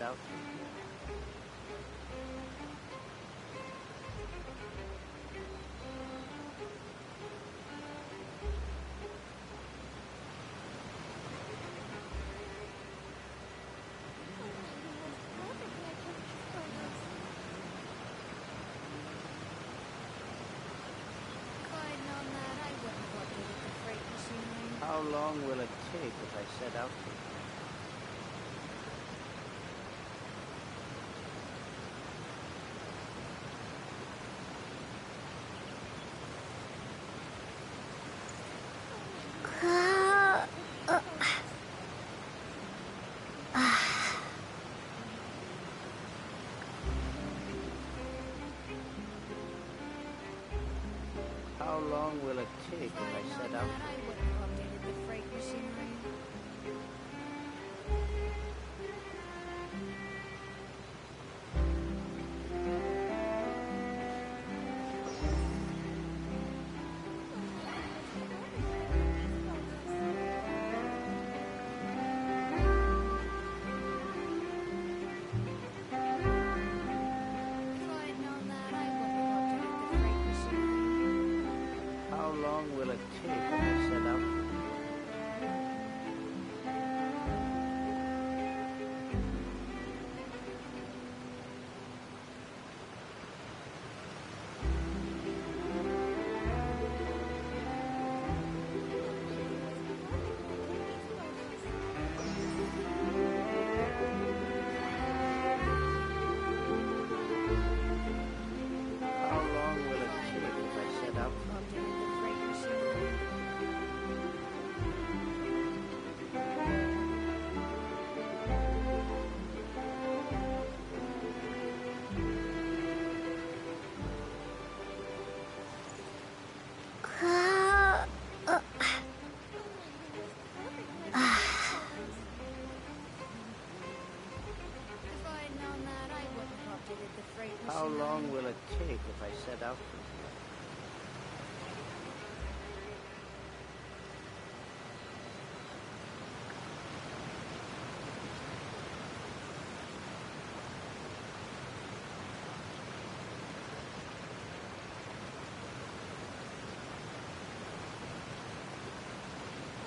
out to? How long will it take if I set out to? How long will it take if I set out to? How long will it take if I set out to? How long will it take if I set out to? How long will it take if I set out to?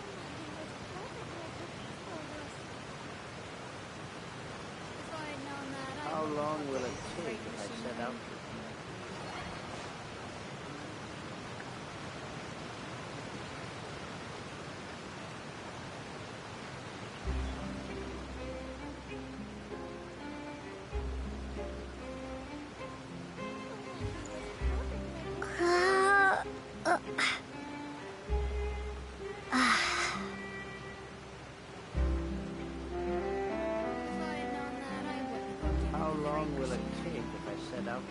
How long will it take if I set out to? How long will it take if I set out to?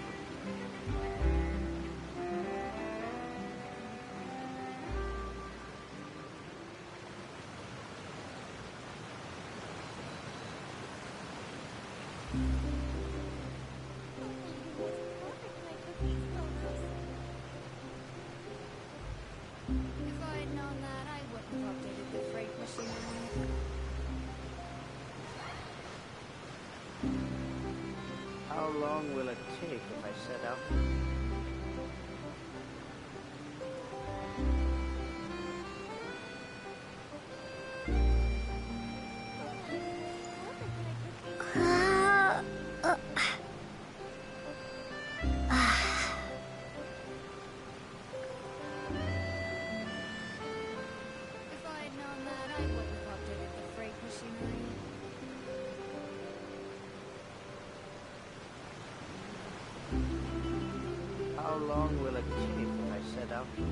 If I had known that, I wouldn't have updated the freight machinery. How long will it take if I set out to? If I had known that, I wouldn't have updated the freight machinery. How long will it take if I set out to?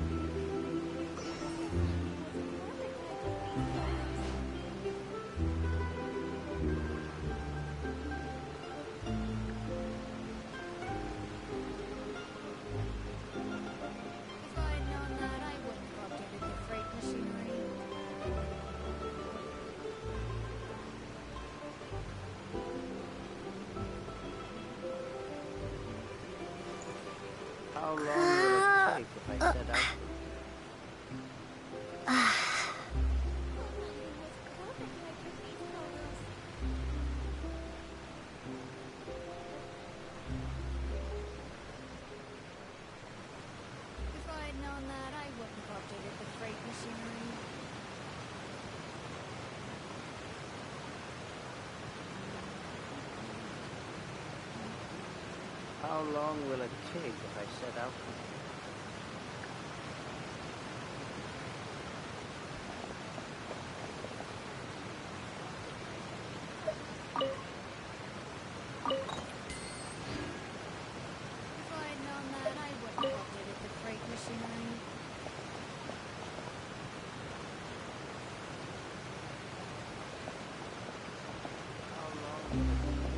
If I had known that, I wouldn't have updated the freight machinery. How long will it take if I set out to? long will it take if I set out from here? If I'd known that, I wouldn't have updated the freight machinery. How long will it take?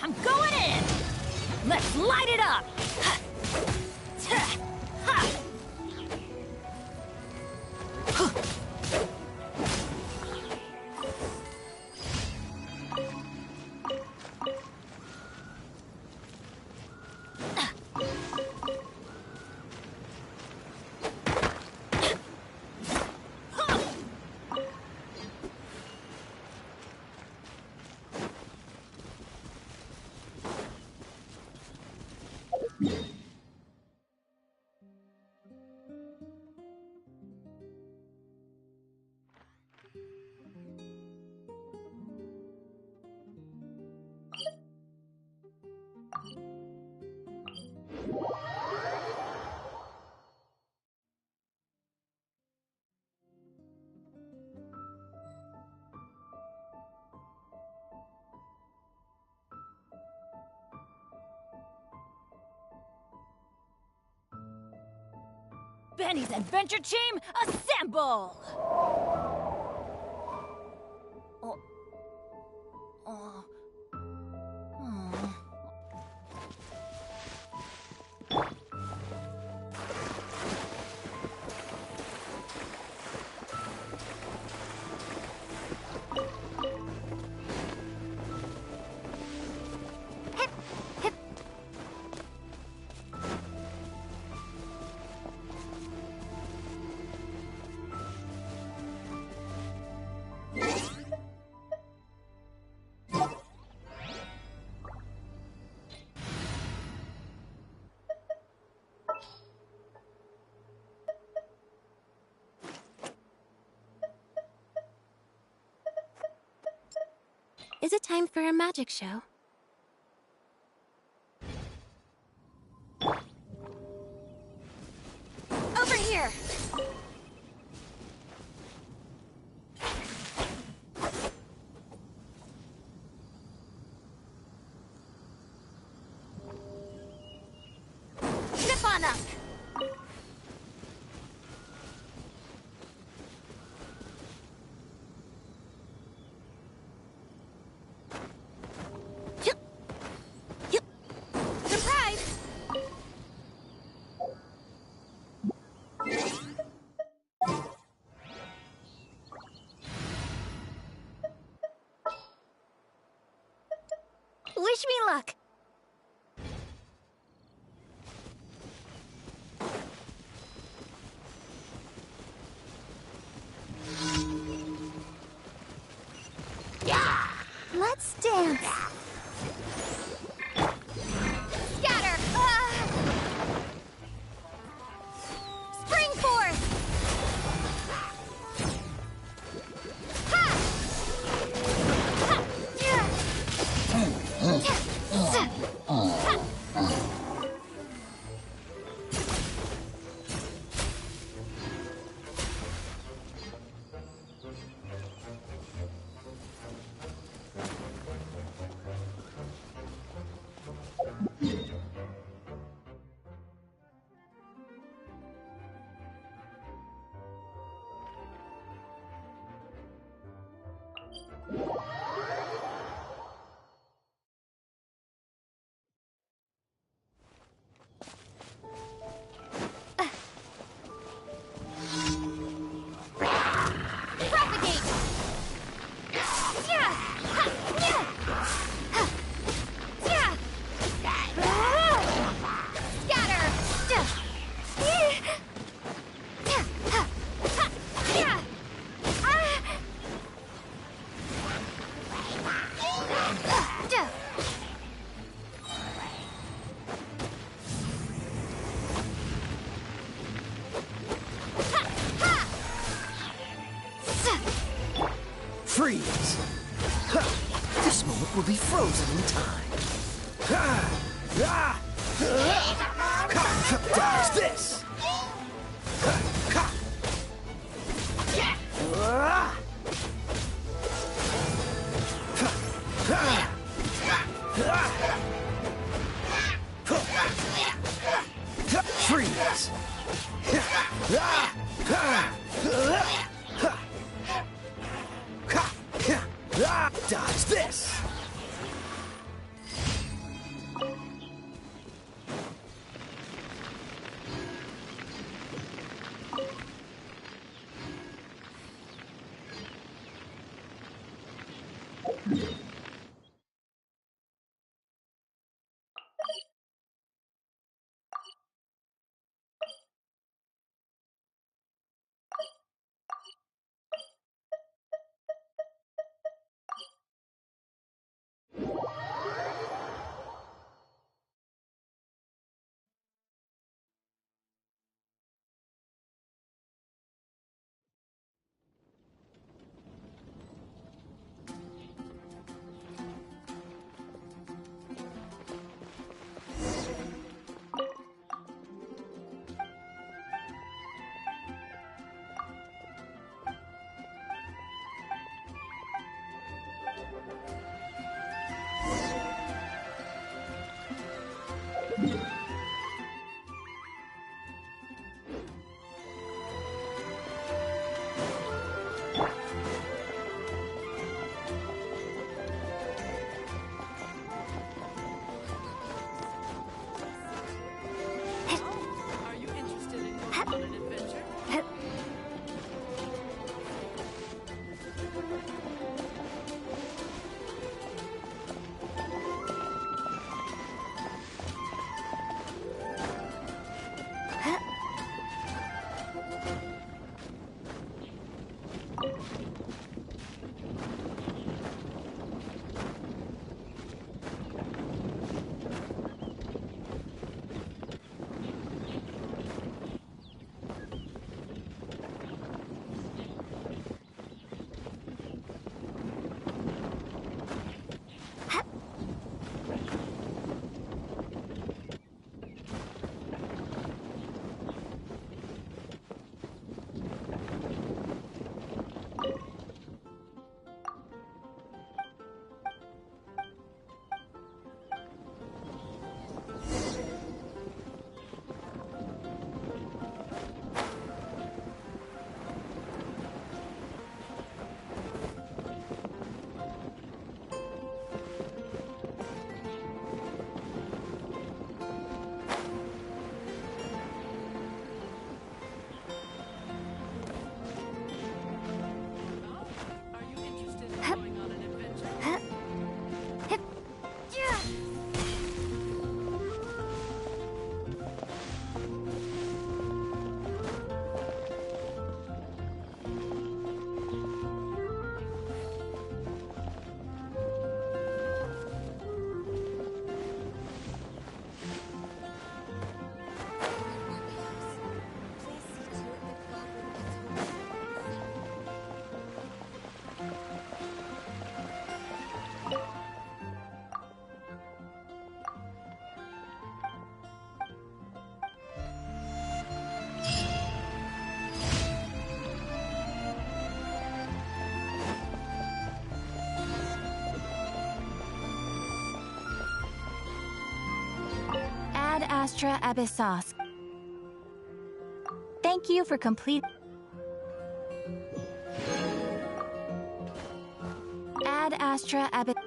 I'm going in! Let's light it up! Benny's adventure team, assemble! Is it time for a magic show? Over here! Step on up! Surprise! Wish me luck! Let's dance! Scatter! Spring force! Ha! Ha! will be frozen in time. Dodge this! Freeze! Dodge this! Are you interested in going on an adventure? Are you interested in going on an adventure? Ad Astra Abyssos. Thank you for complete. Ad Astra Abyssos.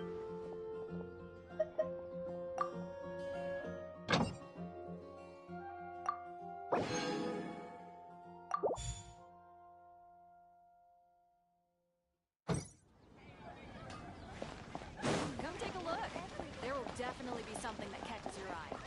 Come take a look. There will definitely be something that catches your eye.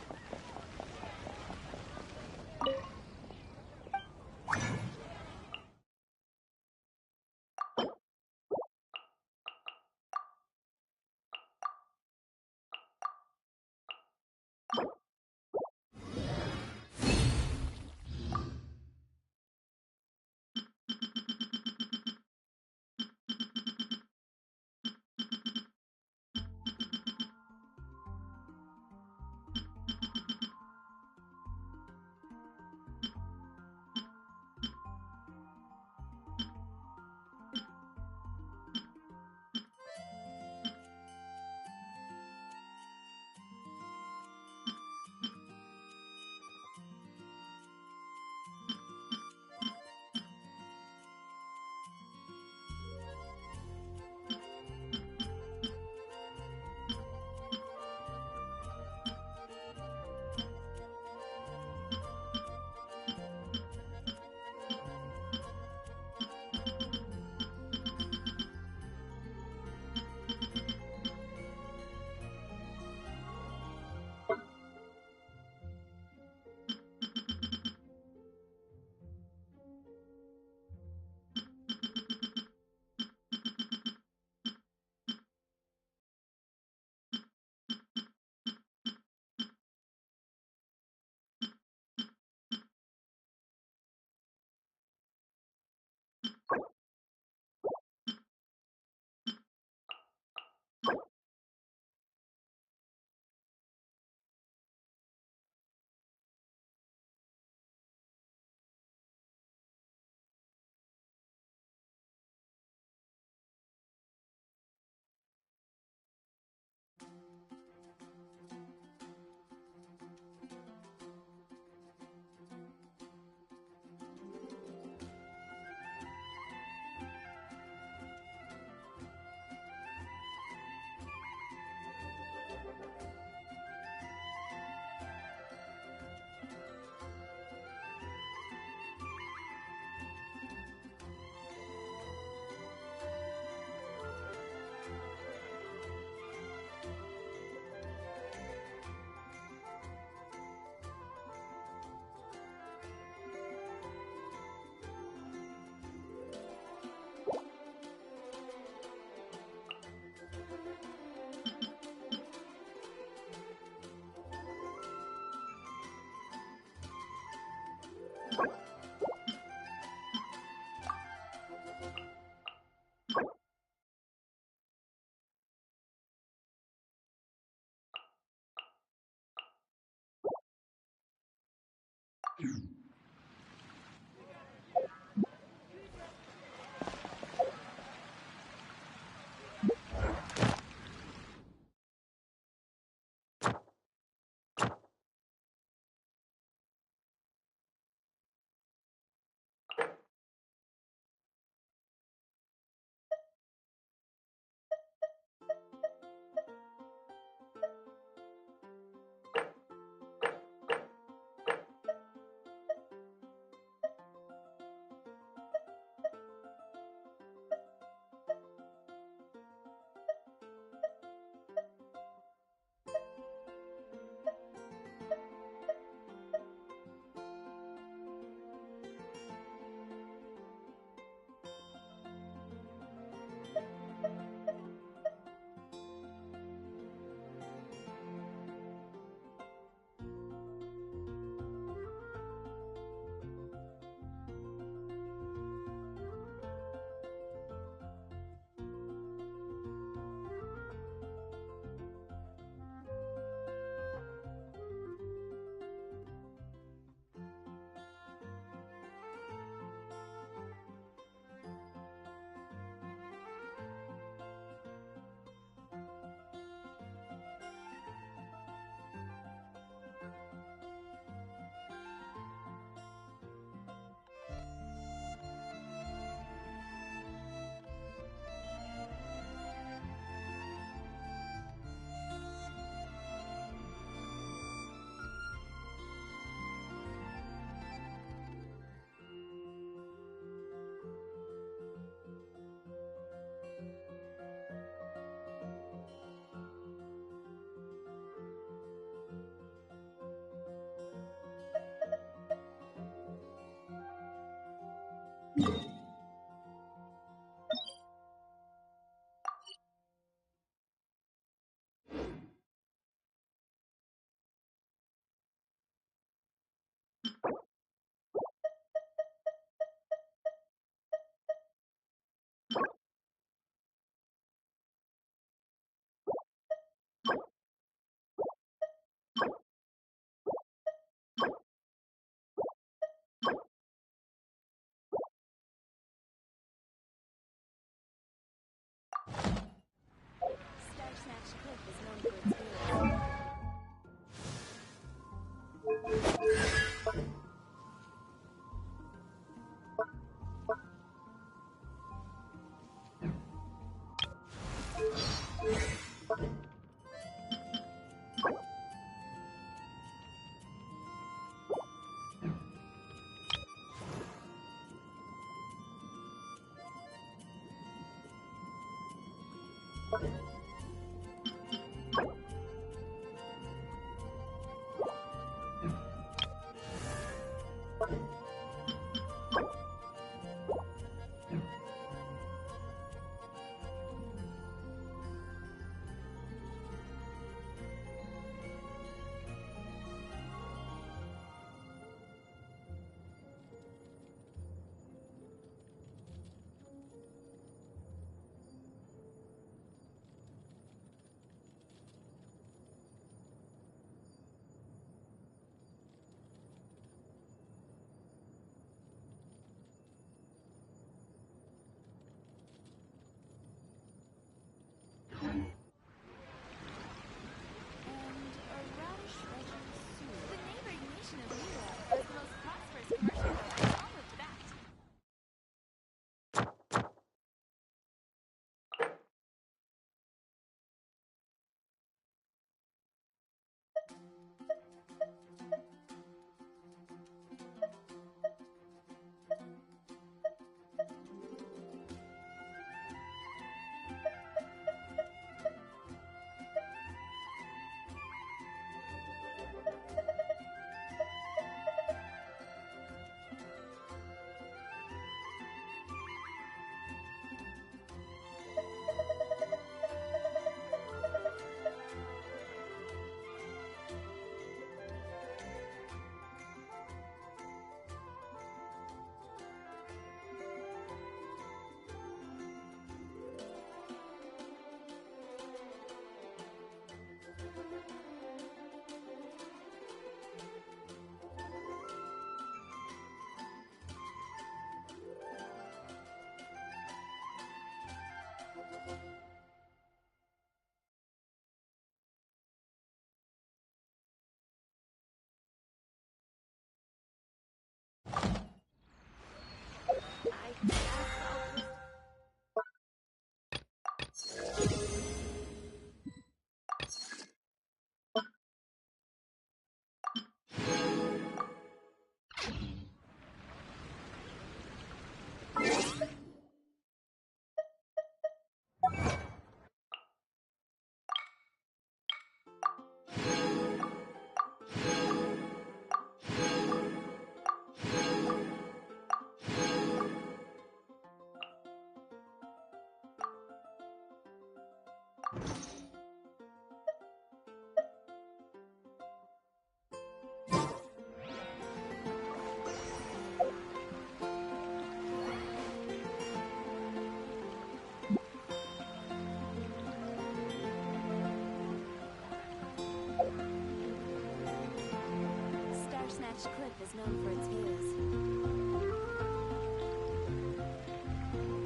Snatch Cliff is known for its views.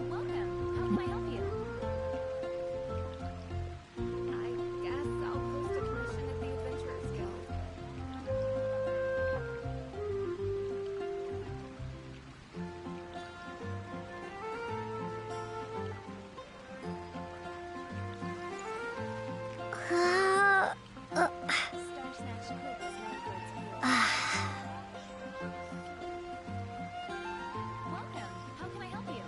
Welcome. How can I help you? I guess I'll post a commission at the Adventurers Guild. Star Snatch Cliff is known for its views. Welcome. How can I help you?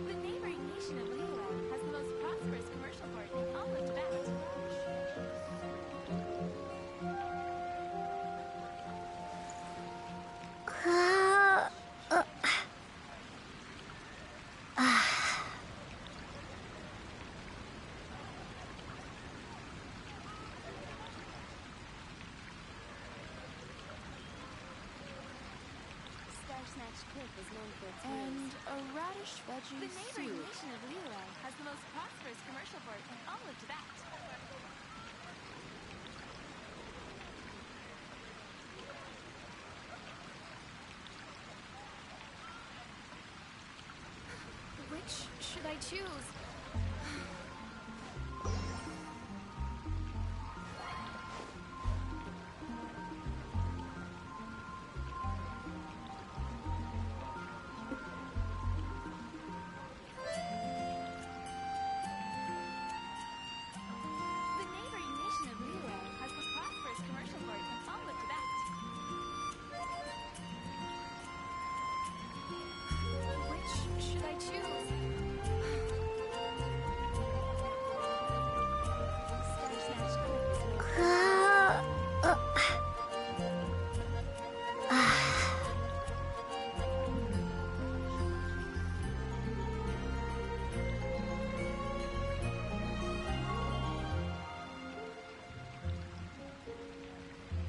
The neighboring nation of Liyue has the most prosperous commercial port in all of Tibet. Star Snatch Cliff is known for its And views. a radish veggie The neighboring soup. nation of Liyue has the most prosperous commercial port in all of Tibet. Which should I choose? The neighboring nation of Liyue has the prosperous commercial port in all of Tibet. Which should I choose? Star Snatch Cliff is known for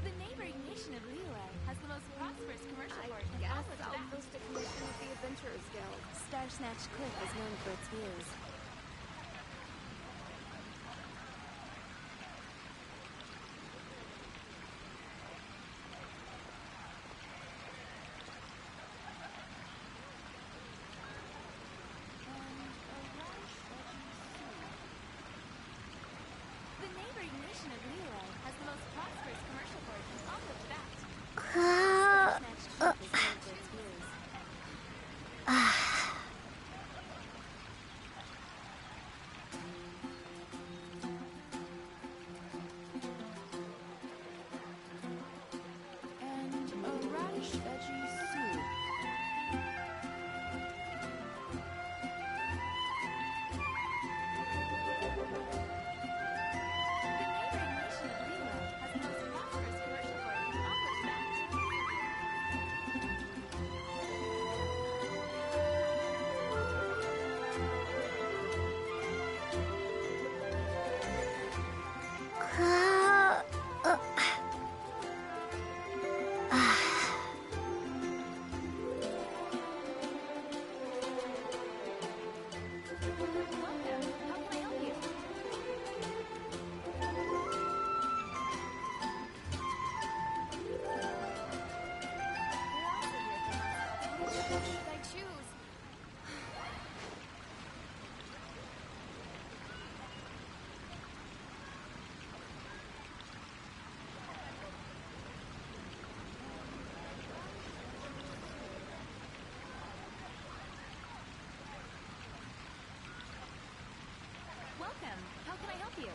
The neighboring nation of Liyue has the most prosperous commercial I port in guess all of I'll Tibet. post a commission at the Adventurers Guild. Star Snatch Cliff is known for its views. The neighboring nation of Liyue has the most prosperous commercial port in all of Tibet. Star Snatch Cliff is known for its views. And a radish veggie soup. The neighboring nation of Liyue has the most prosperous commercial port in all of Tibet. Welcome. How can I help you? Which should I choose? Welcome. How can I help you?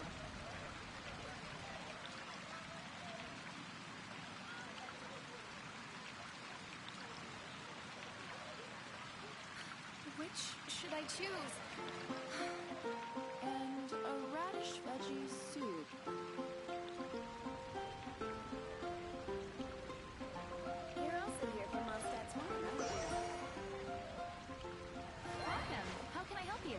Which should I choose? And a radish veggie soup. You're also here for Mondstadt's Mom, aren't you? Welcome. How can I help you?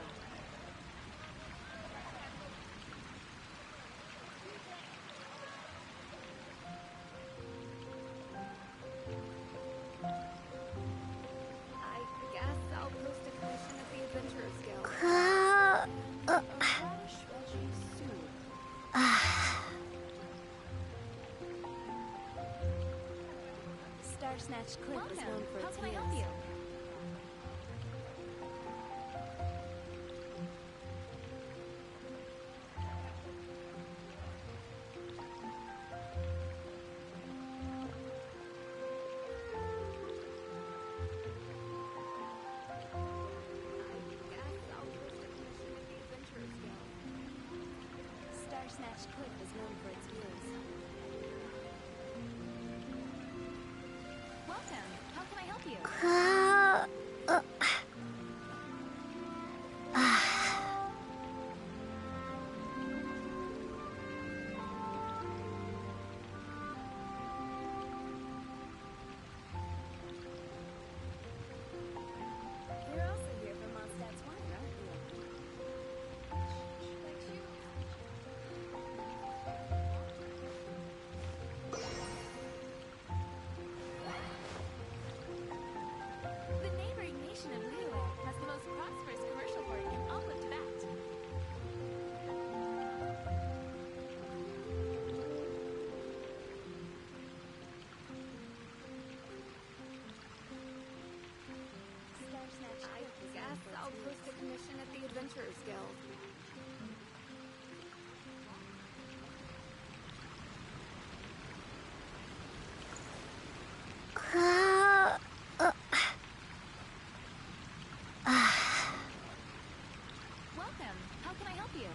Snatch Cliff is known for How its can I wheels. help you? I guess I'll post a commission at the Adventurers Guild. Star Snatch Cliff is known for its wheels. Welcome. How can I help you? You're also here for Mondstadt's wine, aren't you? The neighboring nation of Liyue has the most prosperous commercial port in all of Tibet. Star Snatch I Cliff is known guess for its I'll wheels. post a commission at the Adventurers Guild. Welcome. How can I help you?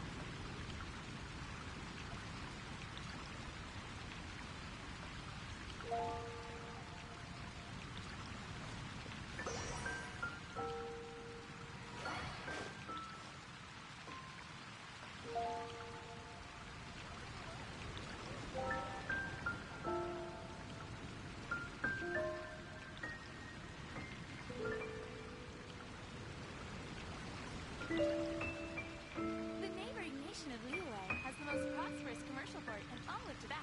The neighboring nation of Liyue has the most prosperous commercial port in all of Tibet.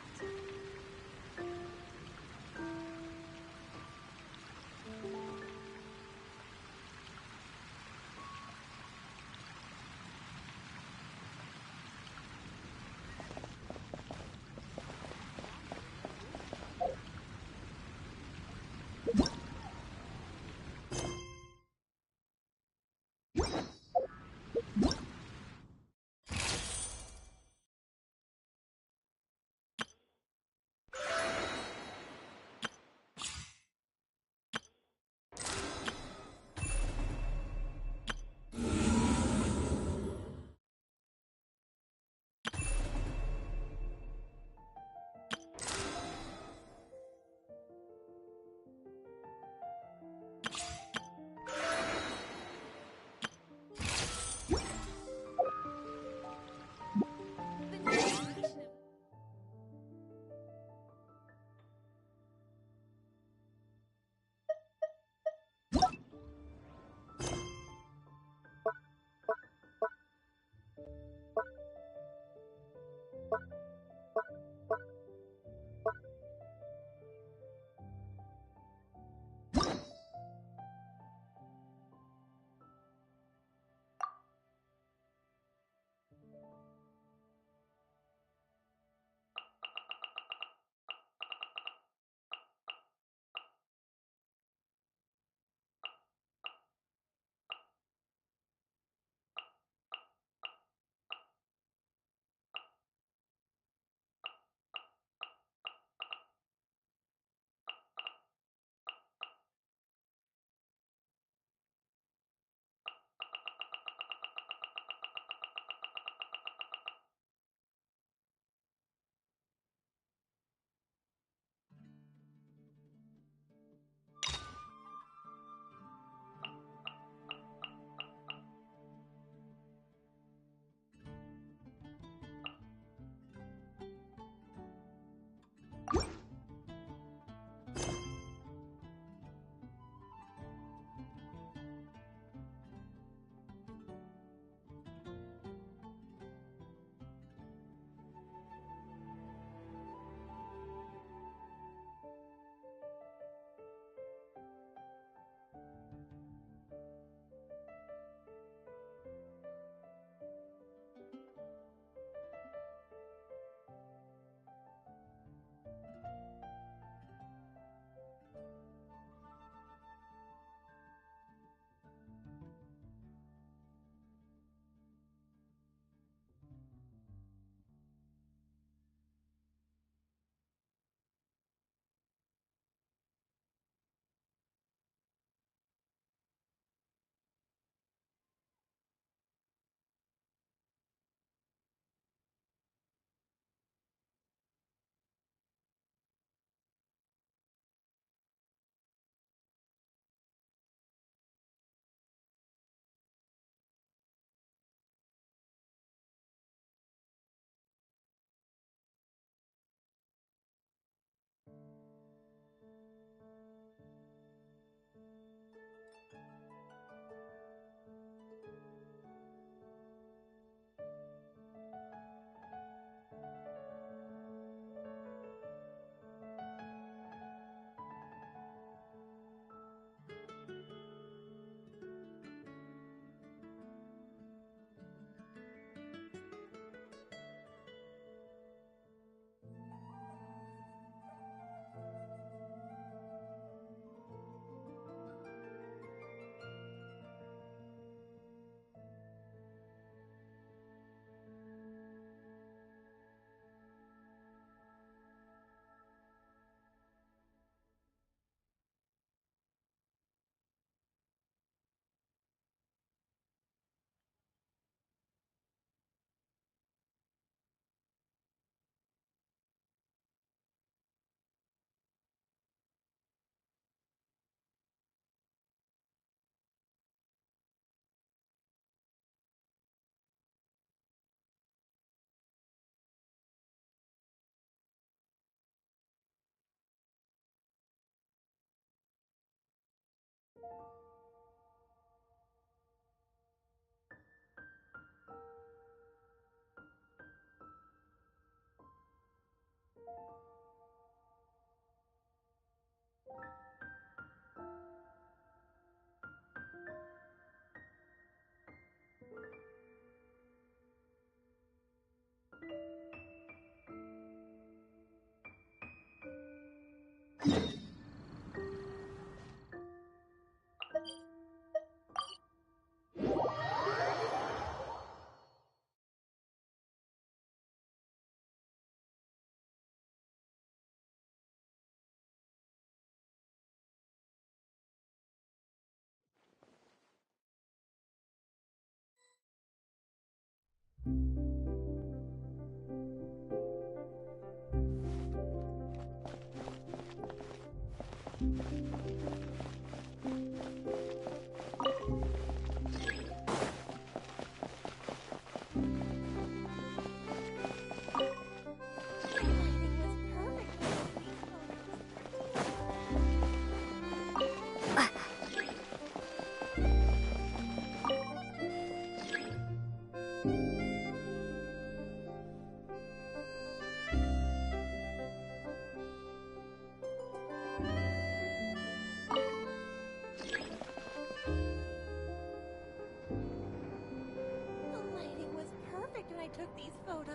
took these photos.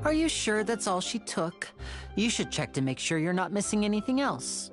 Are you sure that's all she took? You should check to make sure you're not missing anything else.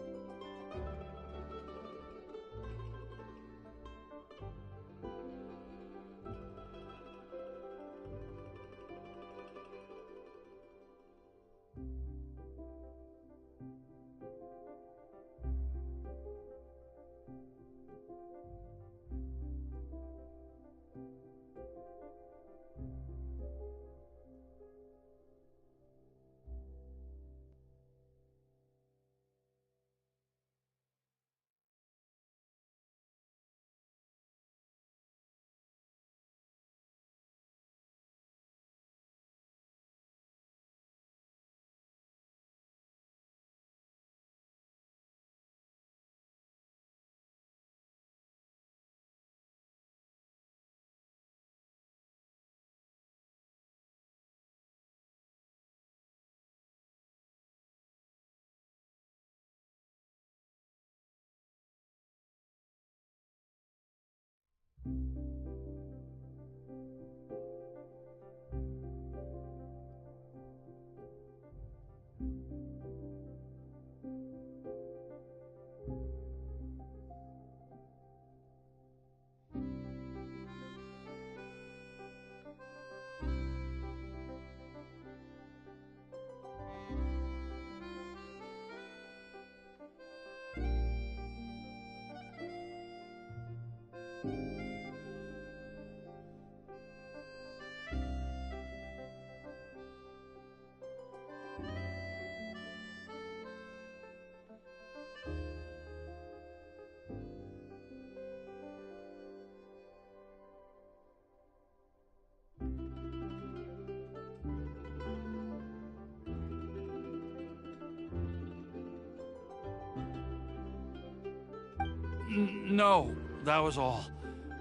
No, that was all.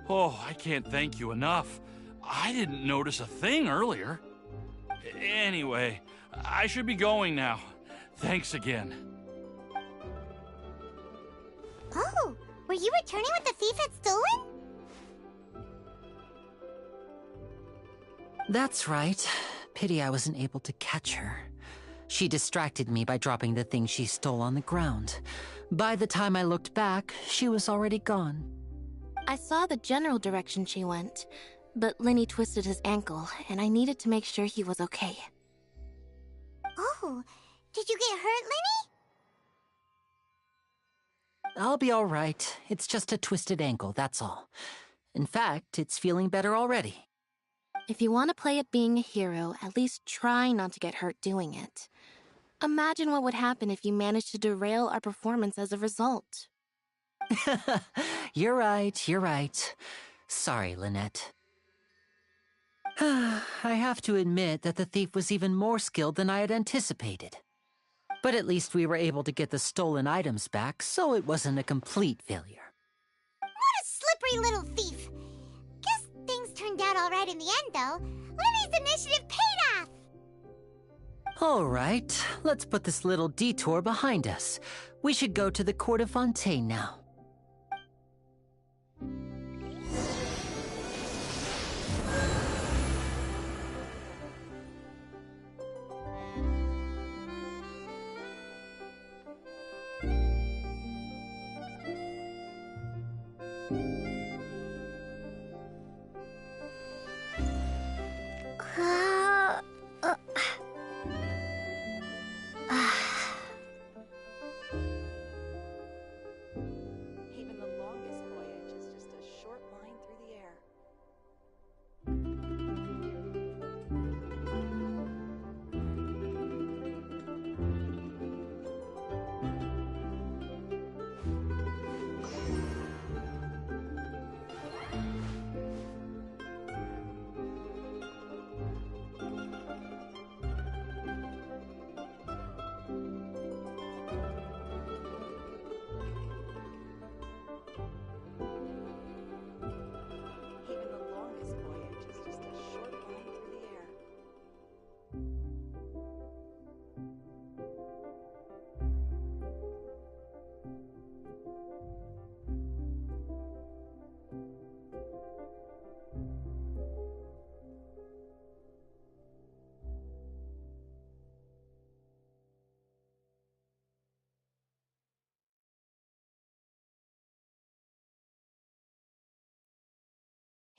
Oh, I can't thank you enough. I didn't notice a thing earlier. Anyway, I should be going now. Thanks again. Oh, were you returning what the thief had stolen? That's right. Pity I wasn't able to catch her. She distracted me by dropping the thing she stole on the ground. By the time I looked back, she was already gone. I saw the general direction she went, but Lenny twisted his ankle, and I needed to make sure he was okay. Oh, did you get hurt, Lenny? I'll be all right. It's just a twisted ankle, that's all. In fact, it's feeling better already. If you want to play at being a hero, at least try not to get hurt doing it. Imagine what would happen if you managed to derail our performance as a result. You're right. Sorry, Lynette. I have to admit that the thief was even more skilled than I had anticipated. But at least we were able to get the stolen items back, so it wasn't a complete failure. What a slippery little thief! Guess things turned out all right in the end, though. Lenny's initiative paid off! All right, let's put this little detour behind us. We should go to the Court of Fontaine now. Even the longest voyage is just a short line through the air.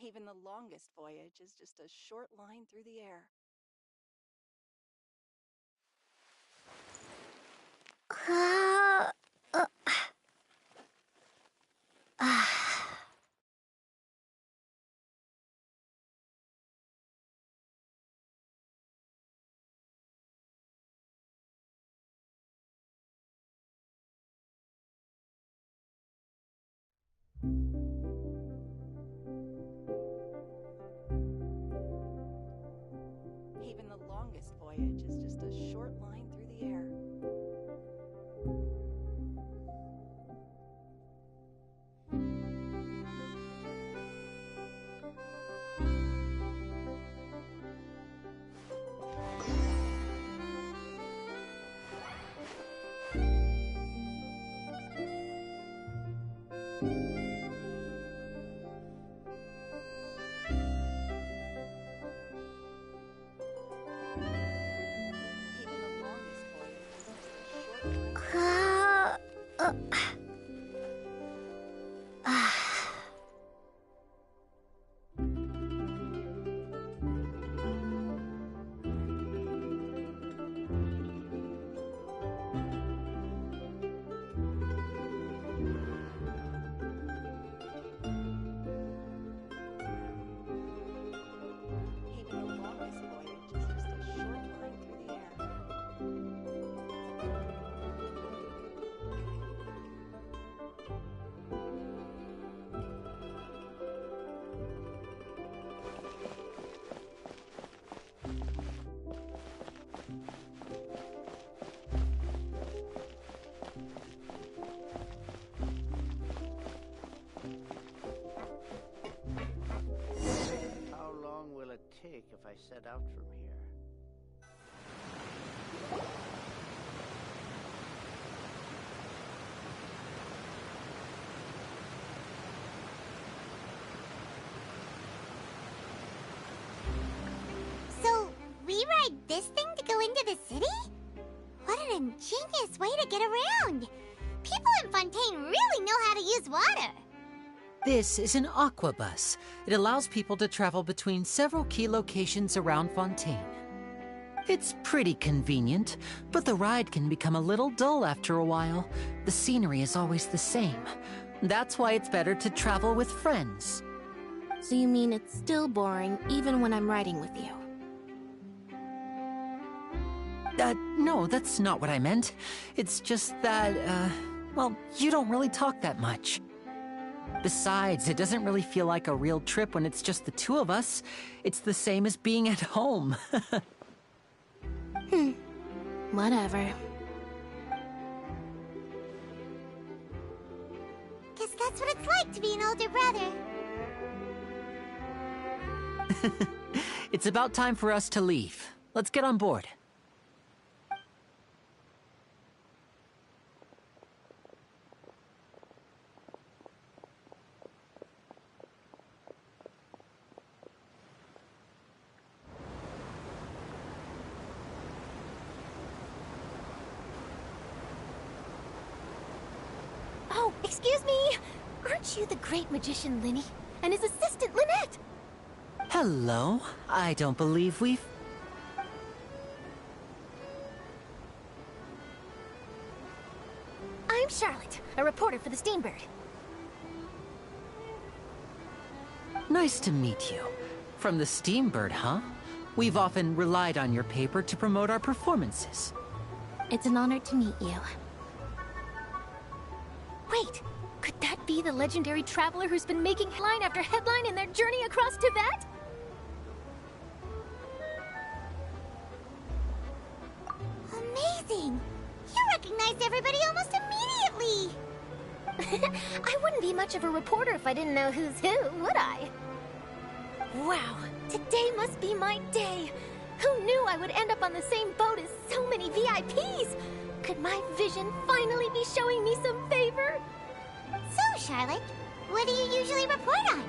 Even the longest voyage is just a short line through the air. Even the longest voyage is just a short line through the air. How long will it take if I set out from here? So, we ride this thing to go into the city? What an ingenious way to get around! People in Fontaine really know how to use water! This is an aquabus. It allows people to travel between several key locations around Fontaine. It's pretty convenient, but the ride can become a little dull after a while. The scenery is always the same. That's why it's better to travel with friends. So you mean it's still boring even when I'm riding with you? No, that's not what I meant. It's just that, well, you don't really talk that much. Besides, it doesn't really feel like a real trip when it's just the two of us. It's the same as being at home. Whatever. Guess that's what it's like to be an older brother. It's about time for us to leave. Let's get on board. Oh, excuse me! Aren't you the great magician Linny? And his assistant Lynette? Hello. I don't believe we've... I'm Charlotte, a reporter for the Steambird. Nice to meet you. From the Steambird, huh? We've often relied on your paper to promote our performances. It's an honor to meet you. Wait, could that be the legendary traveler who's been making headline after headline in their journey across Tibet? Amazing! You recognized everybody almost immediately! I wouldn't be much of a reporter if I didn't know who's who, would I? Wow, today must be my day! Who knew I would end up on the same boat as so many VIPs? Could my vision finally be showing me some favor? So, Charlotte, what do you usually report on?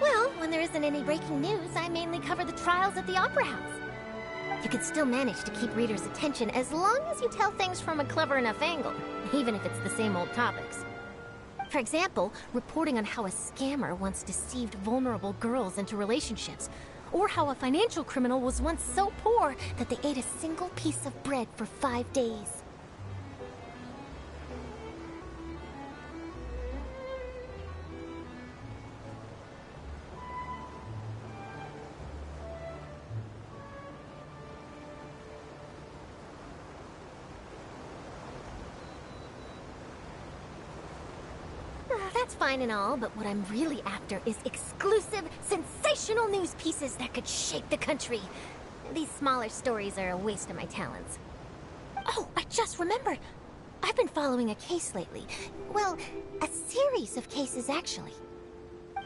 Well, when there isn't any breaking news, I mainly cover the trials at the Opera House. You could still manage to keep readers' attention as long as you tell things from a clever enough angle, even if it's the same old topics. For example, reporting on how a scammer once deceived vulnerable girls into relationships, or how a financial criminal was once so poor that they ate a single piece of bread for 5 days. That's fine and all, but what I'm really after is exclusive, sensational news pieces that could shake the country. These smaller stories are a waste of my talents. Oh, I just remembered. I've been following a case lately. Well, a series of cases, actually.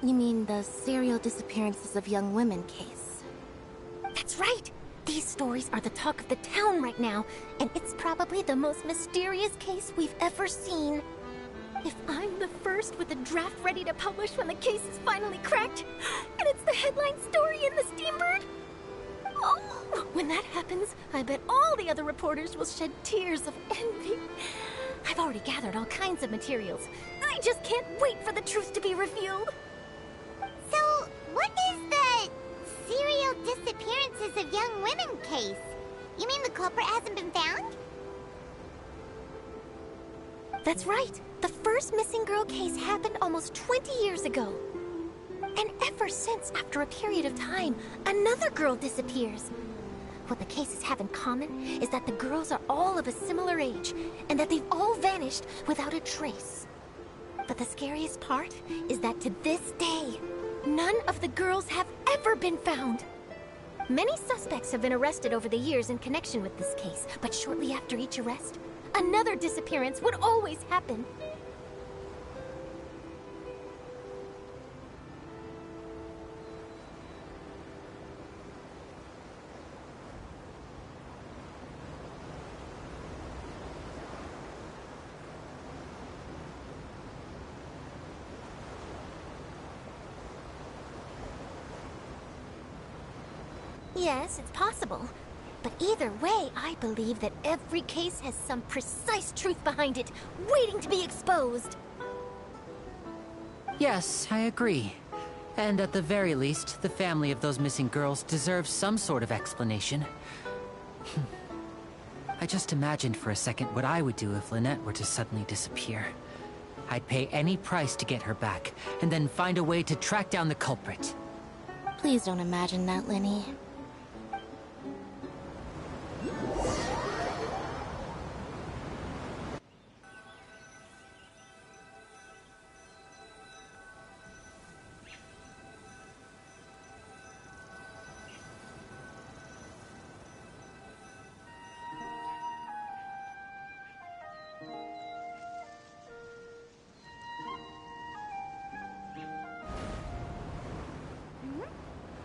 You mean the serial disappearances of young women case? That's right! These stories are the talk of the town right now, and it's probably the most mysterious case we've ever seen. If I'm the first with a draft ready to publish when the case is finally cracked, and it's the headline story in the Steambird, oh, when that happens, I bet all the other reporters will shed tears of envy. I've already gathered all kinds of materials. I just can't wait for the truth to be revealed. So, what is the serial disappearances of young women case? You mean the culprit hasn't been found? That's right. The first missing girl case happened almost 20 years ago. And ever since, after a period of time, another girl disappears. What the cases have in common is that the girls are all of a similar age, and that they've all vanished without a trace. But the scariest part is that to this day, none of the girls have ever been found. Many suspects have been arrested over the years in connection with this case, but shortly after each arrest, another disappearance would always happen. Yes, it's possible. But either way, I believe that every case has some precise truth behind it, waiting to be exposed. Yes, I agree. And at the very least, the family of those missing girls deserves some sort of explanation. I just imagined for a second what I would do if Lynette were to suddenly disappear. I'd pay any price to get her back, and then find a way to track down the culprit. Please don't imagine that, Lenny.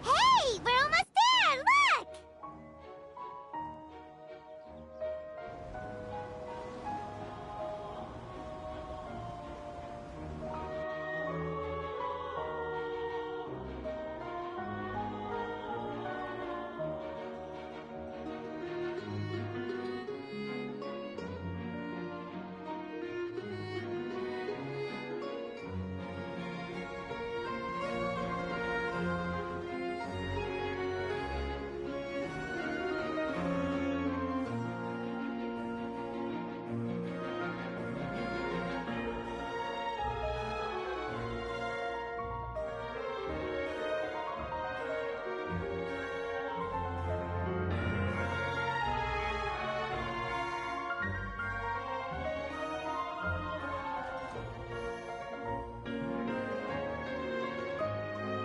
Hey, we're almost there! Look!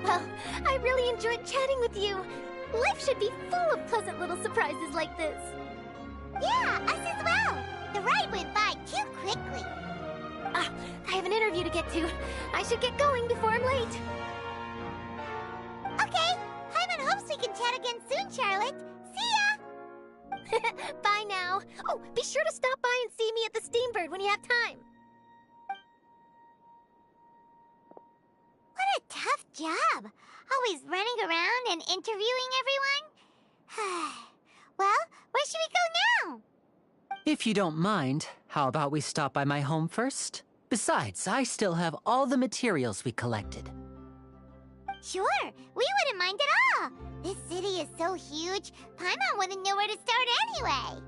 Well, I really enjoyed chatting with you. Life should be full of pleasant little surprises like this. Yeah, us as well. The ride went by too quickly. Ah, I have an interview to get to. I should get going before I'm late. Okay, Hyman hopes we can chat again soon, Charlotte. See ya! Bye now. Oh, be sure to stop by and see me at the Steambird when you have time. What a tough job. Always running around and interviewing everyone. Well, where should we go now? If you don't mind, how about we stop by my home first? Besides, I still have all the materials we collected. Sure, we wouldn't mind at all. This city is so huge, Paimon wouldn't know where to start anyway.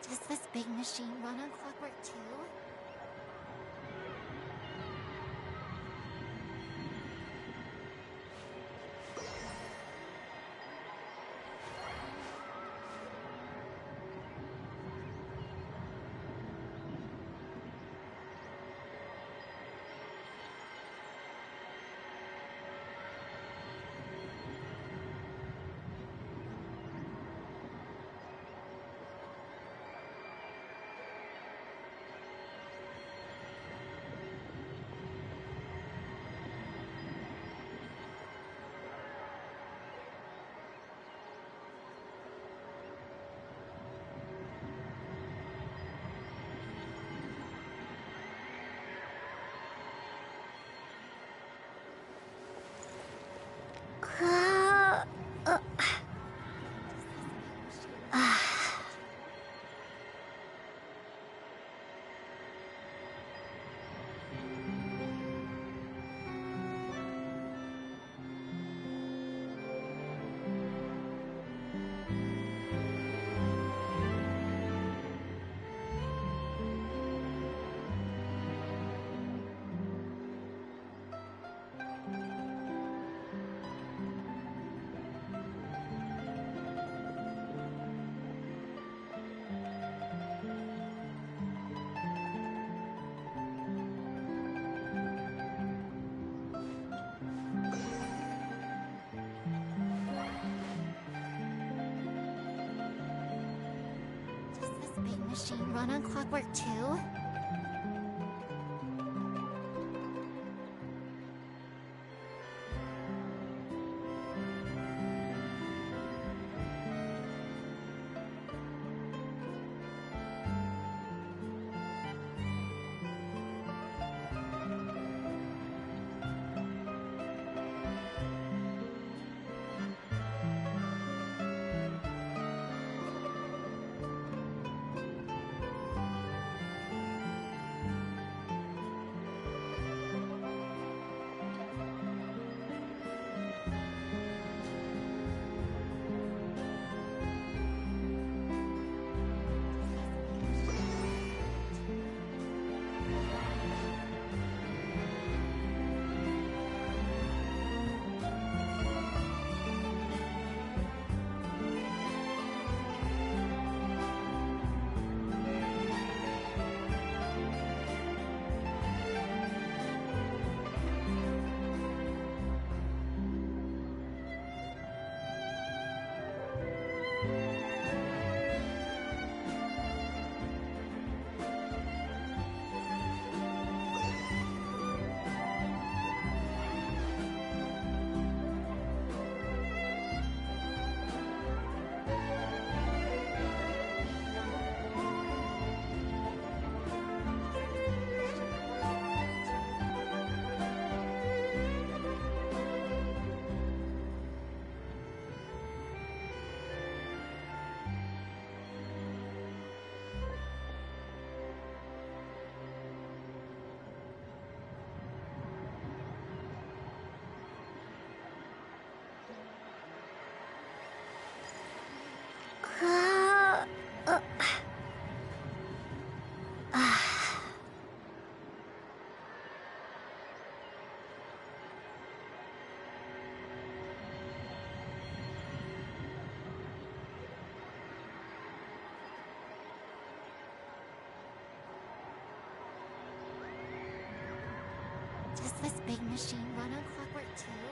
Does this big machine run on clockwork too? Machine run on clockwork too? Does this big machine run on clockwork too?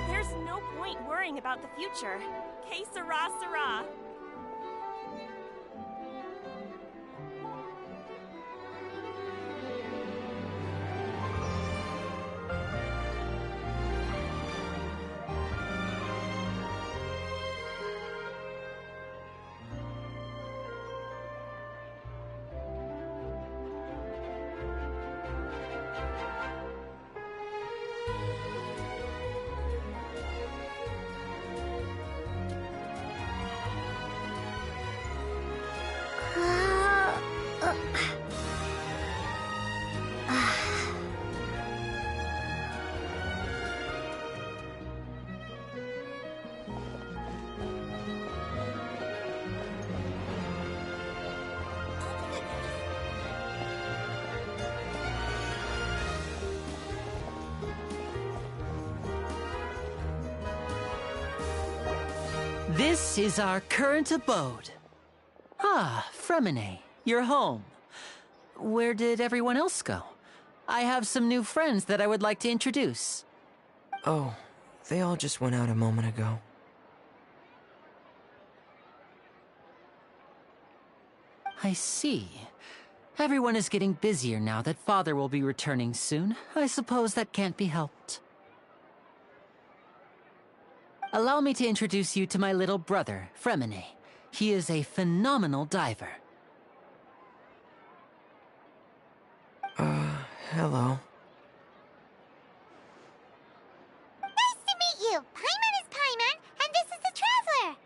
There's no point worrying about the future. Que sera, sera. This is our current abode. Ah, Fremine, you're home. Where did everyone else go? I have some new friends that I would like to introduce. Oh, they all just went out a moment ago. I see. Everyone is getting busier now that Father will be returning soon. I suppose that can't be helped. Allow me to introduce you to my little brother, Fremine. He is a phenomenal diver. Hello. Nice to meet you! Paimon is Paimon, and this is the Traveler!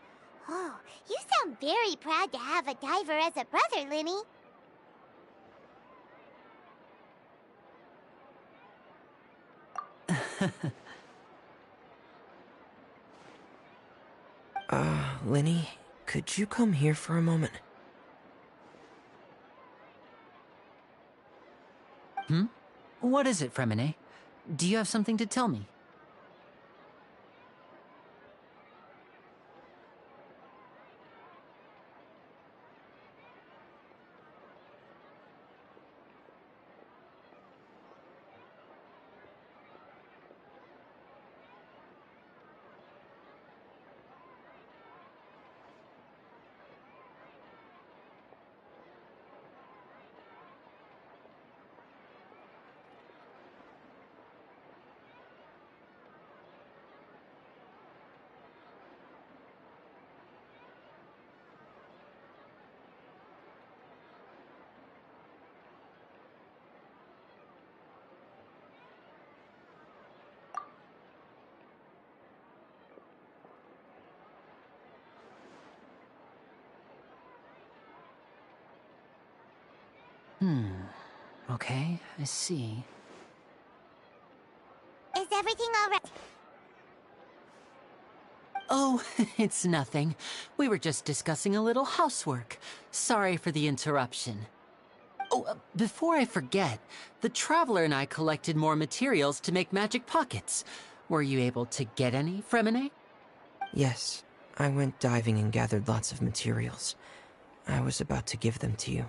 Oh, you sound very proud to have a diver as a brother, Linny. Linny, could you come here for a moment? What is it, Fremine? Do you have something to tell me? Okay, I see. Is everything all right? Oh, it's nothing. We were just discussing a little housework. Sorry for the interruption. Oh, before I forget, the Traveler and I collected more materials to make magic pockets. Were you able to get any, Fremine? Yes, I went diving and gathered lots of materials. I was about to give them to you.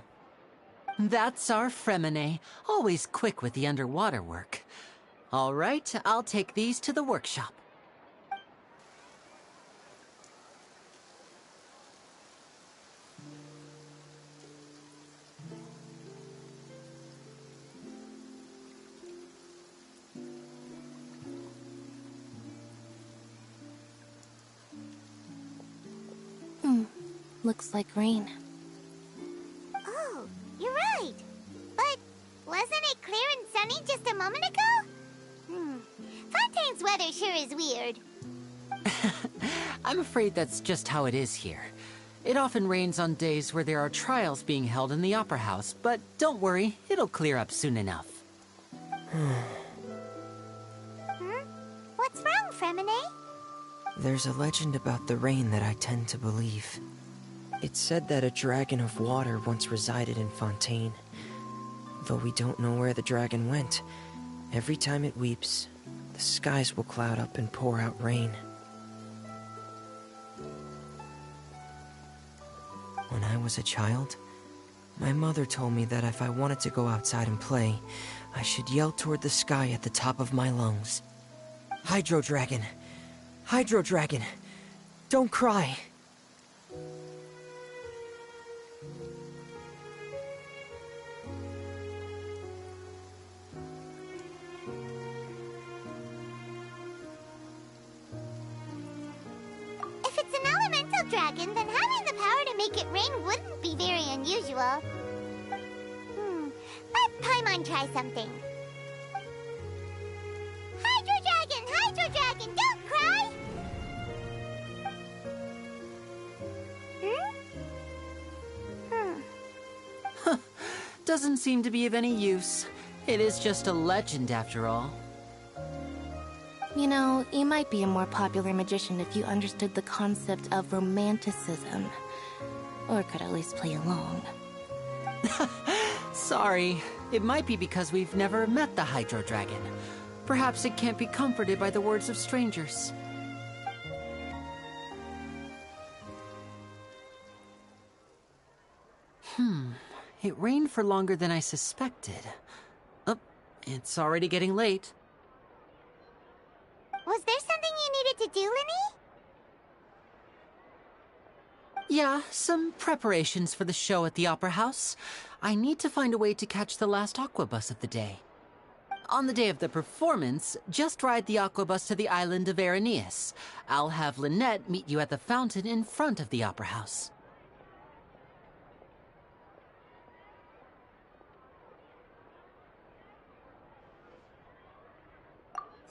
That's our Fremine, always quick with the underwater work. All right, I'll take these to the workshop. Looks like rain. Oh, you're right. But wasn't it clear and sunny just a moment ago? Fontaine's weather sure is weird. I'm afraid that's just how it is here. It often rains on days where there are trials being held in the Opera House, but don't worry, it'll clear up soon enough. What's wrong, Fremine? There's a legend about the rain that I tend to believe. It's said that a dragon of water once resided in Fontaine. Though we don't know where the dragon went, every time it weeps, the skies will cloud up and pour out rain. When I was a child, my mother told me that if I wanted to go outside and play, I should yell toward the sky at the top of my lungs. Hydro Dragon! Hydro Dragon! Don't cry! If it's an elemental dragon, then having the power to make it rain wouldn't be very unusual. Let Paimon try something. Hydro Dragon, don't cry! Doesn't seem to be of any use. It is just a legend after all. You know, you might be a more popular magician if you understood the concept of romanticism. Or could at least play along. Sorry. It might be because we've never met the Hydro Dragon. Perhaps it can't be comforted by the words of strangers. It rained for longer than I suspected. Oh, it's already getting late. Was there something you needed to do, Linny? Yeah, some preparations for the show at the Opera House. I need to find a way to catch the last aqua bus of the day. On the day of the performance, just ride the aqua bus to the island of Araneus. I'll have Lynette meet you at the fountain in front of the Opera House.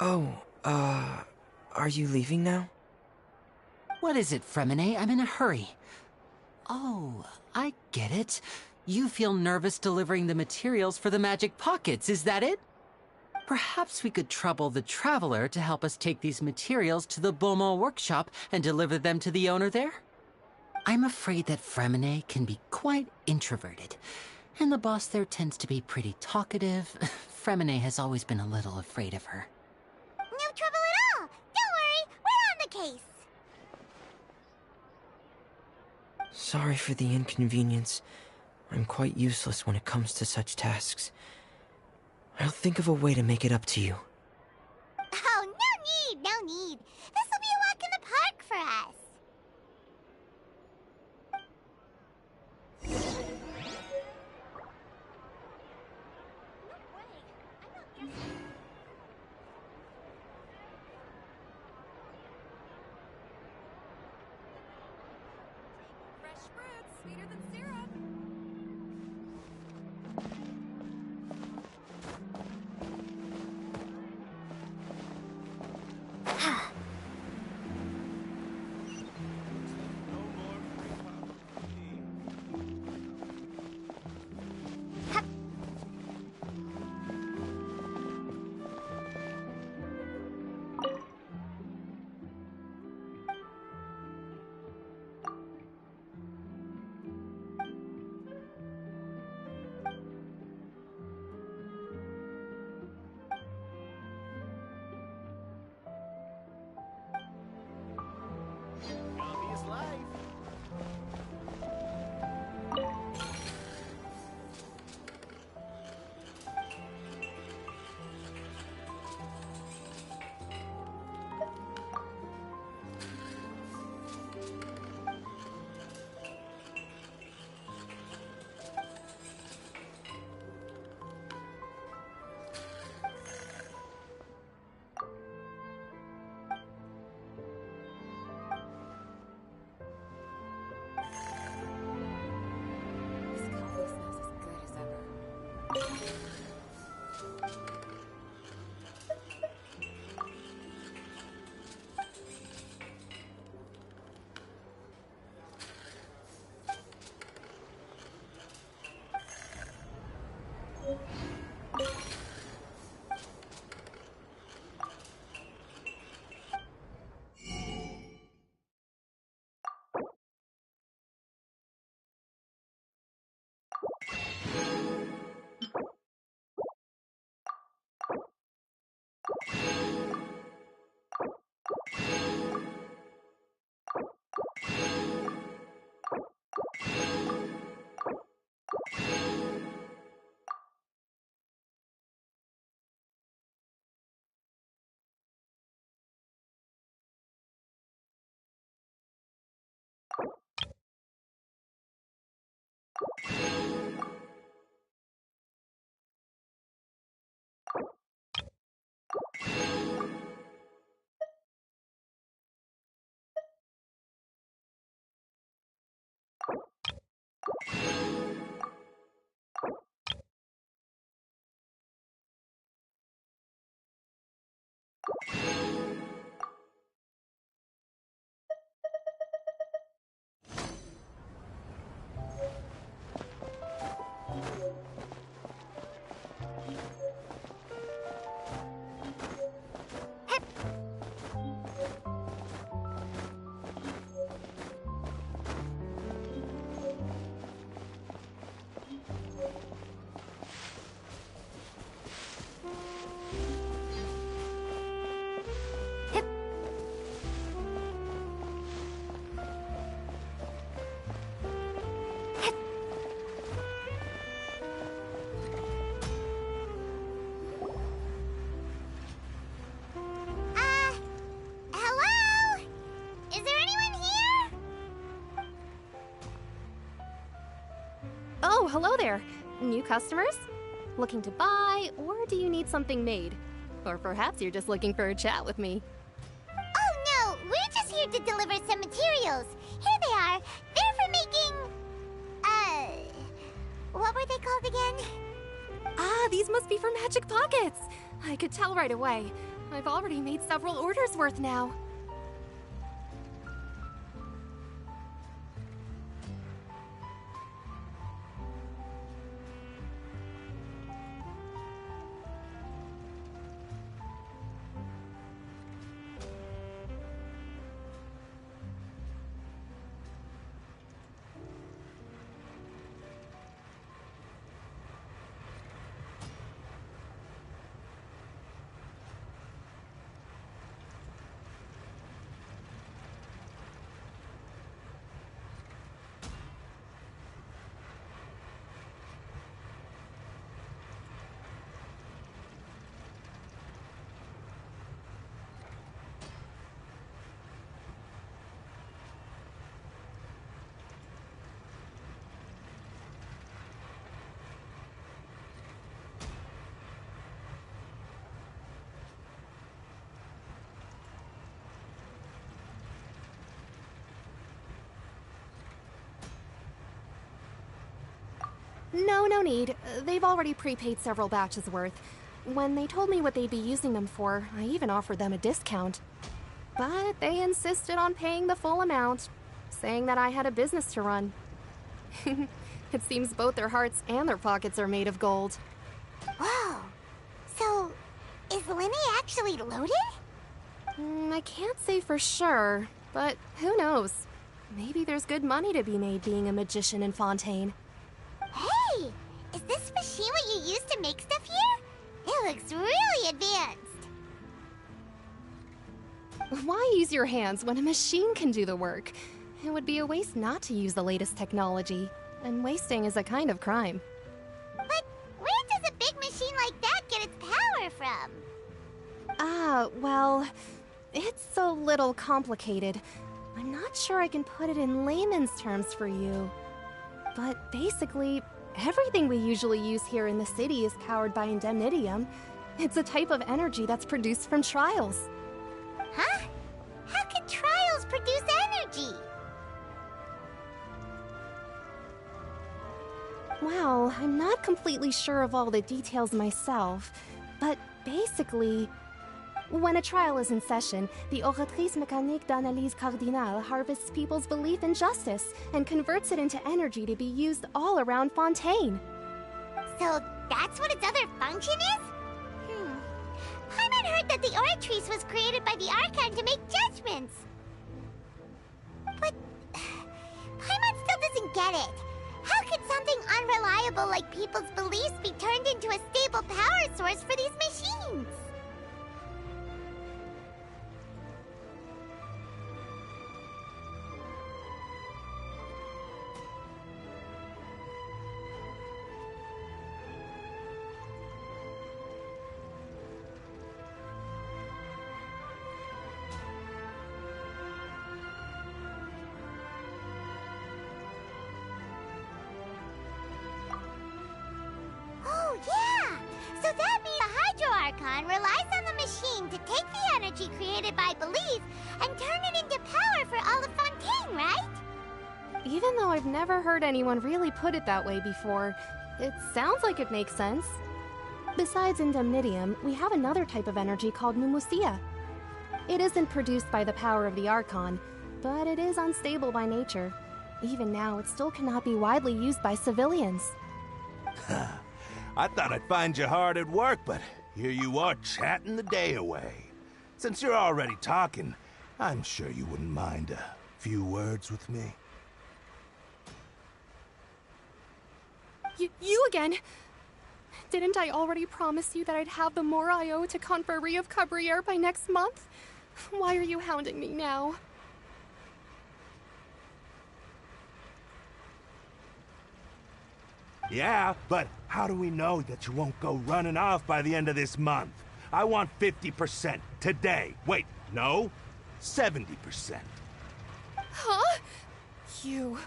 Oh, are you leaving now? What is it, Fremine? I'm in a hurry. Oh, I get it. You feel nervous delivering the materials for the magic pockets, is that it? Perhaps we could trouble the Traveler to help us take these materials to the Beaumont workshop and deliver them to the owner there? I'm afraid that Fremine can be quite introverted, and the boss there tends to be pretty talkative. Fremine has always been a little afraid of her. No trouble at all! Don't worry, we're on the case! Sorry for the inconvenience. I'm quite useless when it comes to such tasks. I'll think of a way to make it up to you. Oh, no need! This'll be a walk in the park for us! Fresh fruit, sweeter than syrup. Hello? Is there anyone here? Oh, hello there. New customers? Looking to buy, or do you need something made? Or perhaps you're just looking for a chat with me. Oh no, we're just here to deliver some materials. Here they are. They're for making... what were they called again? Ah, these must be for Magic Pockets. I could tell right away. I've already made several orders worth now. No need. They've already prepaid several batches worth. When they told me what they'd be using them for, I even offered them a discount. But they insisted on paying the full amount, saying that I had a business to run. It seems both their hearts and their pockets are made of gold. Whoa. So, is Lenny actually loaded? I can't say for sure, but who knows? Maybe there's good money to be made being a magician in Fontaine. Hey! Is this machine what you use to make stuff here? It looks really advanced. Why use your hands when a machine can do the work? It would be a waste not to use the latest technology, and wasting is a kind of crime. But where does a big machine like that get its power from? Well, it's a little complicated. I'm not sure I can put it in layman's terms for you. But basically, everything we usually use here in the city is powered by indemnitium. It's a type of energy that's produced from trials. Huh? How can trials produce energy? Well, I'm not completely sure of all the details myself, but basically, when a trial is in session, the Oratrice Mécanique d'Analyse Cardinale harvests people's belief in justice and converts it into energy to be used all around Fontaine. So that's what its other function is? Paimon heard that the Oratrice was created by the Archon to make judgments. But Paimon still doesn't get it. How could something unreliable like people's beliefs be turned into a stable power source for these machines? Archon relies on the machine to take the energy created by belief and turn it into power for all of Fontaine, right? Even though I've never heard anyone really put it that way before, it sounds like it makes sense. Besides indemnitium, we have another type of energy called pneumosia. It isn't produced by the power of the Archon, but it is unstable by nature. Even now, it still cannot be widely used by civilians. I thought I'd find you hard at work, but here you are chatting the day away. Since you're already talking, I'm sure you wouldn't mind a few words with me. You again? Didn't I already promise you that I'd have the more I owe to Confrérie of Cabriere by next month? Why are you hounding me now? Yeah, but how do we know that you won't go running off by the end of this month? I want 50% today. Wait, no, 70%. Huh? You...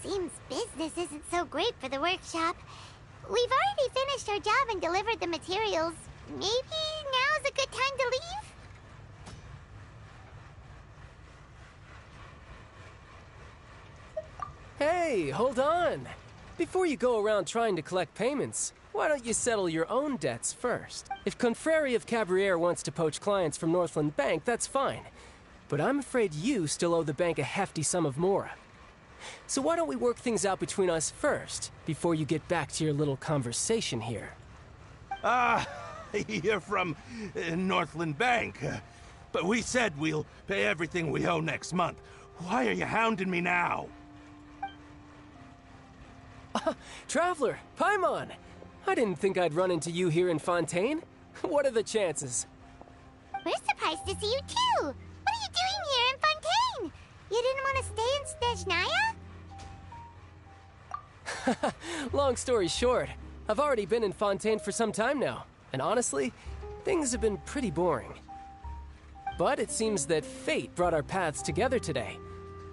Seems business isn't so great for the workshop. We've already finished our job and delivered the materials. Maybe now's a good time to leave? Hey, hold on. Before you go around trying to collect payments, why don't you settle your own debts first? If Confrérie of Cabriere wants to poach clients from Northland Bank, that's fine. But I'm afraid you still owe the bank a hefty sum of mora. So why don't we work things out between us first, before you get back to your little conversation here? You're from Northland Bank. But we said we'll pay everything we owe next month. Why are you hounding me now? Traveler, Paimon! I didn't think I'd run into you here in Fontaine. What are the chances? We're surprised to see you too! What are you doing here in Fontaine? You didn't want to stay in Snezhnaya? Long story short, I've already been in Fontaine for some time now, and honestly, things have been pretty boring. But it seems that fate brought our paths together today.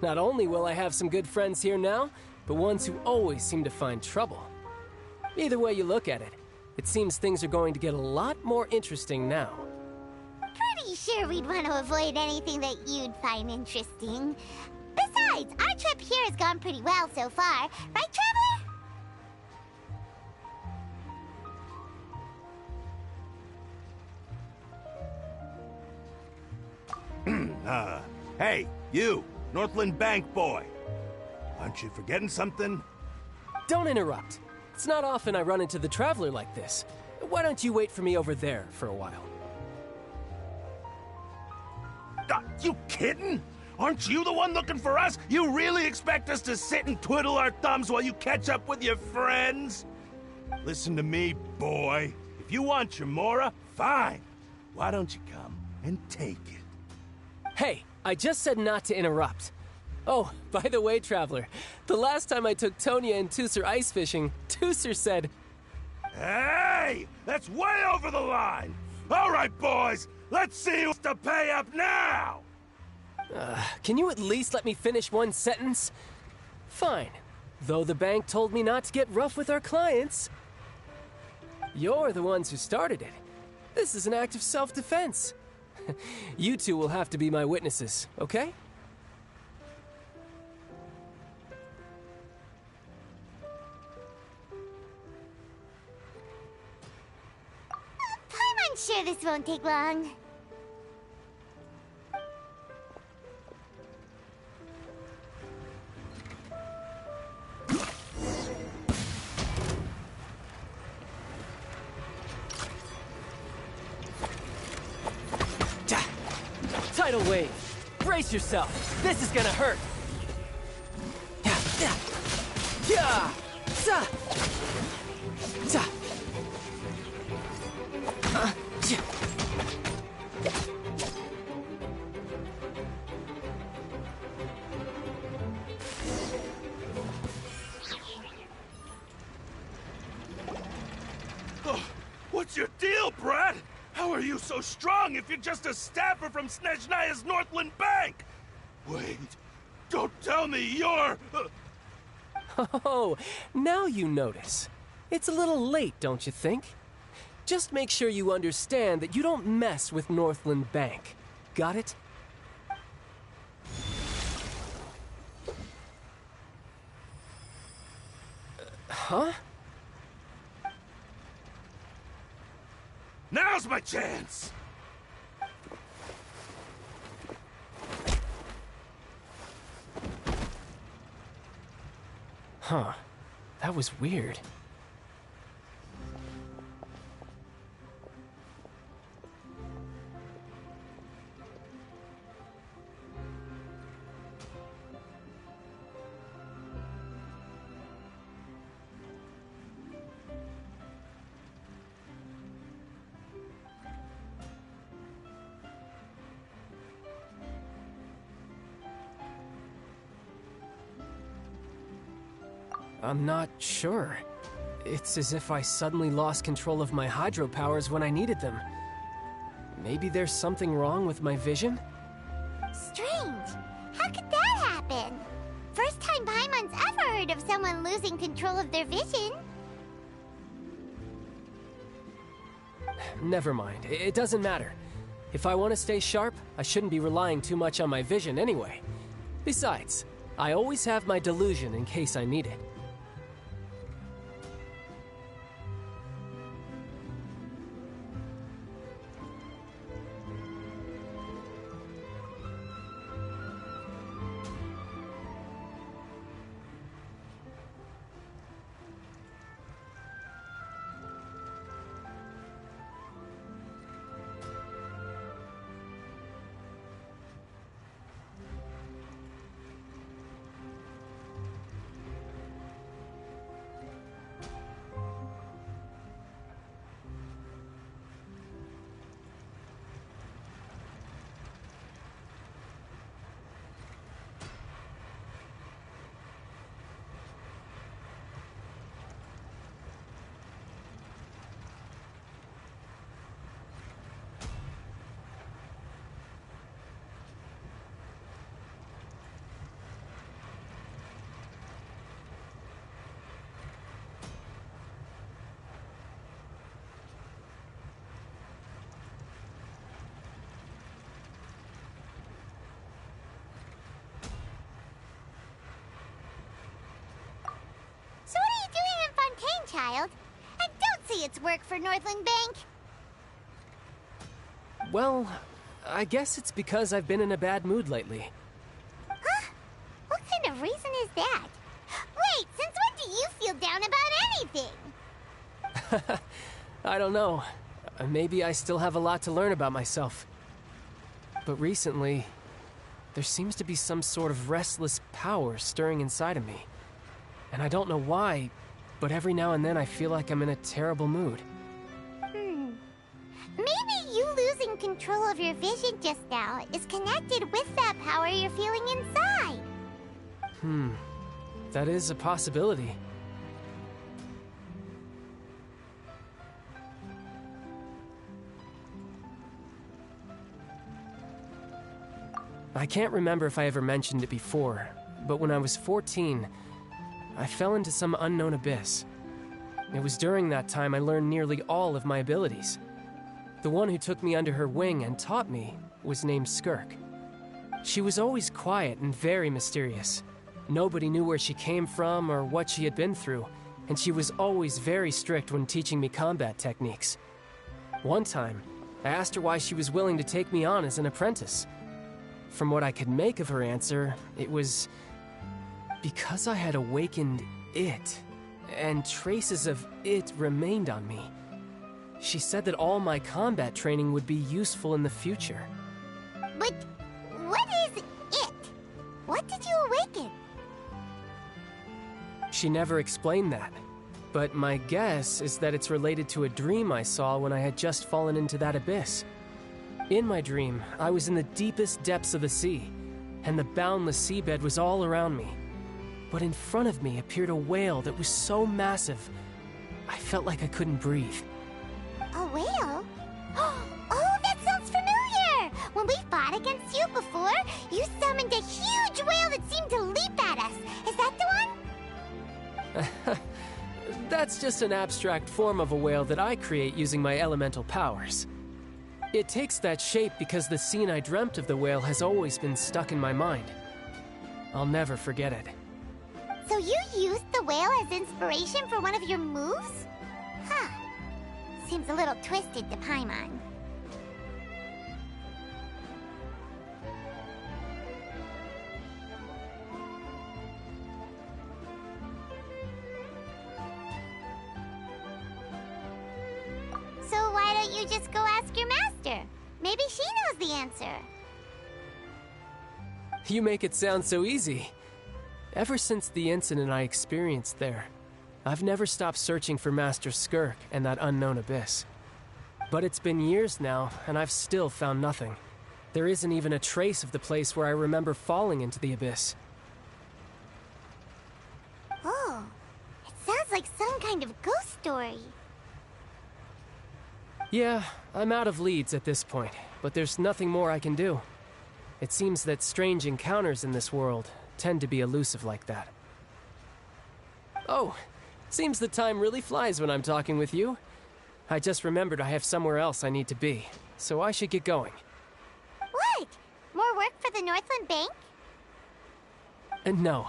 Not only will I have some good friends here now, but ones who always seem to find trouble. Either way you look at it, it seems things are going to get a lot more interesting now. Pretty sure we'd want to avoid anything that you'd find interesting. Besides, our trip here has gone pretty well so far, right, Traveler? Hey, you, Northland Bank boy. Aren't you forgetting something? Don't interrupt. It's not often I run into the Traveler like this. Why don't you wait for me over there for a while? You kidding? Aren't you the one looking for us? You really expect us to sit and twiddle our thumbs while you catch up with your friends? Listen to me, boy. If you want your mora, fine. Why don't you come and take it? Hey, I just said not to interrupt. Oh, by the way, Traveler, the last time I took Tonya and Tusser ice fishing, Tusser said... Hey! That's way over the line! All right, boys, let's see who's to pay up now! Can you at least let me finish one sentence? Fine. Though the bank told me not to get rough with our clients. You're the ones who started it. This is an act of self-defense. You two will have to be my witnesses, okay? I'm sure this won't take long. Tidal wave. Brace yourself. This is gonna hurt. What's your deal, Brad? How are you so strong if you're just a staffer from Snezhnaya's Northland Bank? Wait, don't tell me you're... Oh, now you notice. It's a little late, don't you think? Just make sure you understand that you don't mess with Northland Bank. Got it? Huh? Now's my chance! Huh. That was weird. I'm not sure. It's as if I suddenly lost control of my hydro powers when I needed them. Maybe there's something wrong with my vision? Strange. How could that happen? First time Paimon's ever heard of someone losing control of their vision. Never mind. It doesn't matter. If I want to stay sharp, I shouldn't be relying too much on my vision anyway. Besides, I always have my delusion in case I need it. So what are you doing in Fontaine, child? And don't say it's work for Northland Bank. Well, I guess it's because I've been in a bad mood lately. Huh? What kind of reason is that? Wait, since when do you feel down about anything? I don't know. Maybe I still have a lot to learn about myself. But recently, there seems to be some sort of restless power stirring inside of me. And I don't know why, but every now and then I feel like I'm in a terrible mood. Maybe you losing control of your vision just now is connected with that power you're feeling inside. That is a possibility. I can't remember if I ever mentioned it before, but when I was 14, I fell into some unknown abyss. It was during that time I learned nearly all of my abilities. The one who took me under her wing and taught me was named Skirk. She was always quiet and very mysterious. Nobody knew where she came from or what she had been through, and she was always very strict when teaching me combat techniques. One time, I asked her why she was willing to take me on as an apprentice. From what I could make of her answer, it was because I had awakened it, and traces of it remained on me. She said that all my combat training would be useful in the future. But what is it? What did you awaken? She never explained that, but my guess is that it's related to a dream I saw when I had just fallen into that abyss. In my dream, I was in the deepest depths of the sea, and the boundless seabed was all around me. But in front of me appeared a whale that was so massive, I felt like I couldn't breathe. A whale? Oh, that sounds familiar! When we fought against you before, you summoned a huge whale that seemed to leap at us. Is that the one? That's just an abstract form of a whale that I create using my elemental powers. It takes that shape because the scene I dreamt of the whale has always been stuck in my mind. I'll never forget it. So you used the whale as inspiration for one of your moves? Huh. Seems a little twisted to Paimon. So why don't you just go ask your master? Maybe she knows the answer. You make it sound so easy. Ever since the incident I experienced there, I've never stopped searching for Master Skirk and that unknown abyss. But it's been years now, and I've still found nothing. There isn't even a trace of the place where I remember falling into the abyss. Oh, it sounds like some kind of ghost story. Yeah, I'm out of leads at this point, but there's nothing more I can do. It seems that strange encounters in this world tend to be elusive like that. Oh, seems the time really flies when I'm talking with you. I just remembered I have somewhere else I need to be, so I should get going. What? More work for the Northland Bank? No,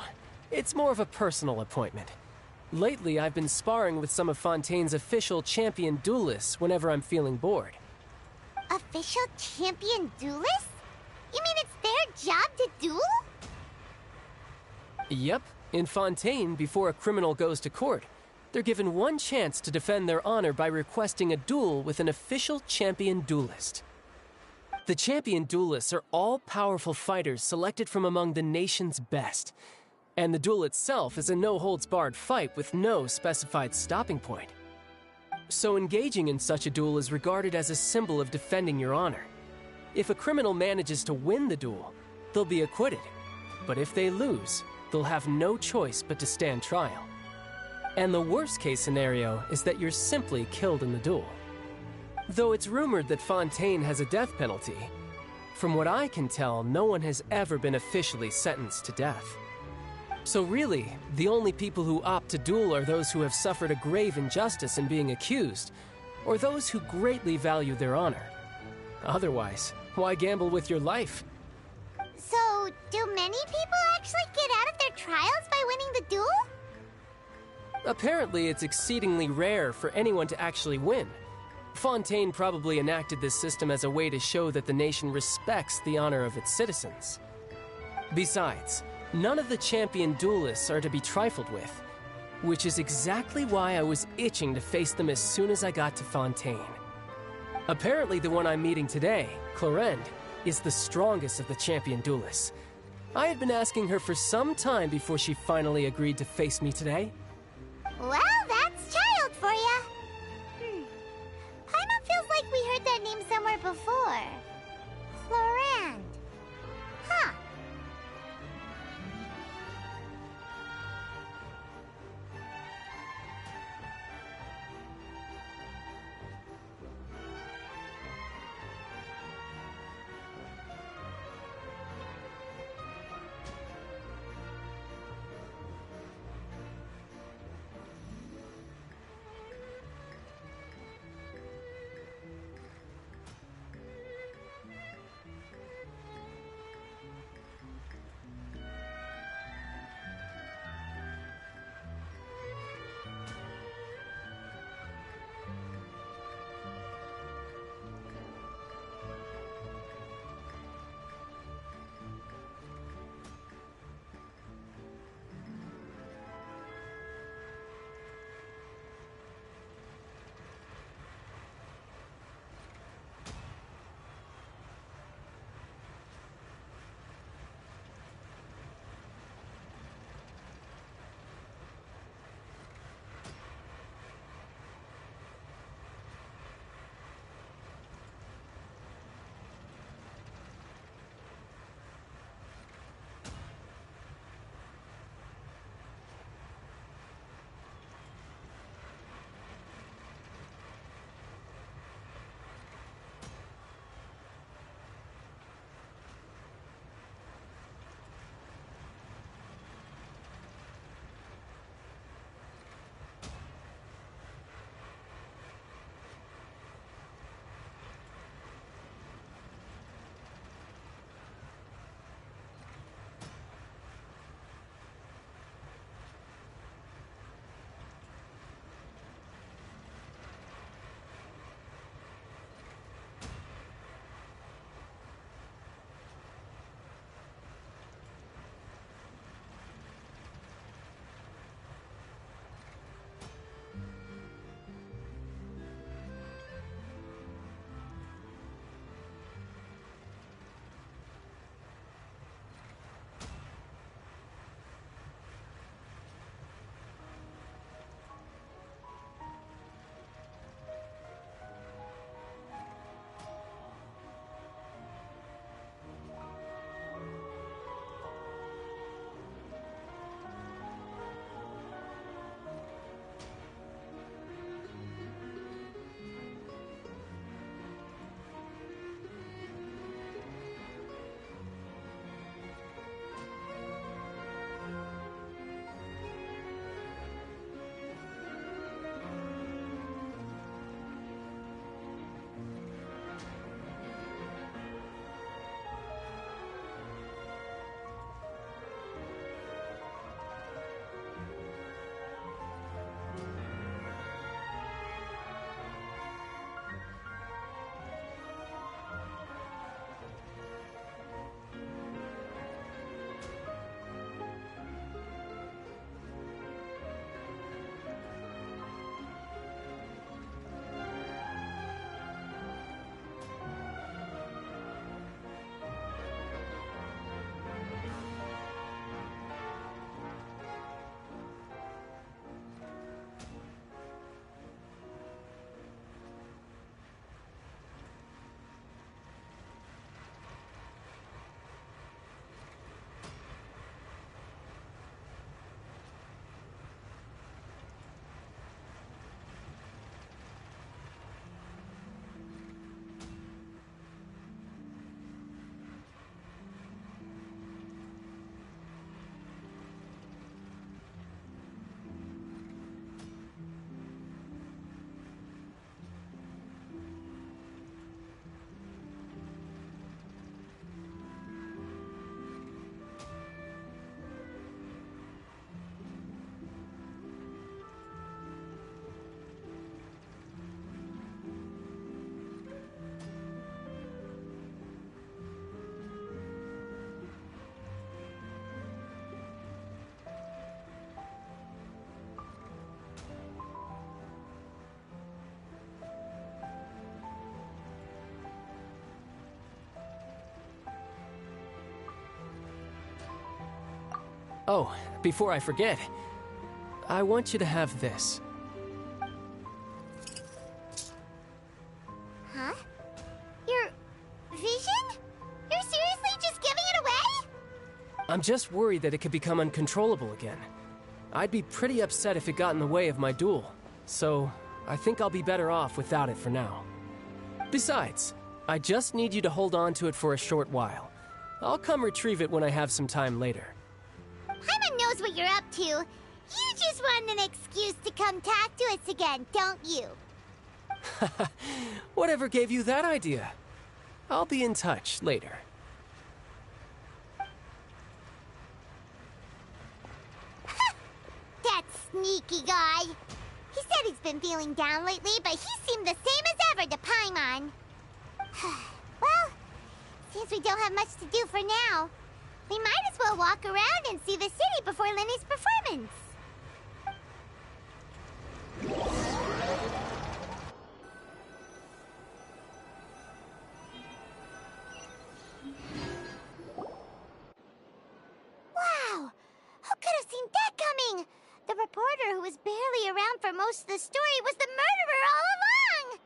it's more of a personal appointment. Lately, I've been sparring with some of Fontaine's official champion duelists whenever I'm feeling bored. Official champion duelists? You mean it's their job to duel? Yep, in Fontaine, before a criminal goes to court, they're given one chance to defend their honor by requesting a duel with an official champion duelist. The champion duelists are all-powerful fighters selected from among the nation's best. And the duel itself is a no-holds-barred fight with no specified stopping point. So engaging in such a duel is regarded as a symbol of defending your honor. If a criminal manages to win the duel, they'll be acquitted. But if they lose, they'll have no choice but to stand trial. And the worst-case scenario is that you're simply killed in the duel. Though it's rumored that Fontaine has a death penalty, from what I can tell, no one has ever been officially sentenced to death. So really, the only people who opt to duel are those who have suffered a grave injustice in being accused, or those who greatly value their honor. Otherwise, why gamble with your life? So, do many people actually get out of their trials by winning the duel? Apparently, it's exceedingly rare for anyone to actually win. Fontaine probably enacted this system as a way to show that the nation respects the honor of its citizens. Besides, none of the champion duelists are to be trifled with, which is exactly why I was itching to face them as soon as I got to Fontaine. Apparently the one I'm meeting today, Clorinde, is the strongest of the champion duelists. I had been asking her for some time before she finally agreed to face me today. Well, that's child for ya. Paimon feels like we heard that name somewhere before. Clorinde. Huh. Oh, before I forget, I want you to have this. Huh? Your vision? You're seriously just giving it away? I'm just worried that it could become uncontrollable again. I'd be pretty upset if it got in the way of my duel, so I think I'll be better off without it for now. Besides, I just need you to hold on to it for a short while. I'll come retrieve it when I have some time later. Paimon knows what you're up to. You just want an excuse to come talk to us again, don't you? Whatever gave you that idea? I'll be in touch later. That sneaky guy. He said he's been feeling down lately, but he seemed the same as ever to Paimon. Well, since we don't have much to do for now, we might as well walk around and see the city before Lenny's performance. Wow! Who could have seen that coming? The reporter who was barely around for most of the story was the murderer all along!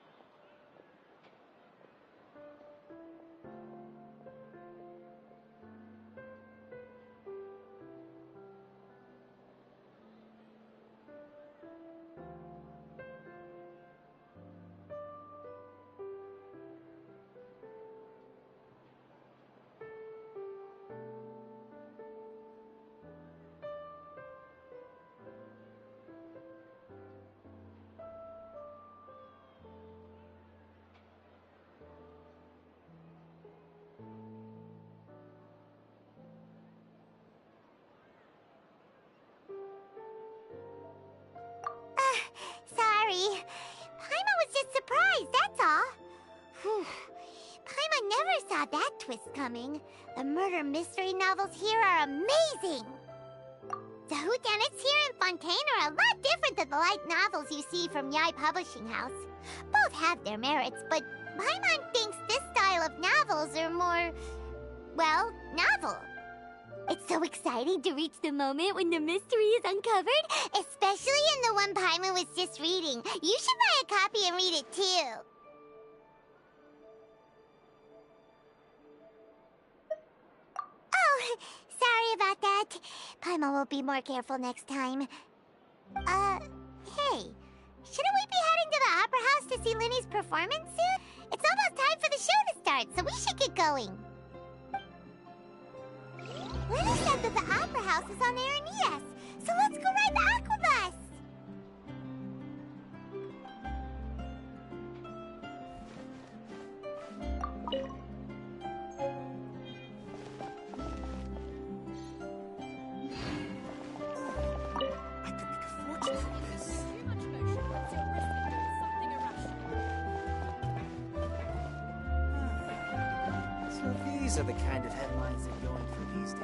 Sorry. Paimon was just surprised, that's all. Whew. Paimon never saw that twist coming. The murder mystery novels here are amazing. The whodunits here in Fontaine are a lot different than the light novels you see from Yai Publishing House. Both have their merits, but Paimon thinks this style of novels are more, well, novel. It's so exciting to reach the moment when the mystery is uncovered, especially in the one Paimon was just reading. You should buy a copy and read it too. Oh, sorry about that. Paimon will be more careful next time. Hey, shouldn't we be heading to the Opera House to see Linny's performance soon? It's almost time for the show to start, so we should get going. Lenny said that the Opera House is on Aranias, so let's go ride the Aquabus! I could make a fortune from this. Too much motion puts you at risk of doing something irrational. So these are the kind of headlines they're going for these days.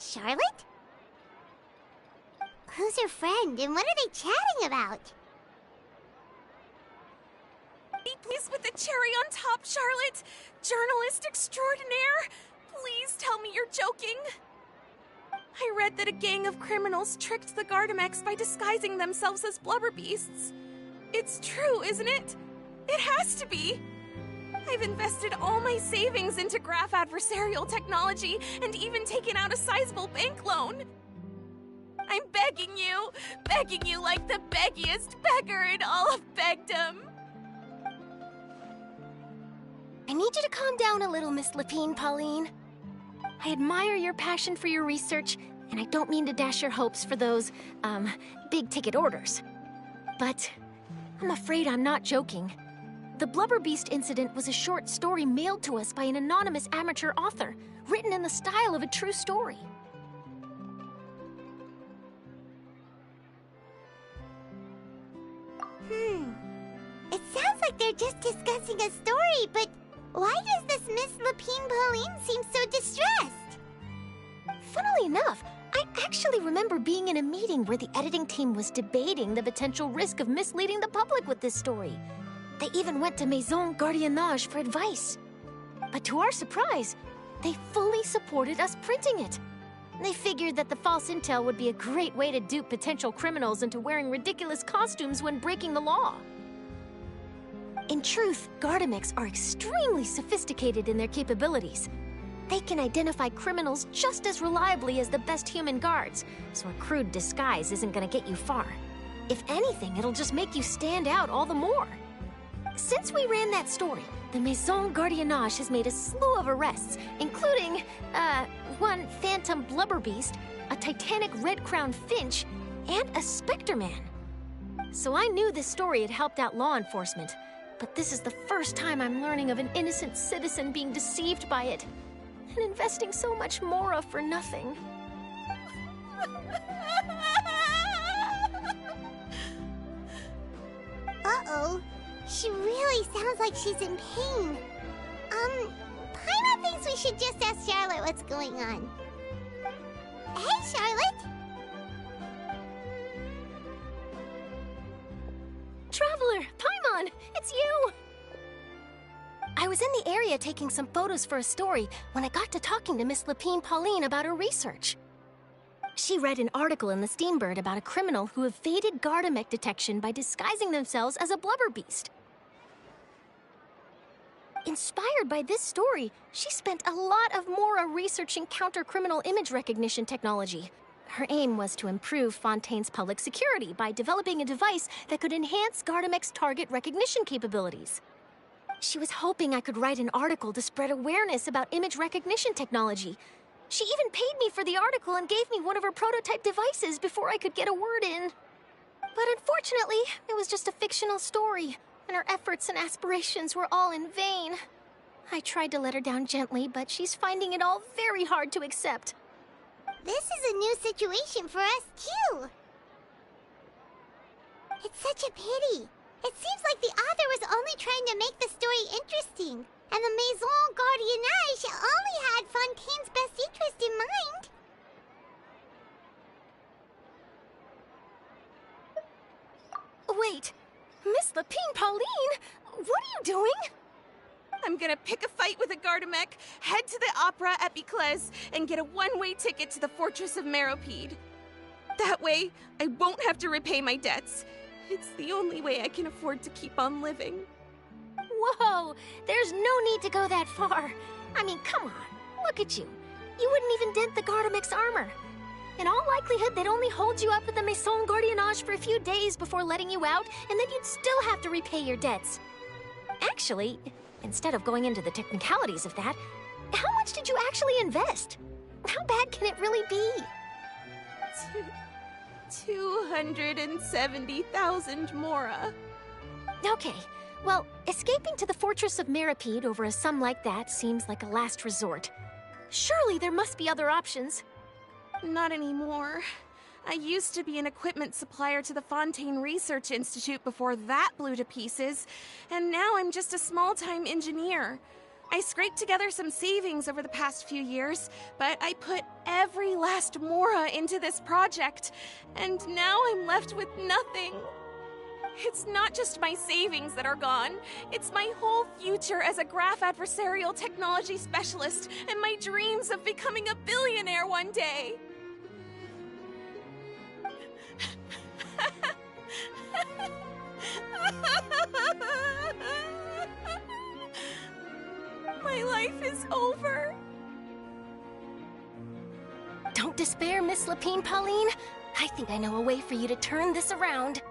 Charlotte? Who's her friend, and what are they chatting about? Be pleased with the cherry on top, Charlotte! Journalist extraordinaire! Please tell me you're joking! I read that a gang of criminals tricked the Gardamex by disguising themselves as blubber beasts. It's true, isn't it? It has to be! I've invested all my savings into graph adversarial technology and even taken out a sizable bank loan. I'm begging you like the beggiest beggar in all of begdom. I need you to calm down a little, Miss Lapine, Pauline. I admire your passion for your research, and I don't mean to dash your hopes for those, big-ticket orders. But I'm afraid I'm not joking. The Blubber Beast incident was a short story mailed to us by an anonymous amateur author, written in the style of a true story. It sounds like they're just discussing a story, but why does this Miss Lapine Pauline seem so distressed? Funnily enough, I actually remember being in a meeting where the editing team was debating the potential risk of misleading the public with this story. They even went to Maison Gardiennage for advice. But to our surprise, they fully supported us printing it. They figured that the false intel would be a great way to dupe potential criminals into wearing ridiculous costumes when breaking the law. In truth, Gardamex are extremely sophisticated in their capabilities. They can identify criminals just as reliably as the best human guards, so a crude disguise isn't gonna get you far. If anything, it'll just make you stand out all the more. Since we ran that story, the Maison Gardiennage has made a slew of arrests, including, one phantom blubber beast, a titanic red-crowned finch, and a specter man. So I knew this story had helped out law enforcement, but this is the first time I'm learning of an innocent citizen being deceived by it, and investing so much more of for nothing. Uh-oh. She really sounds like she's in pain. Paimon thinks we should just ask Charlotte what's going on. Hey, Charlotte! Traveler, Paimon, it's you! I was in the area taking some photos for a story when I got to talking to Miss Lapine Pauline about her research. She read an article in the Steambird about a criminal who evaded Gardamex detection by disguising themselves as a blubber beast. Inspired by this story, she spent a lot of Mora researching counter-criminal image recognition technology. Her aim was to improve Fontaine's public security by developing a device that could enhance Gardamex target recognition capabilities. She was hoping I could write an article to spread awareness about image recognition technology. She even paid me for the article and gave me one of her prototype devices before I could get a word in. But unfortunately, it was just a fictional story, and her efforts and aspirations were all in vain. I tried to let her down gently, but she's finding it all very hard to accept. This is a new situation for us, too. It's such a pity. It seems like the author was only trying to make the story interesting, and the Maison Gardiennage only had Fontaine's best interest in mind. Wait, Miss Lapine Pauline, what are you doing? I'm gonna pick a fight with a Gardamex, head to the opera at Biclez, and get a one-way ticket to the Fortress of Meropide. That way, I won't have to repay my debts. It's the only way I can afford to keep on living. Whoa, there's no need to go that far. I mean, come on, look at you. You wouldn't even dent the Gardamex armor. In all likelihood, they'd only hold you up at the Maison Gardiennage for a few days before letting you out, and then you'd still have to repay your debts. Actually, instead of going into the technicalities of that, how much did you actually invest? How bad can it really be? 270,000 Mora. Okay, well, escaping to the Fortress of Meropide over a sum like that seems like a last resort. Surely there must be other options. Not anymore. I used to be an equipment supplier to the Fontaine Research Institute before that blew to pieces, and now I'm just a small-time engineer. I scraped together some savings over the past few years, but I put every last mora into this project, and now I'm left with nothing. It's not just my savings that are gone. It's my whole future as a graph adversarial technology specialist and my dreams of becoming a billionaire one day. My life is over. Don't despair, Miss Lapine Pauline. I think I know a way for you to turn this around.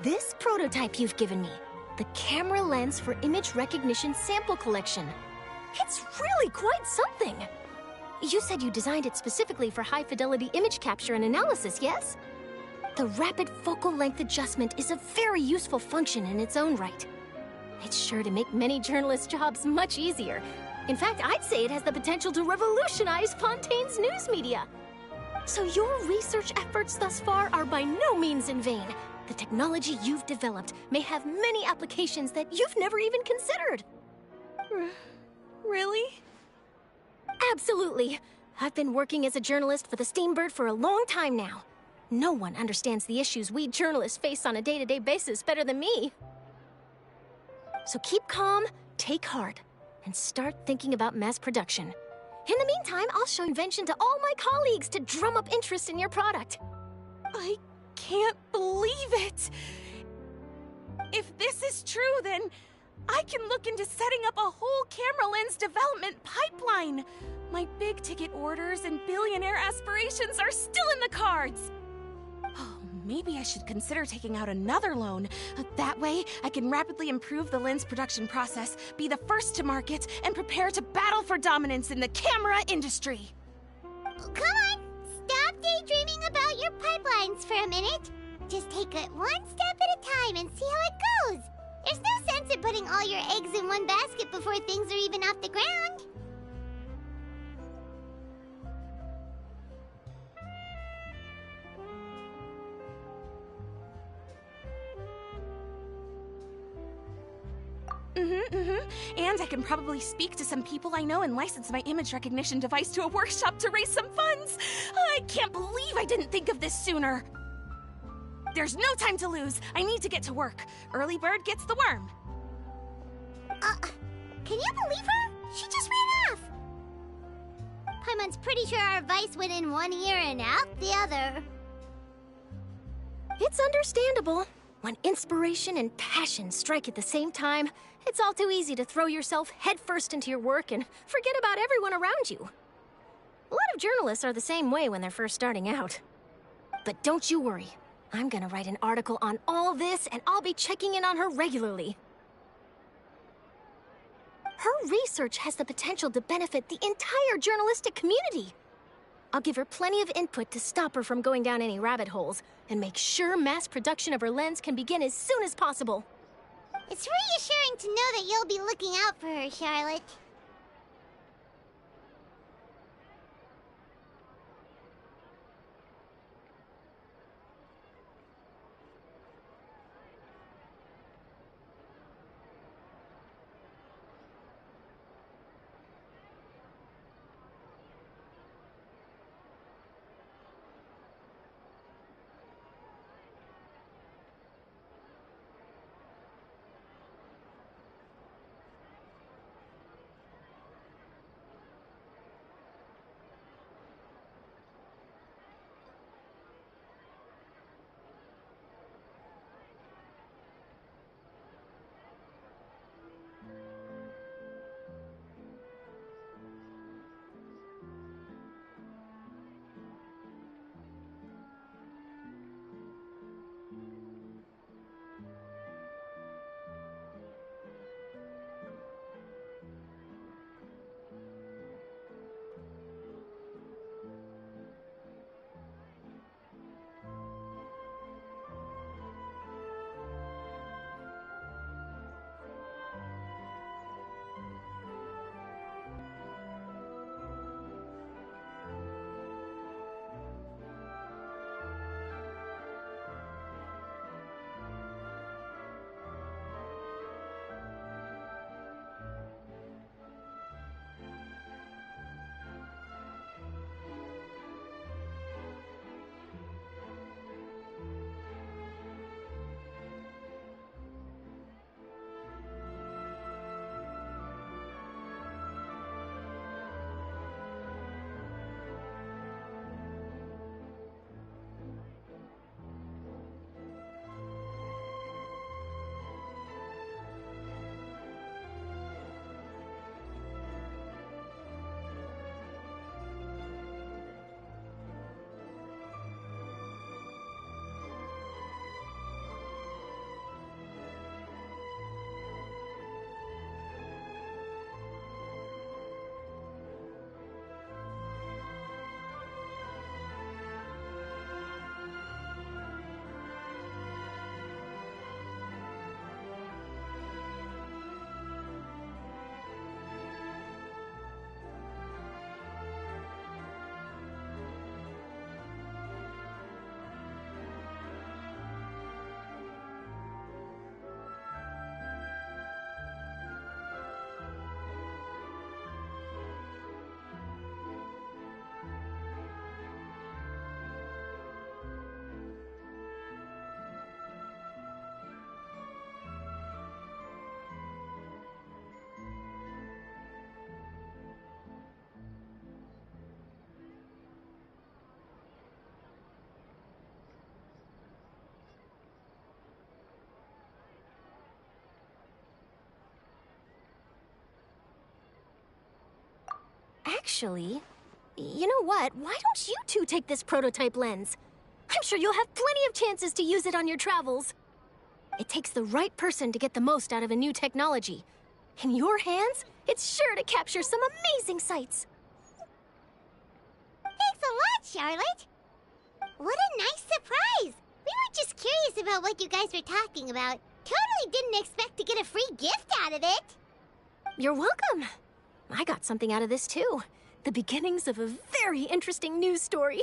This prototype you've given me, the camera lens for image recognition sample collection. It's really quite something. You said you designed it specifically for high-fidelity image capture and analysis, yes? The rapid focal length adjustment is a very useful function in its own right. It's sure to make many journalists' jobs much easier. In fact, I'd say it has the potential to revolutionize Fontaine's news media. So your research efforts thus far are by no means in vain. The technology you've developed may have many applications that you've never even considered. Really? Absolutely. I've been working as a journalist for the Steambird for a long time now. No one understands the issues we journalists face on a day-to-day basis better than me. So keep calm, take heart, and start thinking about mass production. In the meantime, I'll show invention to all my colleagues to drum up interest in your product. I can't believe it! If this is true, then I can look into setting up a whole camera lens development pipeline. My big-ticket orders and billionaire aspirations are still in the cards. Oh, maybe I should consider taking out another loan. That way, I can rapidly improve the lens production process, be the first to market, and prepare to battle for dominance in the camera industry. Come on, stop daydreaming about your pipelines for a minute. Just take it one step at a time and see how it goes. There's no sense in putting all your eggs in one basket before things are even off the ground. And I can probably speak to some people I know and license my image recognition device to a workshop to raise some funds. I can't believe I didn't think of this sooner. There's no time to lose. I need to get to work. Early bird gets the worm. Can you believe her? She just ran off. Paimon's pretty sure our advice went in one ear and out the other. It's understandable. When inspiration and passion strike at the same time, it's all too easy to throw yourself headfirst into your work and forget about everyone around you. A lot of journalists are the same way when they're first starting out. But don't you worry. I'm gonna write an article on all this, and I'll be checking in on her regularly. Her research has the potential to benefit the entire journalistic community. I'll give her plenty of input to stop her from going down any rabbit holes, and make sure mass production of her lens can begin as soon as possible. It's reassuring to know that you'll be looking out for her, Charlotte. Actually, you know what? Why don't you two take this prototype lens? I'm sure you'll have plenty of chances to use it on your travels. It takes the right person to get the most out of a new technology. In your hands, it's sure to capture some amazing sights. Thanks a lot, Charlotte. What a nice surprise. We were just curious about what you guys were talking about. Totally didn't expect to get a free gift out of it. You're welcome. I got something out of this too. The beginnings of a very interesting news story.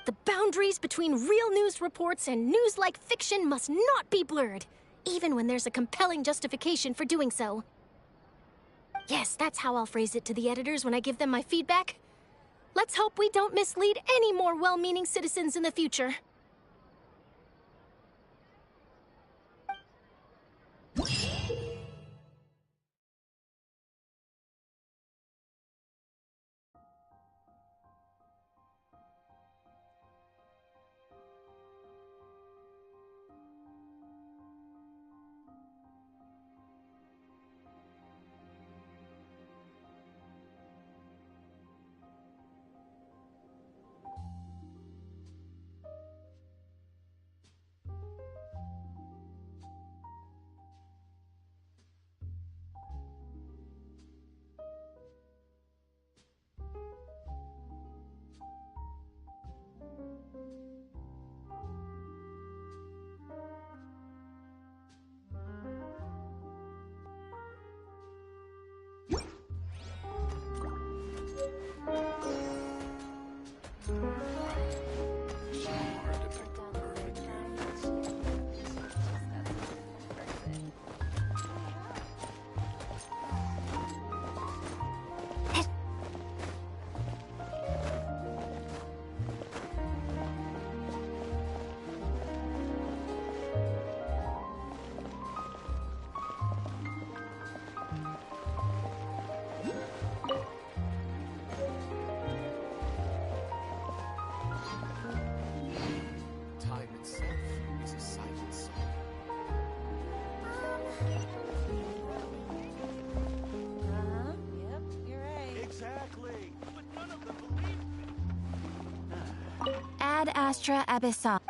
The boundaries between real news reports and news-like fiction must not be blurred, even when there's a compelling justification for doing so. Yes, that's how I'll phrase it to the editors when I give them my feedback. Let's hope we don't mislead any more well-meaning citizens in the future. Time itself is a silent song. Yep, you're right. Exactly. But none of them believe me. Ad Astra Abyssal.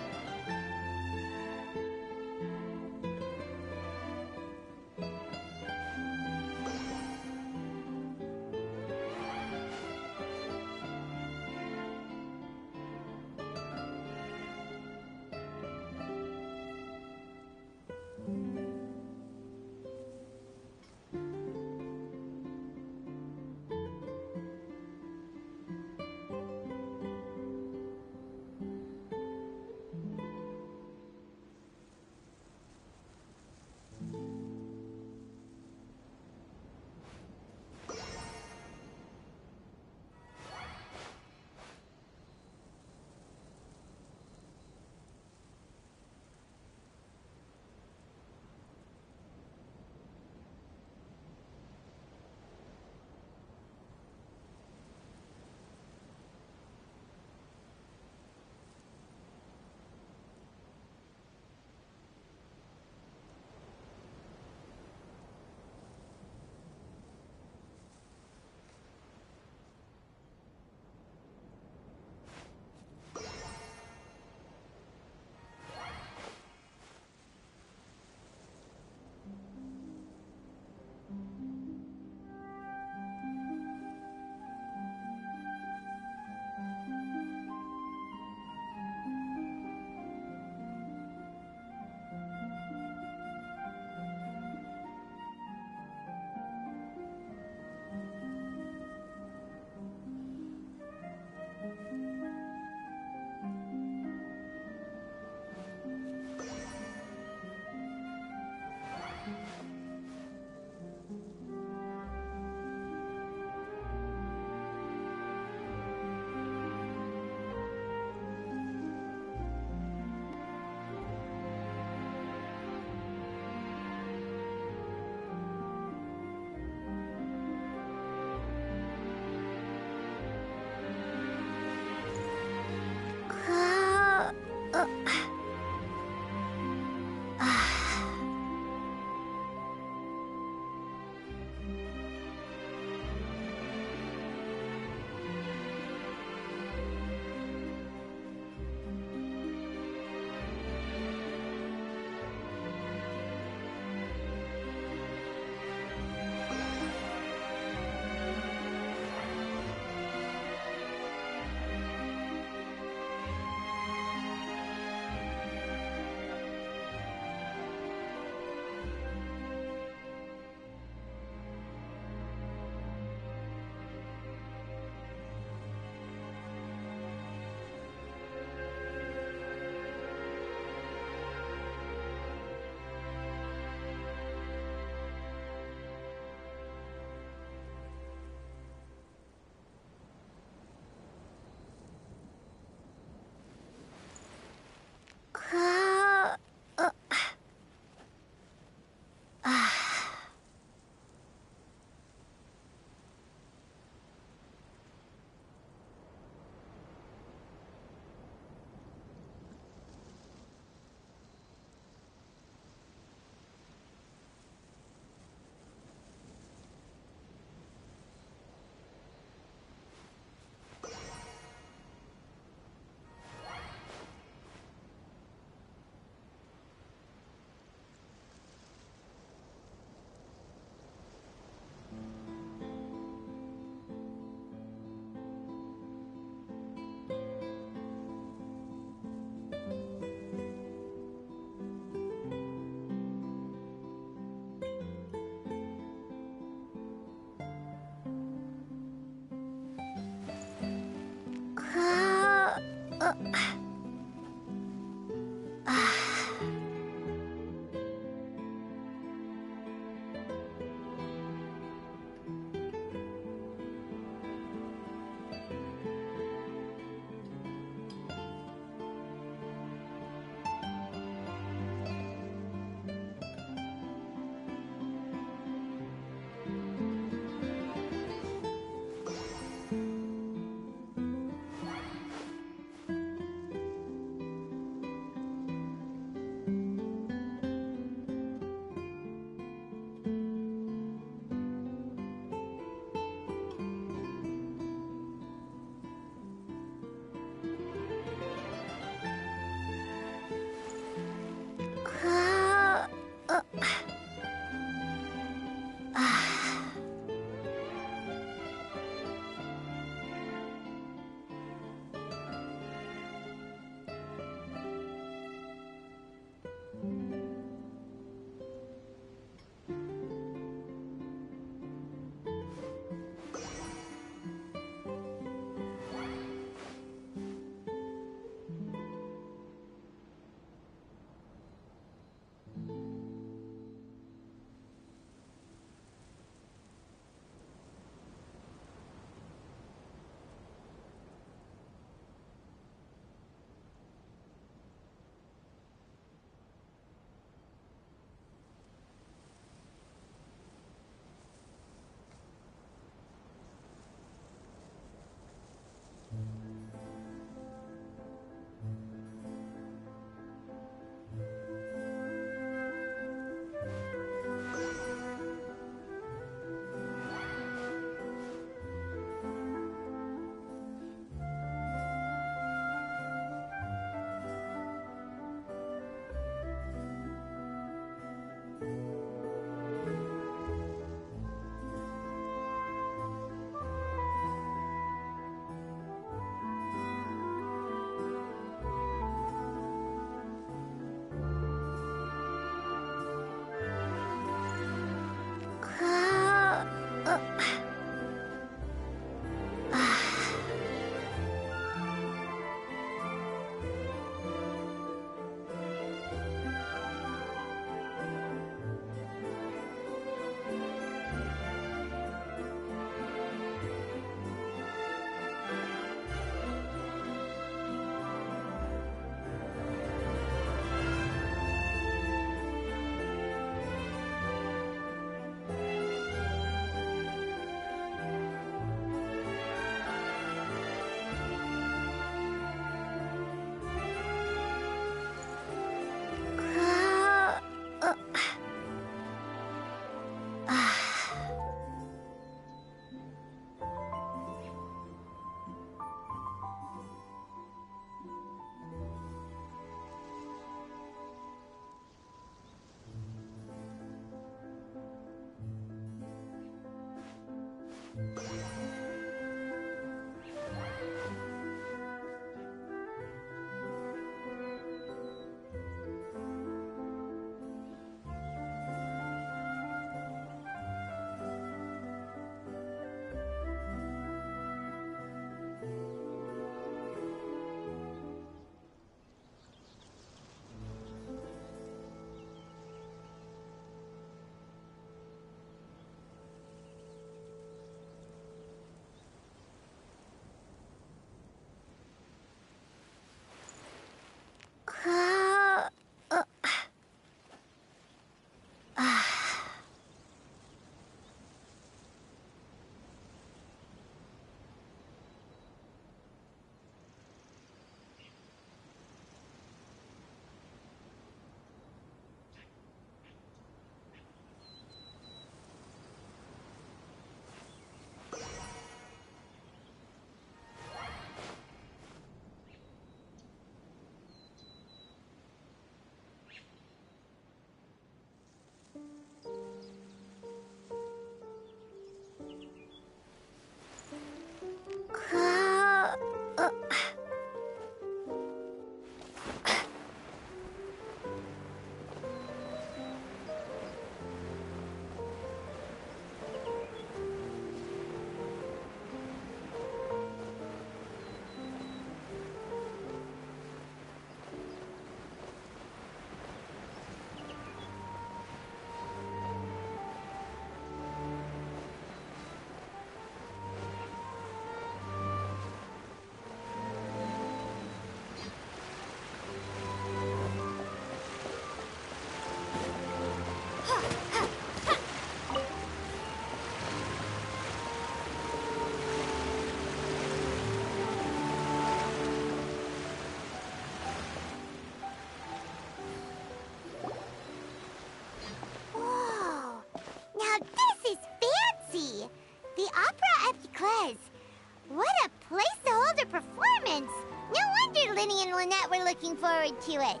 What a place to hold a performance! No wonder Linny and Lynette were looking forward to it.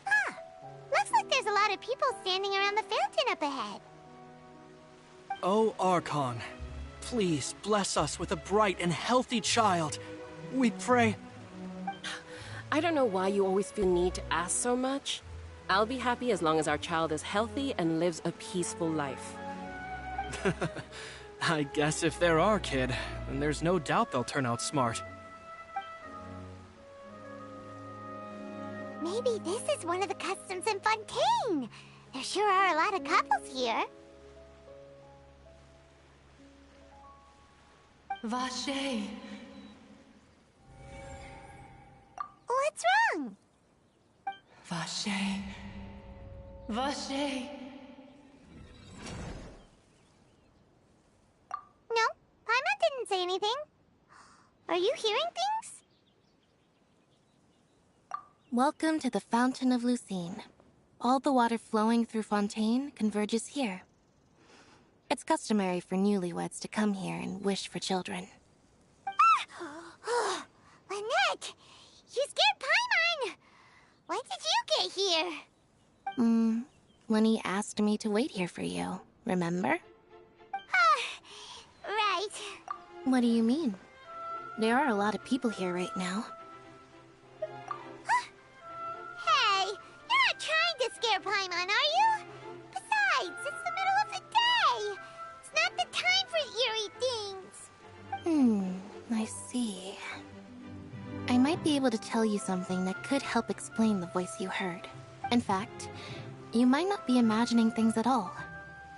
Huh. Looks like there's a lot of people standing around the fountain up ahead. Oh, Archon, please bless us with a bright and healthy child. We pray. I don't know why you always feel need to ask so much. I'll be happy as long as our child is healthy and lives a peaceful life. I guess if they're our kid, then there's no doubt they'll turn out smart. Maybe this is one of the customs in Fontaine. There sure are a lot of couples here. Vache. What's wrong? Vache. Vache. No, Paimon didn't say anything. Are you hearing things? Welcome to the Fountain of Lucine. All the water flowing through Fontaine converges here. It's customary for newlyweds to come here and wish for children. Ah! Lynette! You scared Paimon! When did you get here? Lenny asked me to wait here for you, remember? Right. What do you mean? There are a lot of people here right now. Hey, you're not trying to scare Paimon, are you? Besides, it's the middle of the day. It's not the time for eerie things. I see. I might be able to tell you something that could help explain the voice you heard. In fact, you might not be imagining things at all.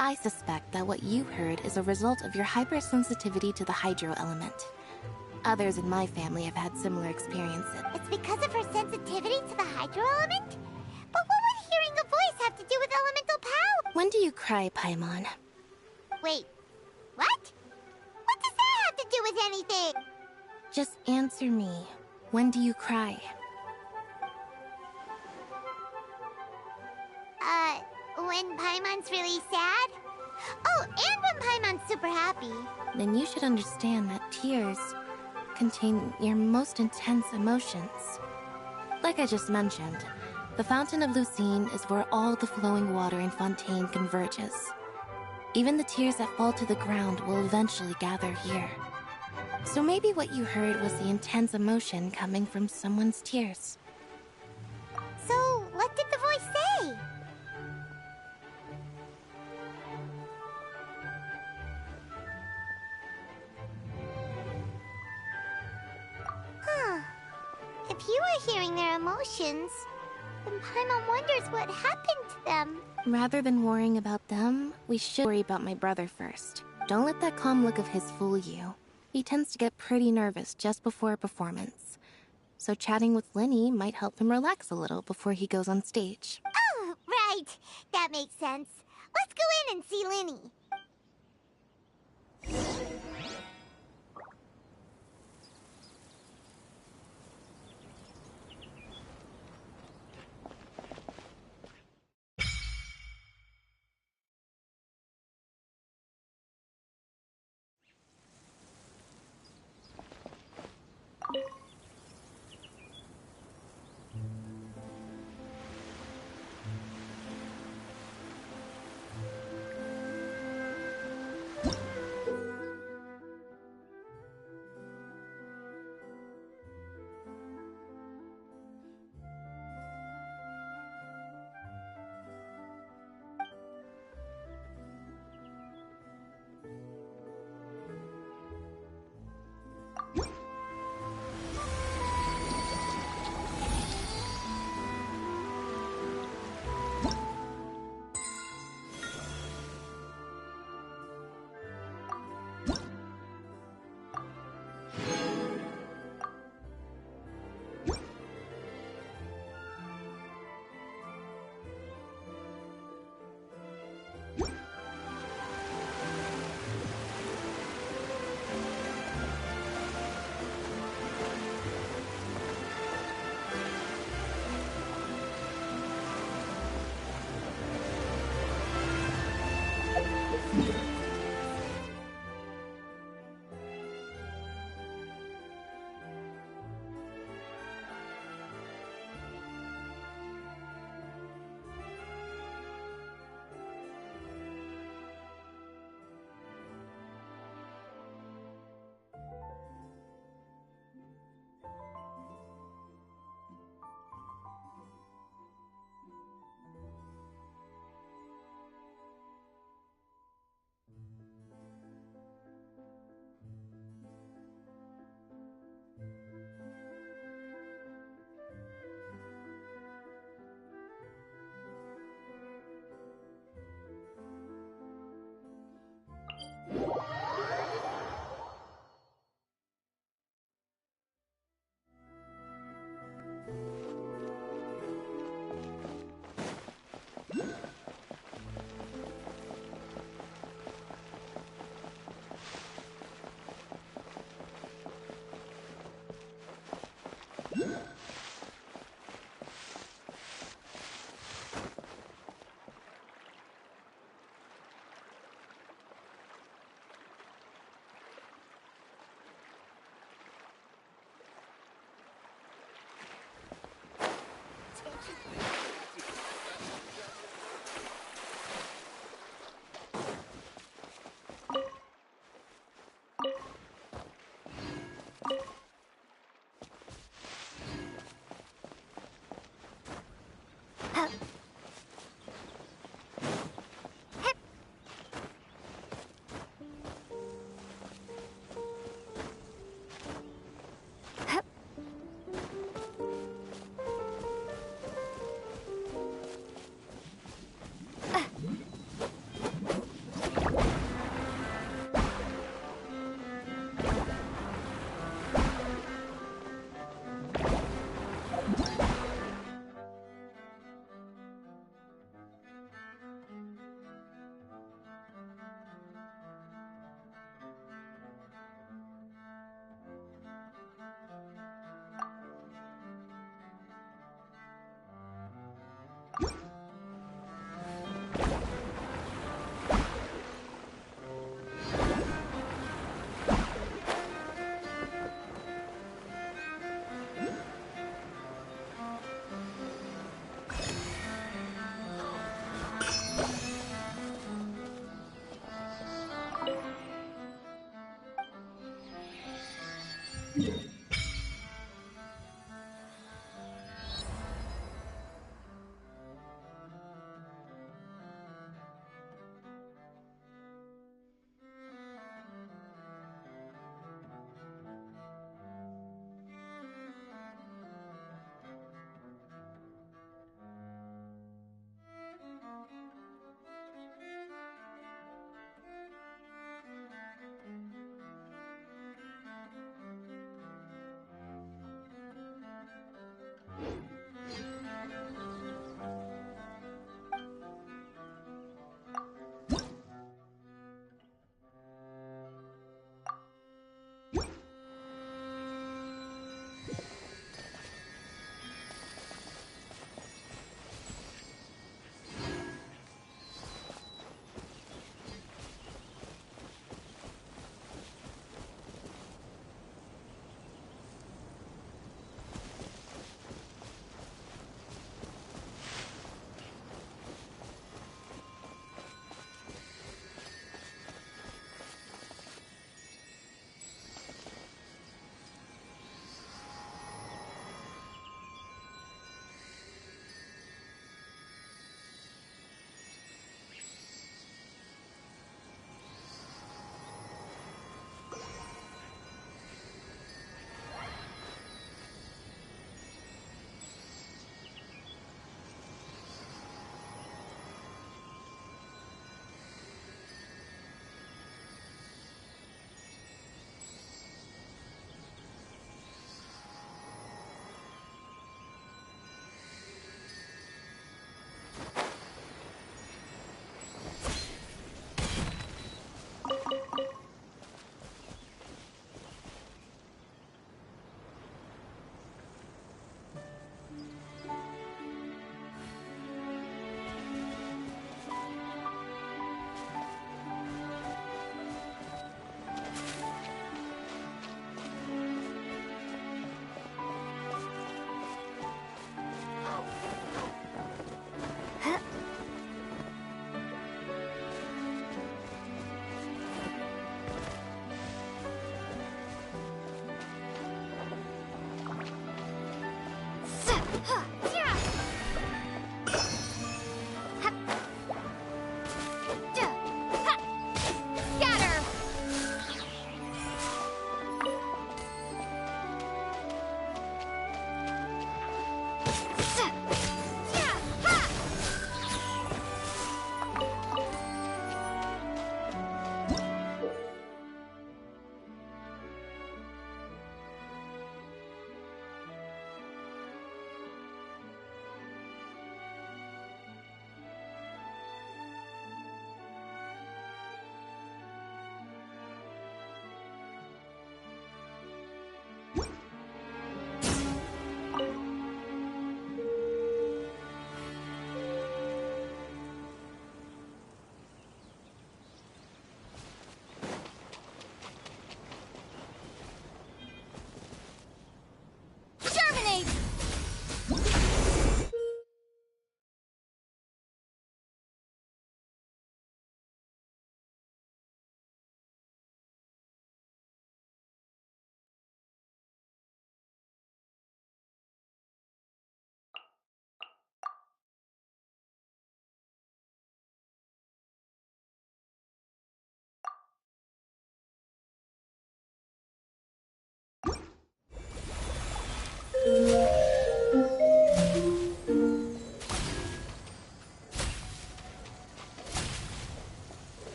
I suspect that what you heard is a result of your hypersensitivity to the hydro element. Others in my family have had similar experiences. It's because of her sensitivity to the hydro element? But what would hearing a voice have to do with elemental power? When do you cry, Paimon? Wait, what? What does that have to do with anything? Just answer me. When do you cry? When Paimon's really sad? Oh, and when Paimon's super happy. Then you should understand that tears contain your most intense emotions. Like I just mentioned, the Fountain of Lucine is where all the flowing water in Fontaine converges. Even the tears that fall to the ground will eventually gather here. So maybe what you heard was the intense emotion coming from someone's tears. So, what did the voice say? Huh. If you were hearing their emotions, then Paimon wonders what happened to them. Rather than worrying about them, we should worry about my brother first. Don't let that calm look of his fool you. He tends to get pretty nervous just before a performance. So chatting with Linny might help him relax a little before he goes on stage. Oh, right. That makes sense. Let's go in and see Linny.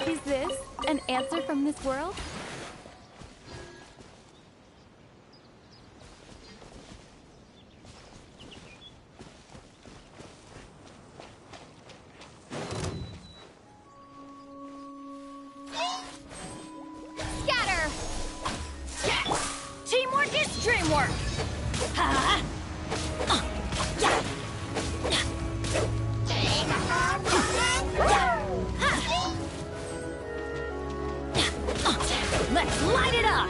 Is this an answer from this world? Scatter! Teamwork is dreamwork! Ha! Let's light it up!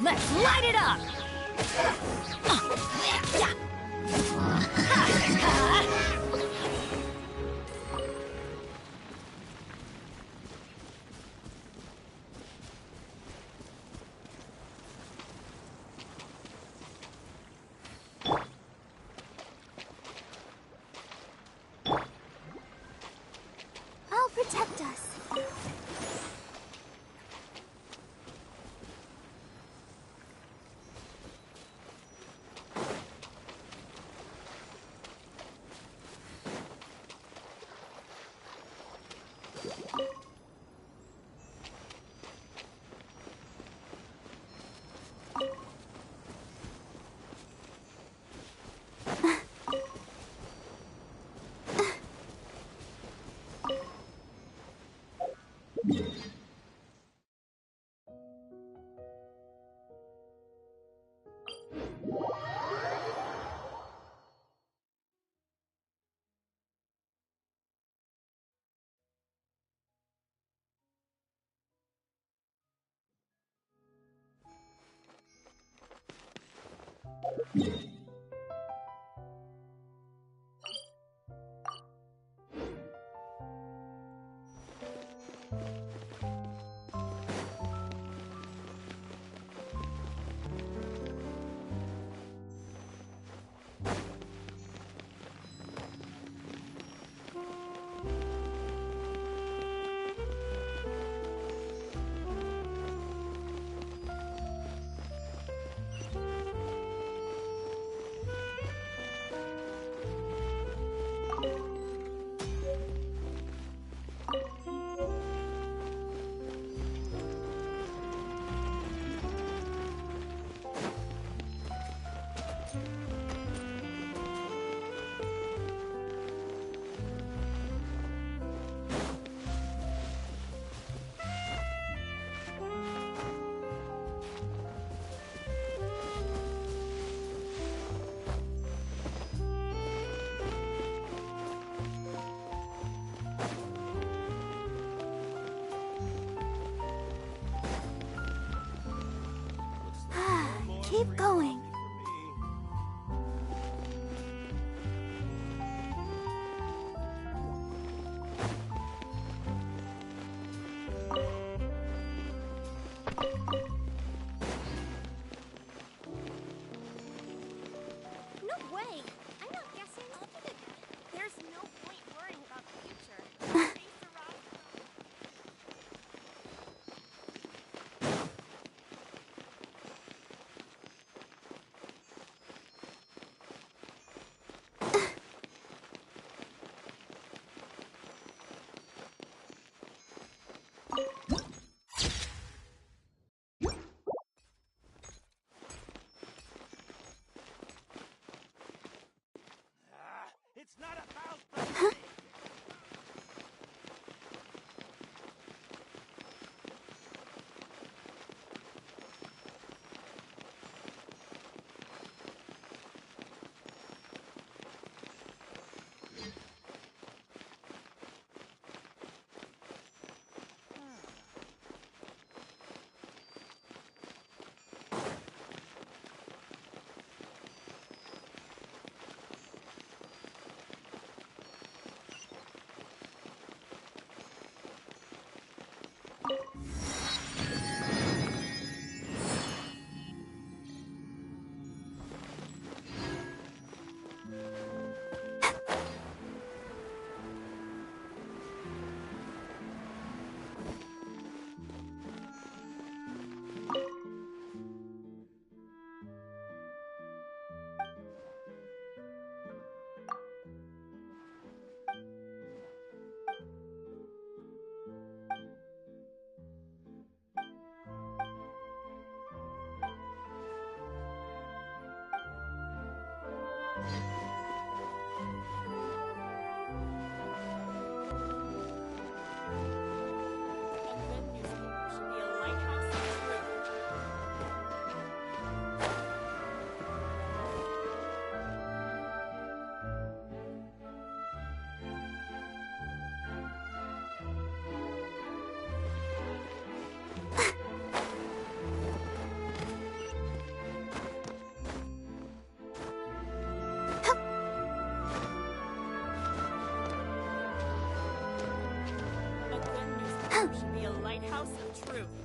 Let's light it up! I'll protect us. Keep going. No way! I'm not guessing. There's no point worrying about the future. It's not about the House of Truth.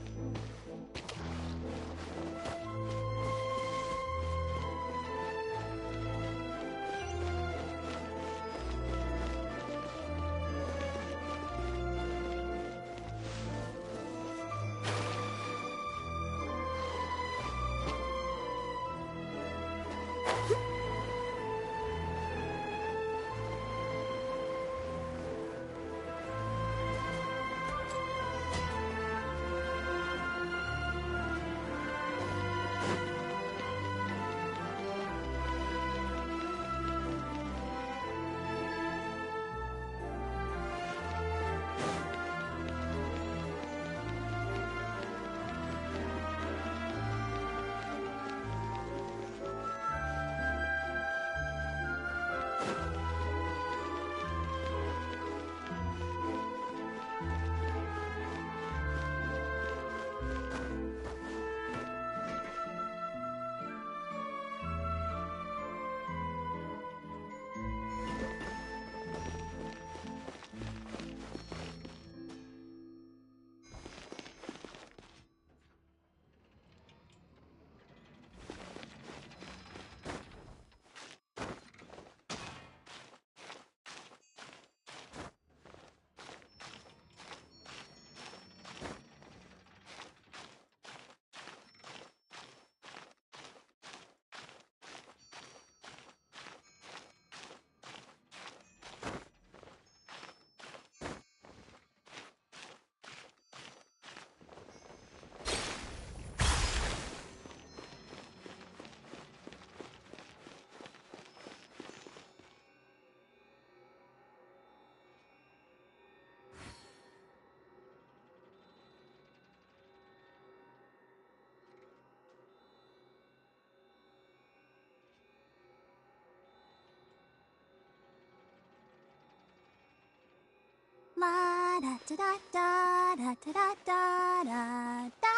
La da da da da da da da da da.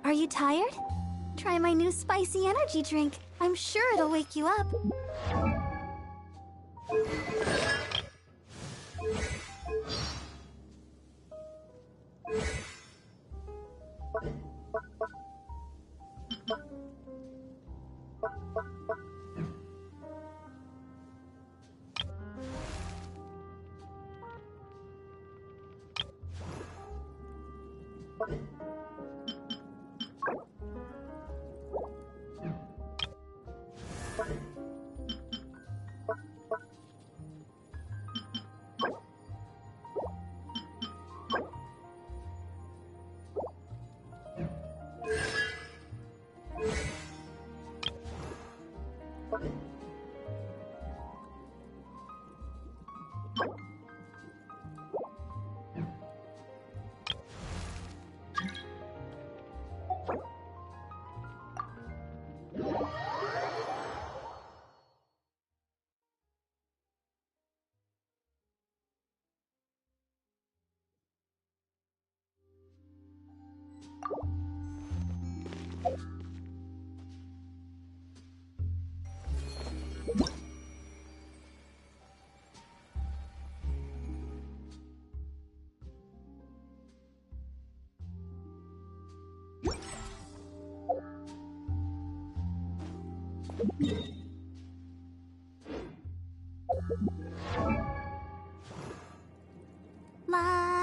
Are you tired? Try my new spicy energy drink. I'm sure it'll wake you up. La.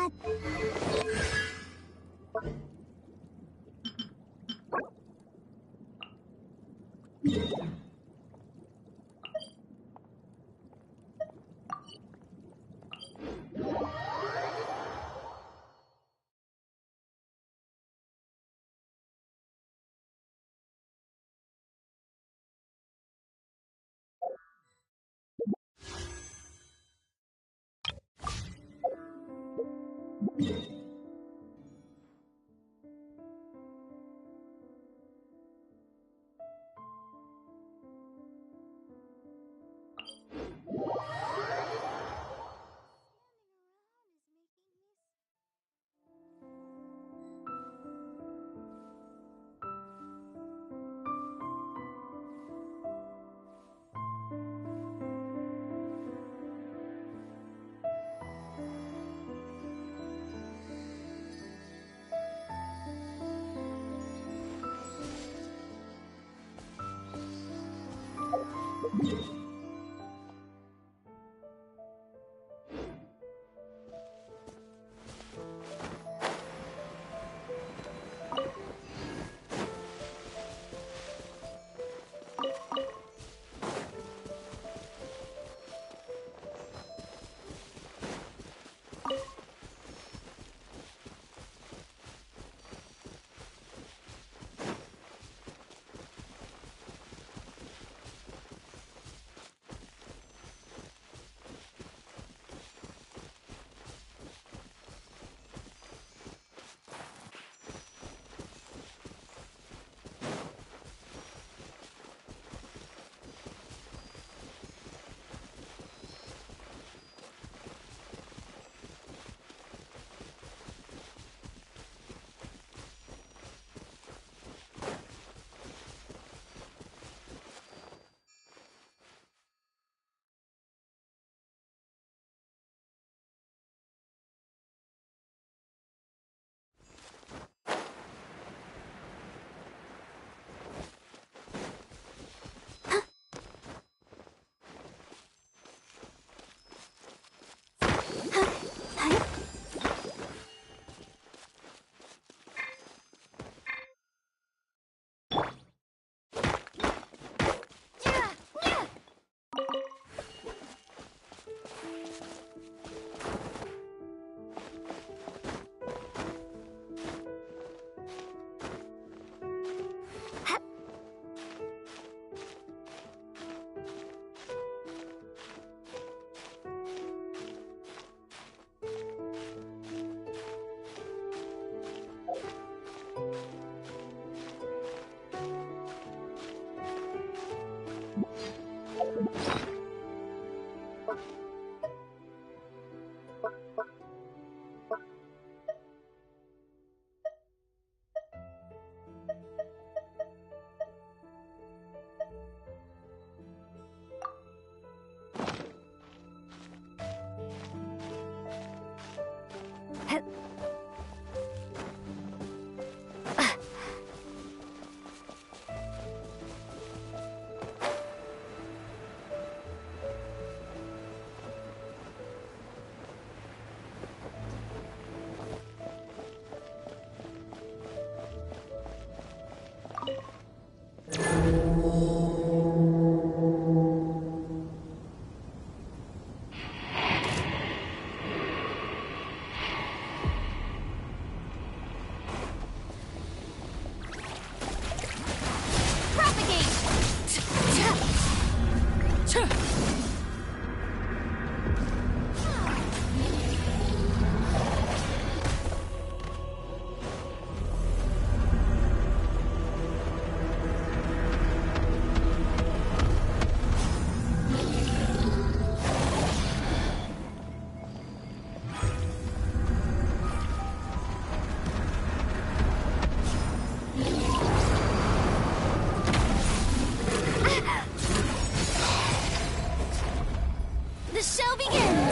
The show begins!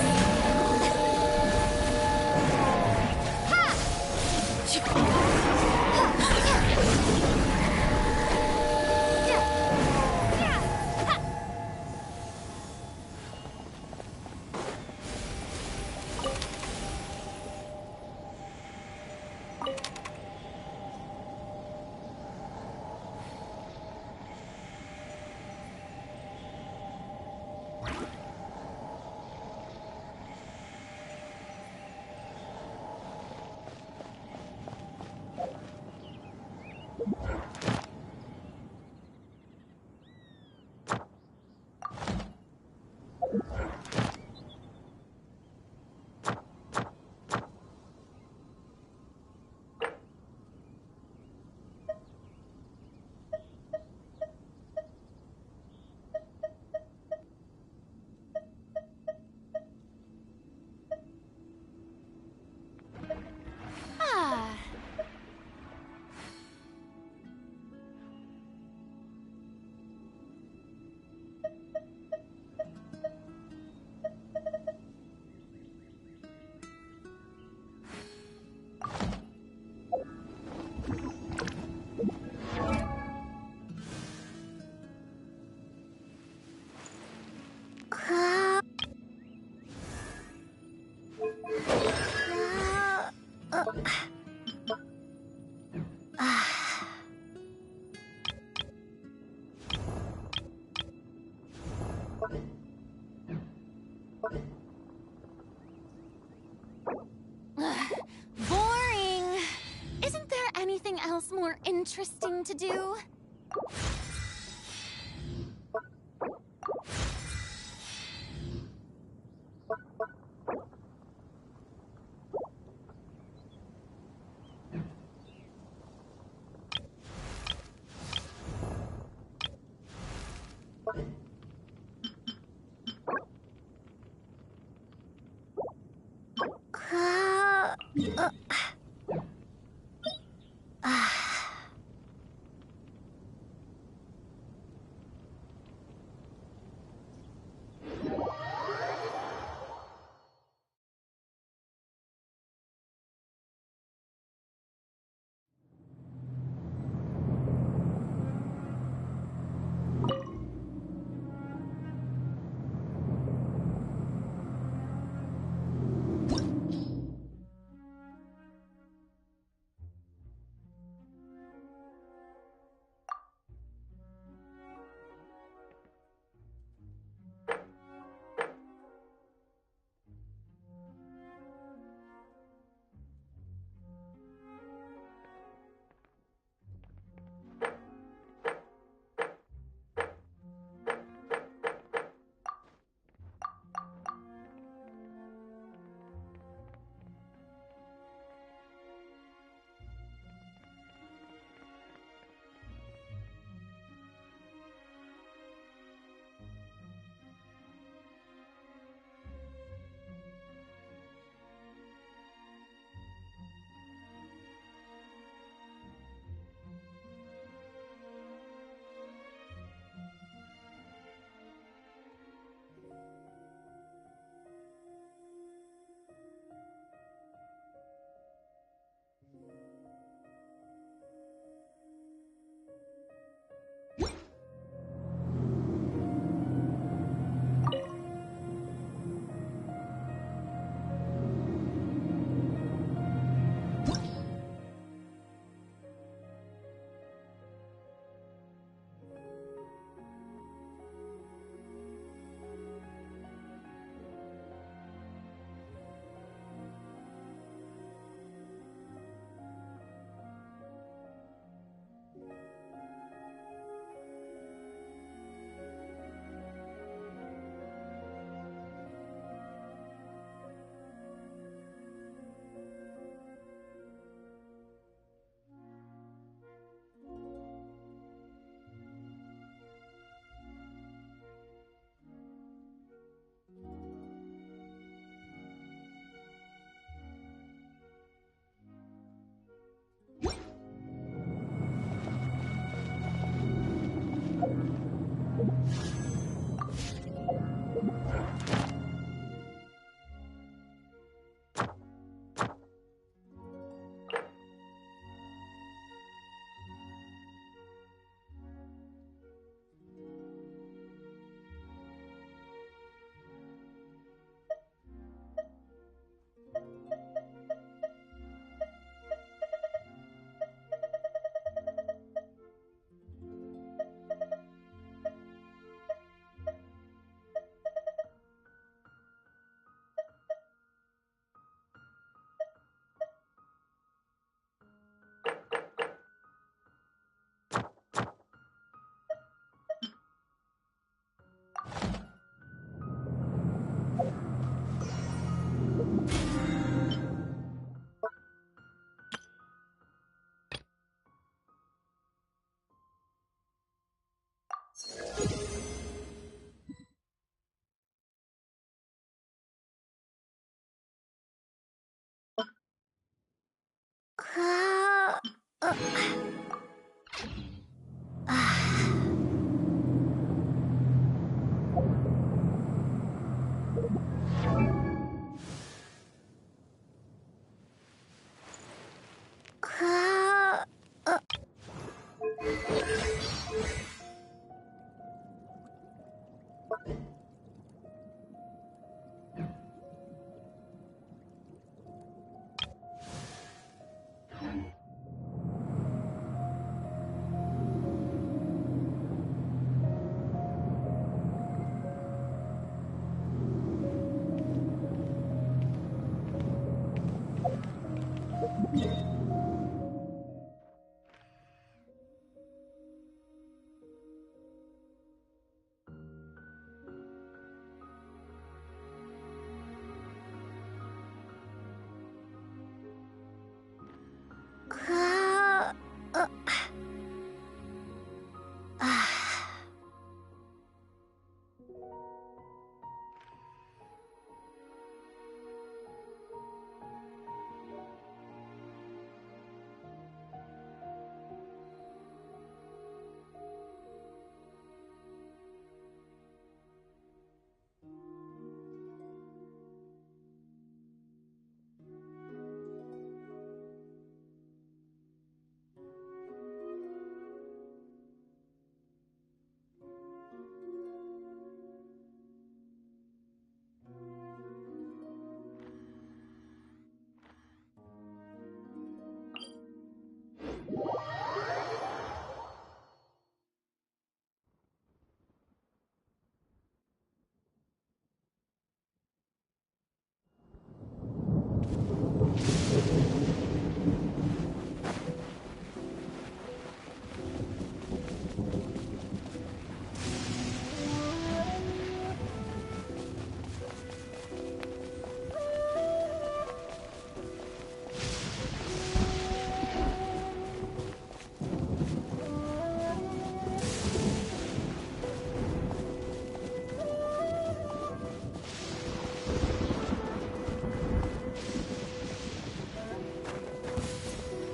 Boring! Isn't there anything else more interesting to do?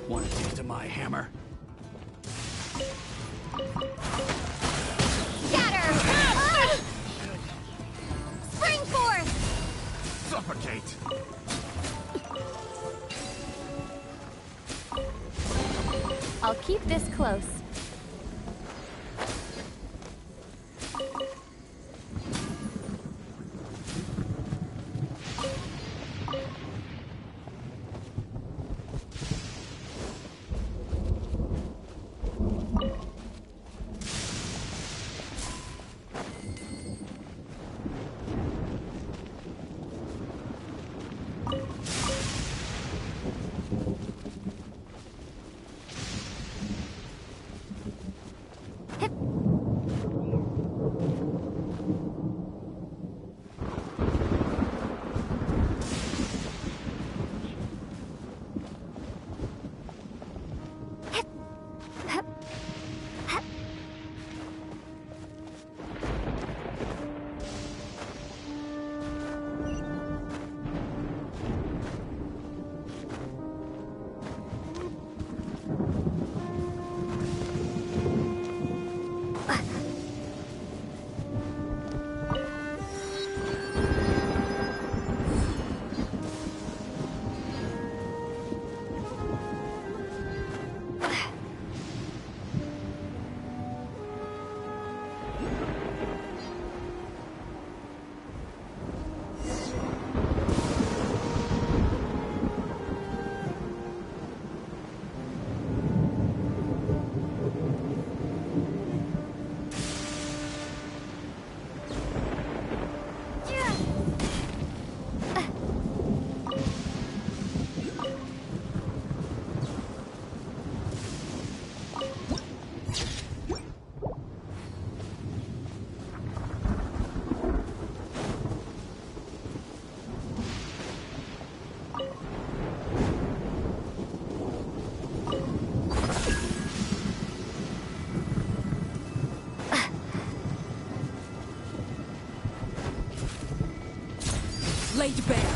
Want to taste of my hammer? Scatter! Spring force! Suffocate! I'll keep this close. Laid bare.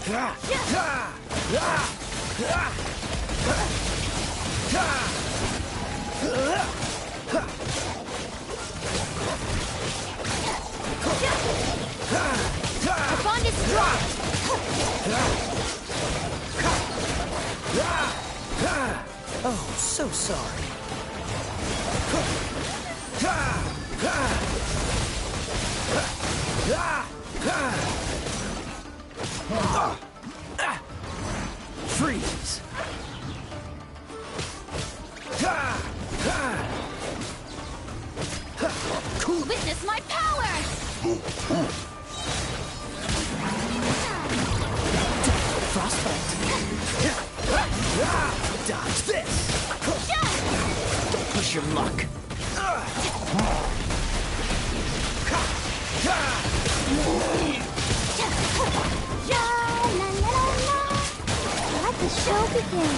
The bond is strong! Oh, so sorry. Freeze! Witness my power! Frostbite! Dodge this! Don't push your luck! Let the show begin.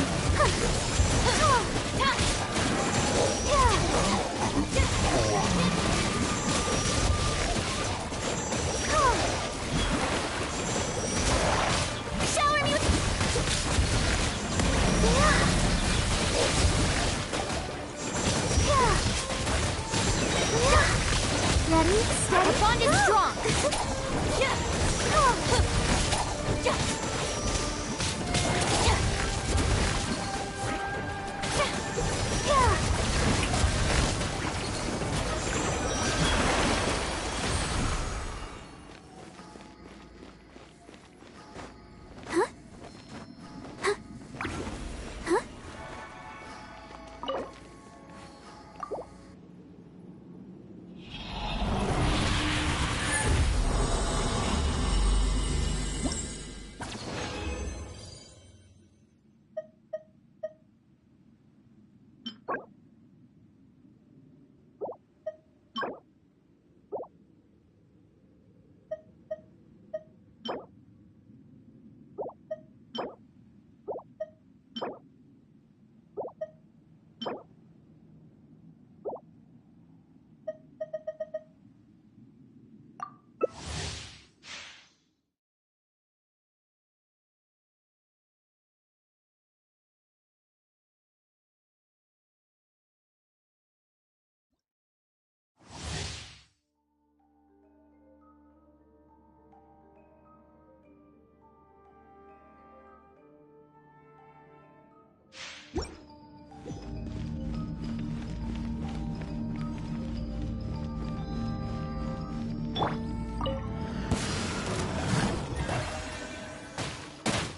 Shower me with... Ready? Steady. The bond is strong!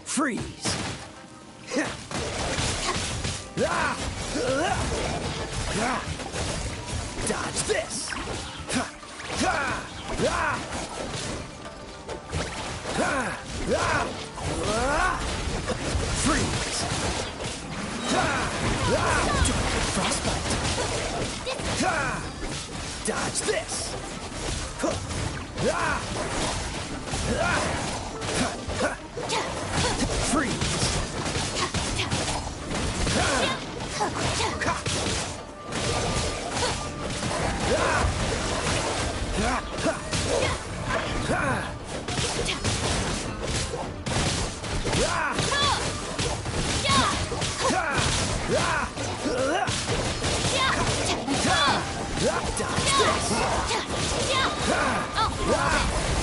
Freeze! Dodge this! Freeze! Frostbite! Dodge this! Freeze!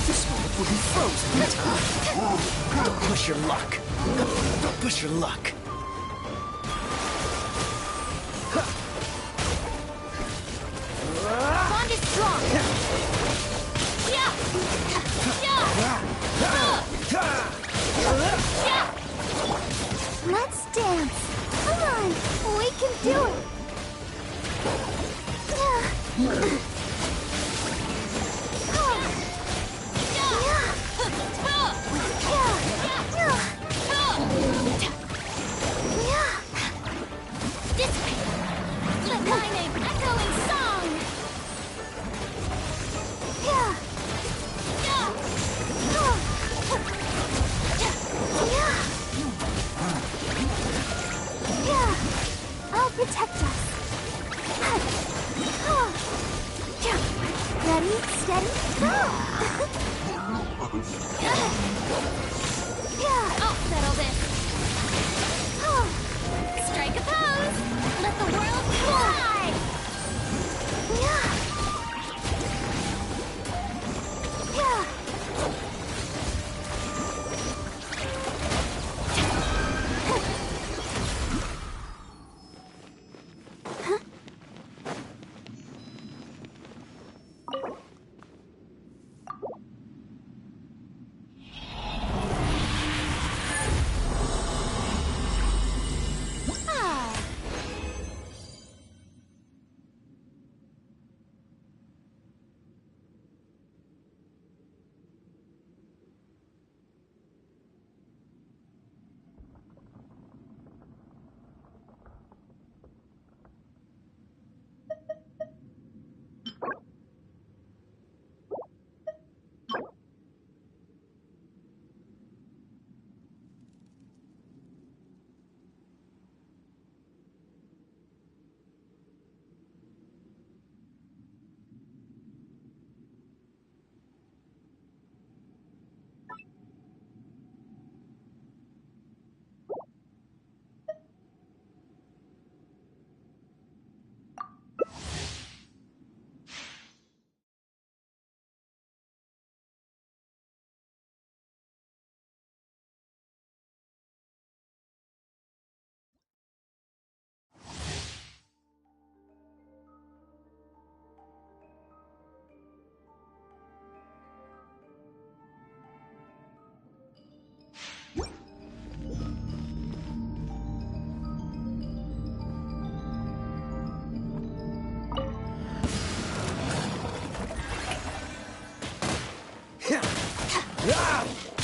This one will be frozen in time. Don't push your luck. Don't push your luck. Bond is strong! Let's dance. Come on, we can do it. Let my name echo in song! I'll protect us. Ready, steady, go! I'll settle this. Strike a pose. Let the world fly.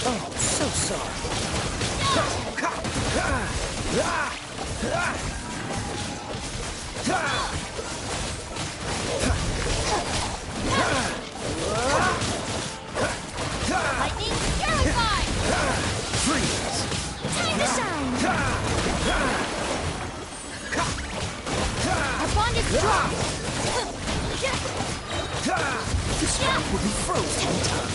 Oh, so sorry. Lightning, terrified! Freeze! Time to shine! Our bond is strong! This one will be frozen in time.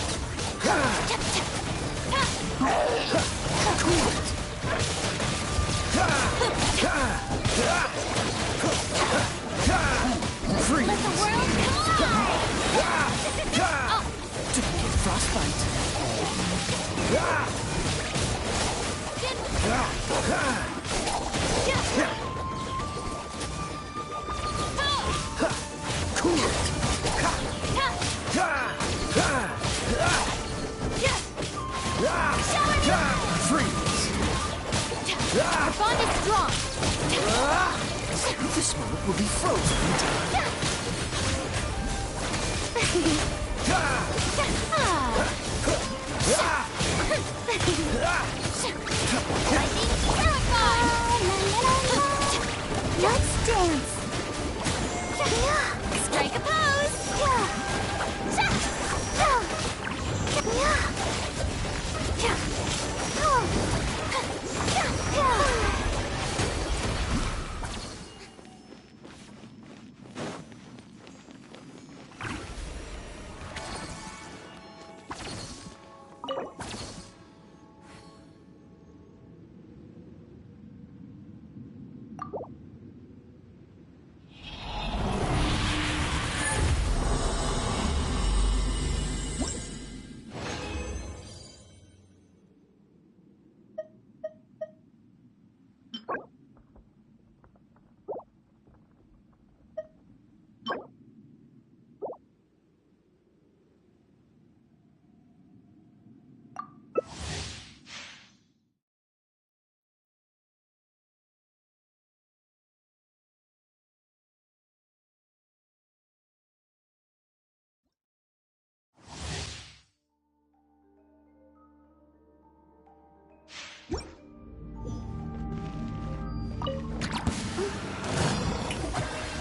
Cool it! Freeze! Let the world collide! Don't get frostbite. Cool it! Freeze! Our bond is strong! This moment will be frozen in time. Lightning, terrified! Let's dance! Strike a pose!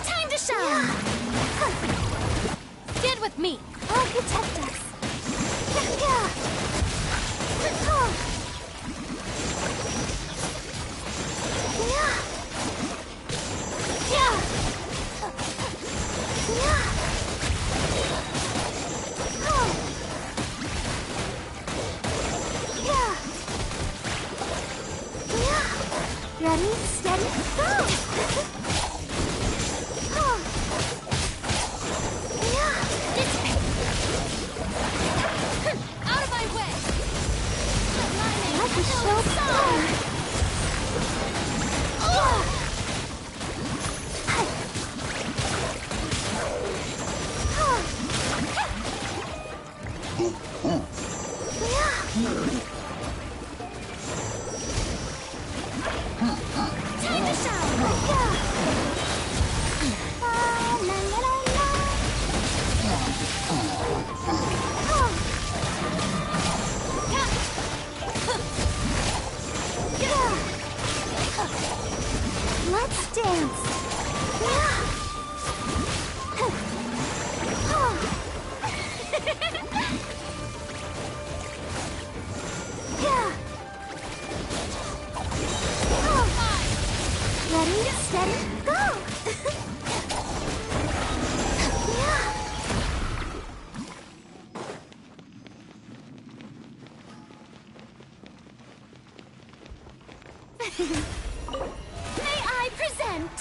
Time to shine! Stand with me! I'll protect us! Time to shine! La la la la. Let's dance! Ready, steady, go! May I present?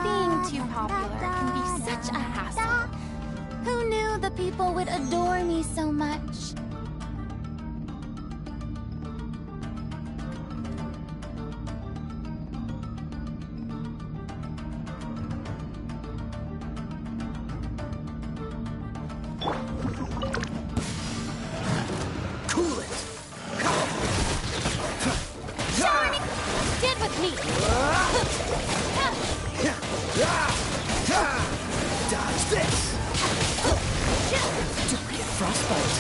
Being too popular can be such a hassle. Who knew the people would adore me so much? Cool it! Get with me! Dodge this! Don't get frostbite!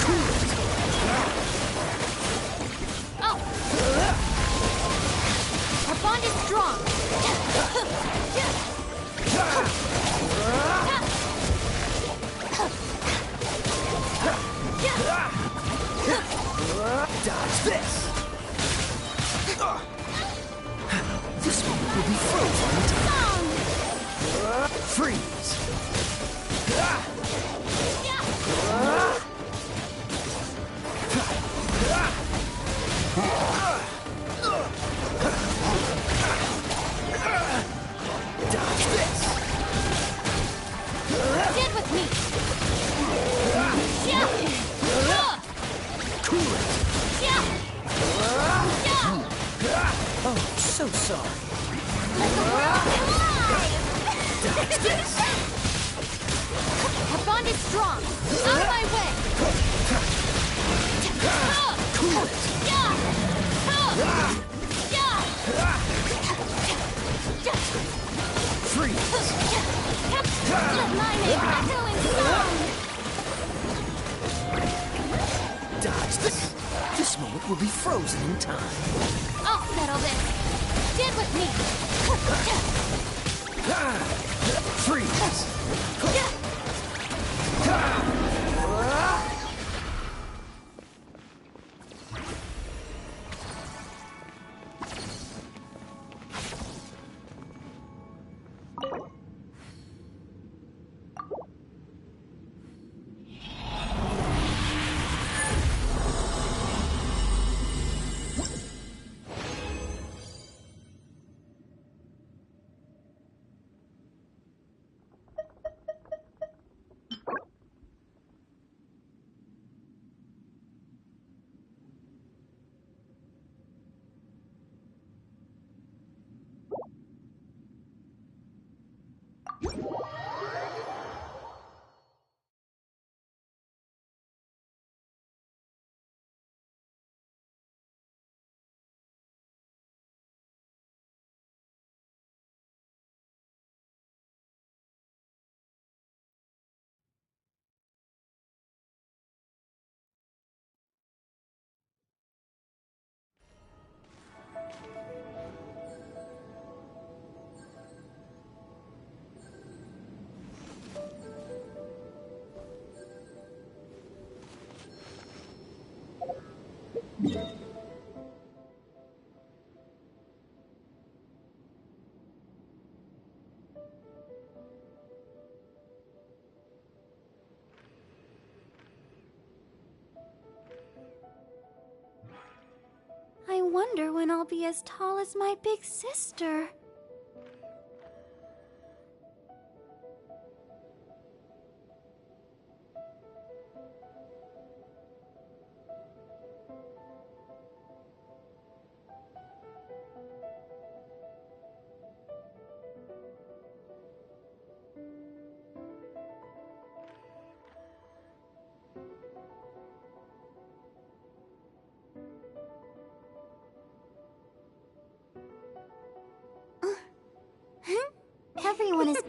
Cool it! Oh! Our bond is strong! Dodge this! This one will be frozen in time. Freeze! Dodge this! Get with me! Cool it! Oh, so sorry. Dodge this! Our bond is strong! Out of my way! Cool it! Freeze! Let my name echo in song! Dodge this! This moment will be frozen in time. I'll settle this! Get with me! Freeze! wonder when I'll be as tall as my big sister. Everyone is...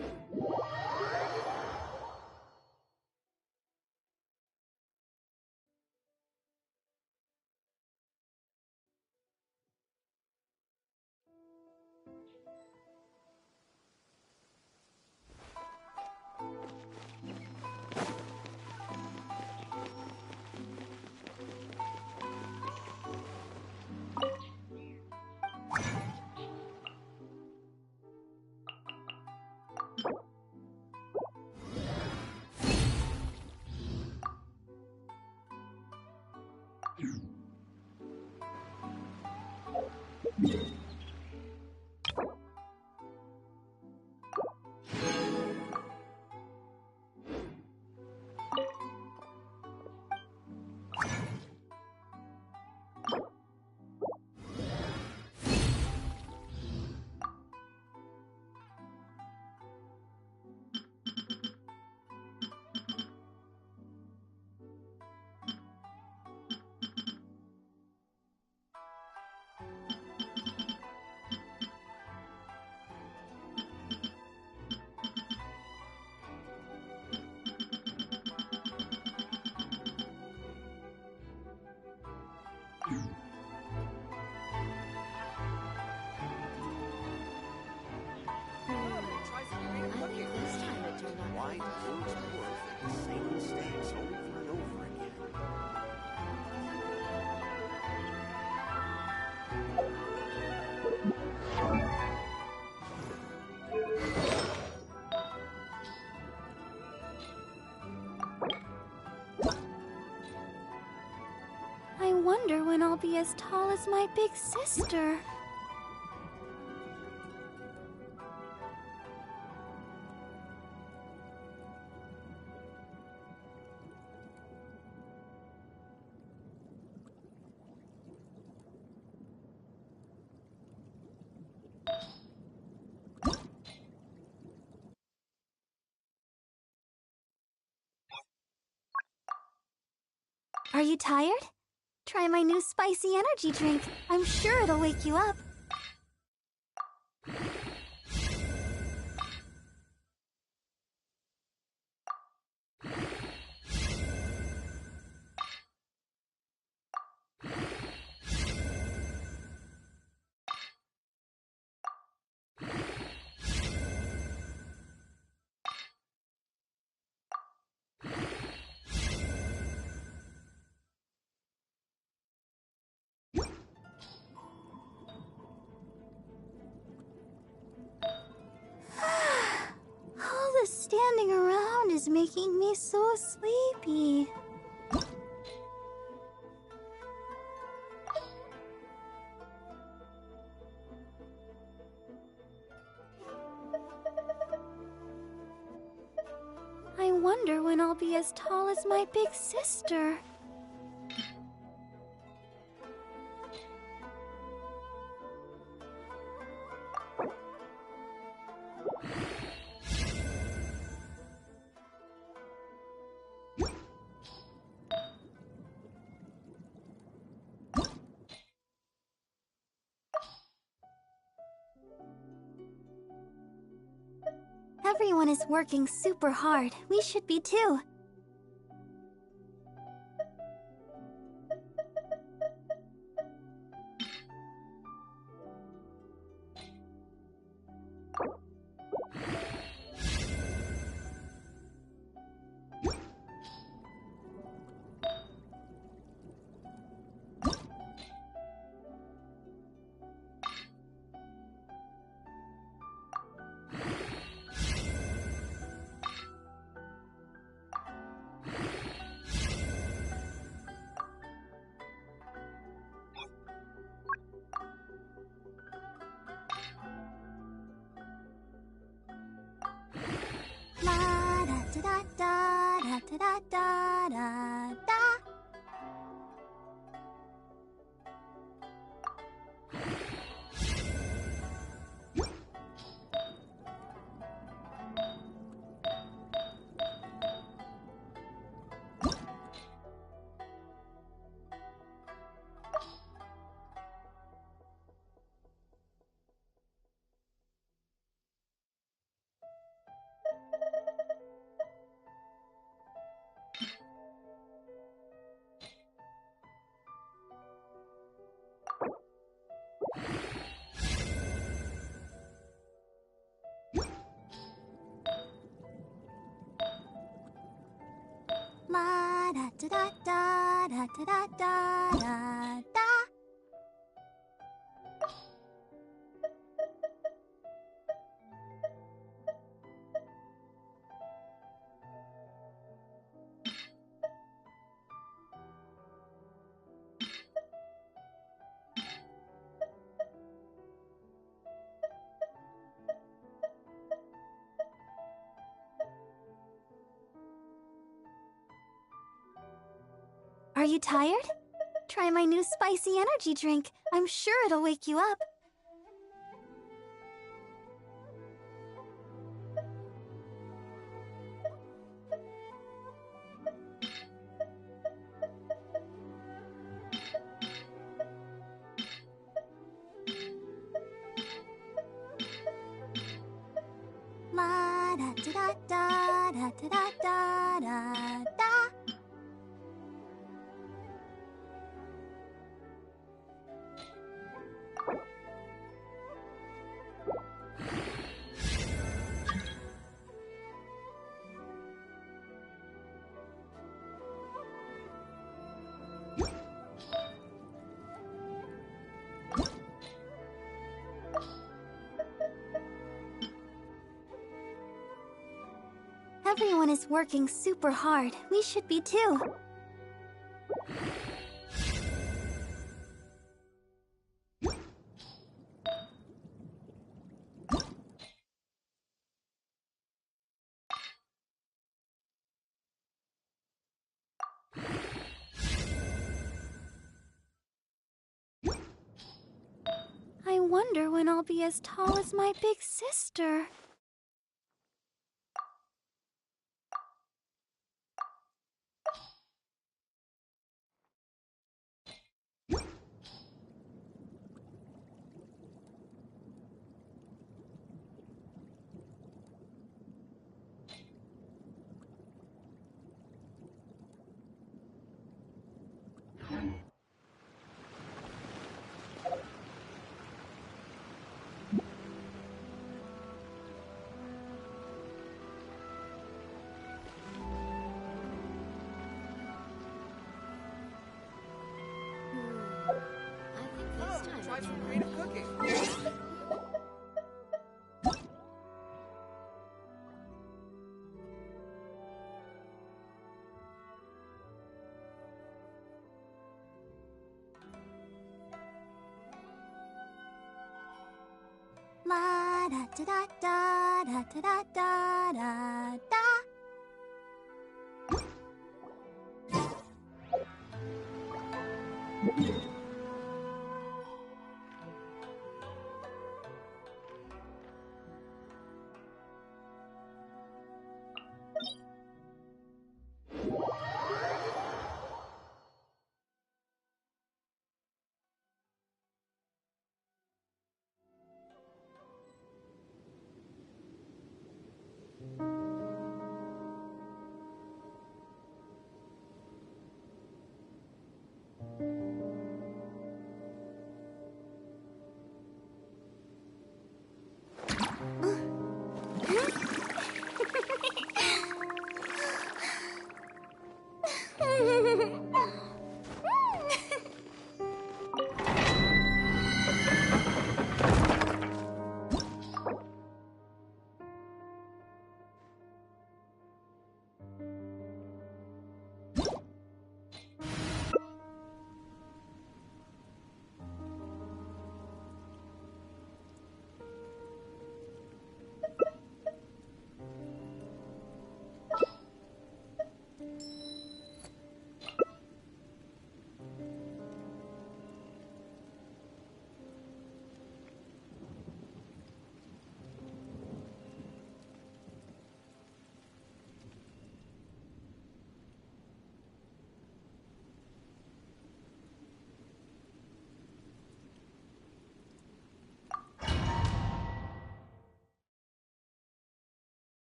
Why close doors for the same mistakes over and over again? I wonder when I'll be as tall as my big sister. Are you tired? Try my new spicy energy drink. I'm sure it'll wake you up. All the standing around is making me so sleepy. I wonder when I'll be as tall as my big sister. Everyone is working super hard. We should be too. da da da da da da da. La da da da da da da da da. Are you tired? Try my new spicy energy drink. I'm sure it'll wake you up. La da da da da da da da da. Everyone is working super hard. We should be too. I wonder when I'll be as tall as my big sister. Try some creative cooking. La da da da da da da da da.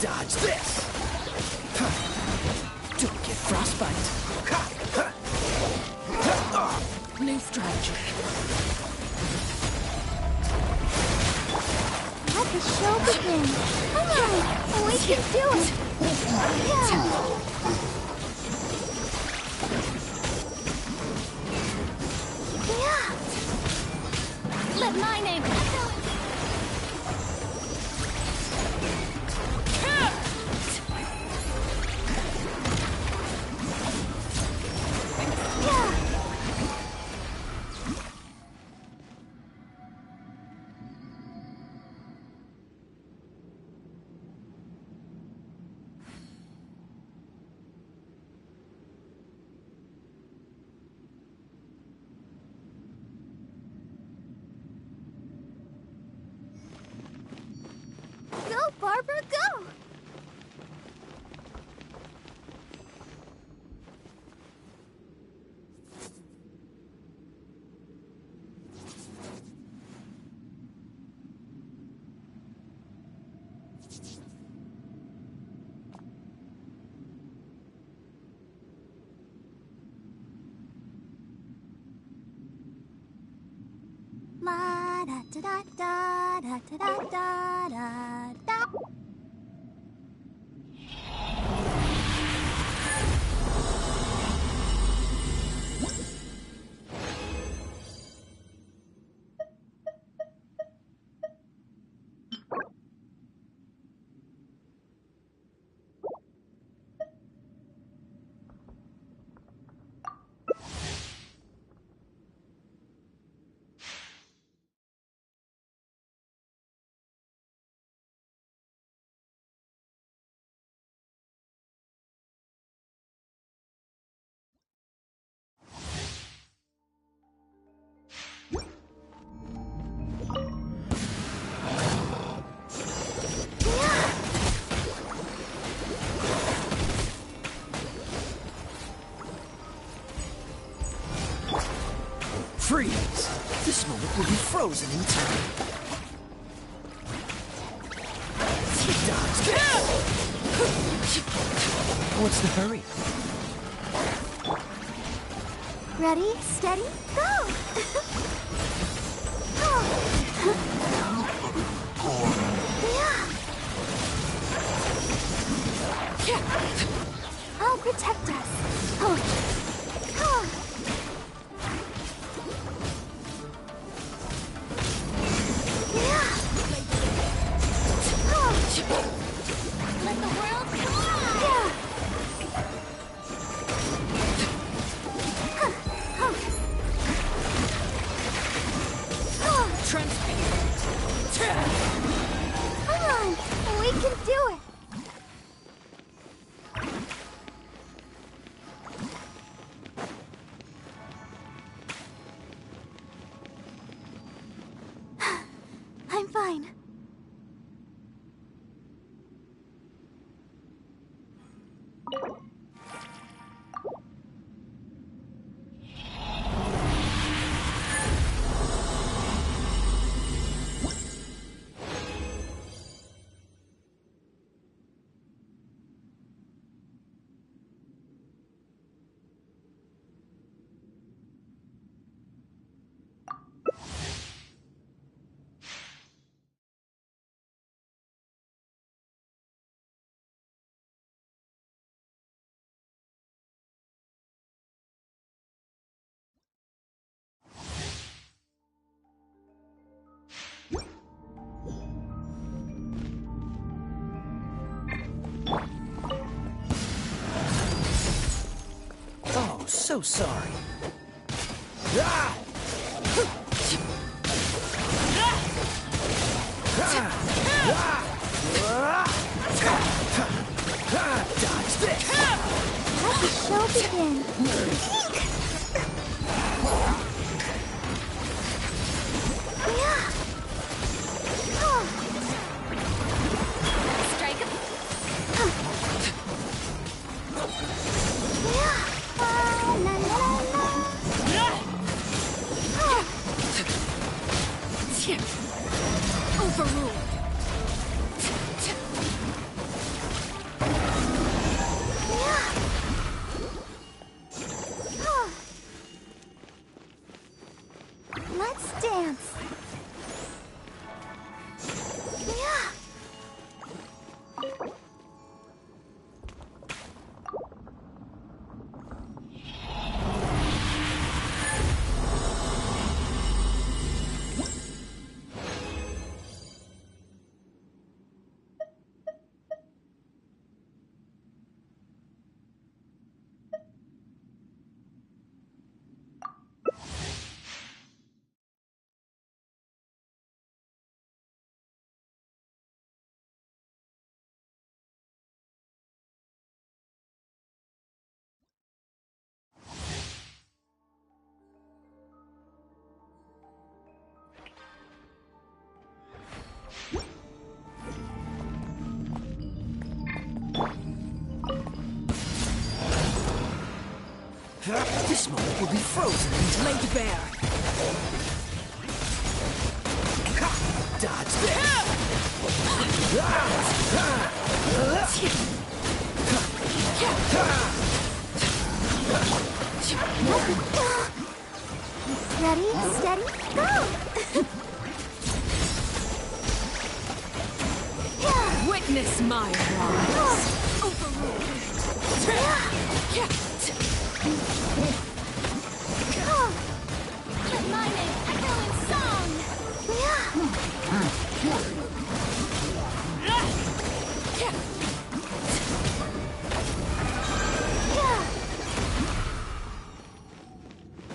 Dodge this! Don't get frostbite! New strategy. Let the show begin. Come on, we can do it. Yeah. Let my name echo. Go, Barbara, go! La da da da da da da da da da. Freeze! This moment will be frozen in time. Dodge! What's the hurry? Ready, steady, go! I'll protect us. Let the world collide! Come on, we can do it. I'm fine. so sorry. Dodge this! Let the show begin. Strike. Overruled. Let's dance. This moment will be frozen and laid bare. Dodge this! Ready, steady, go! Witness my rise. Let my name echo in song!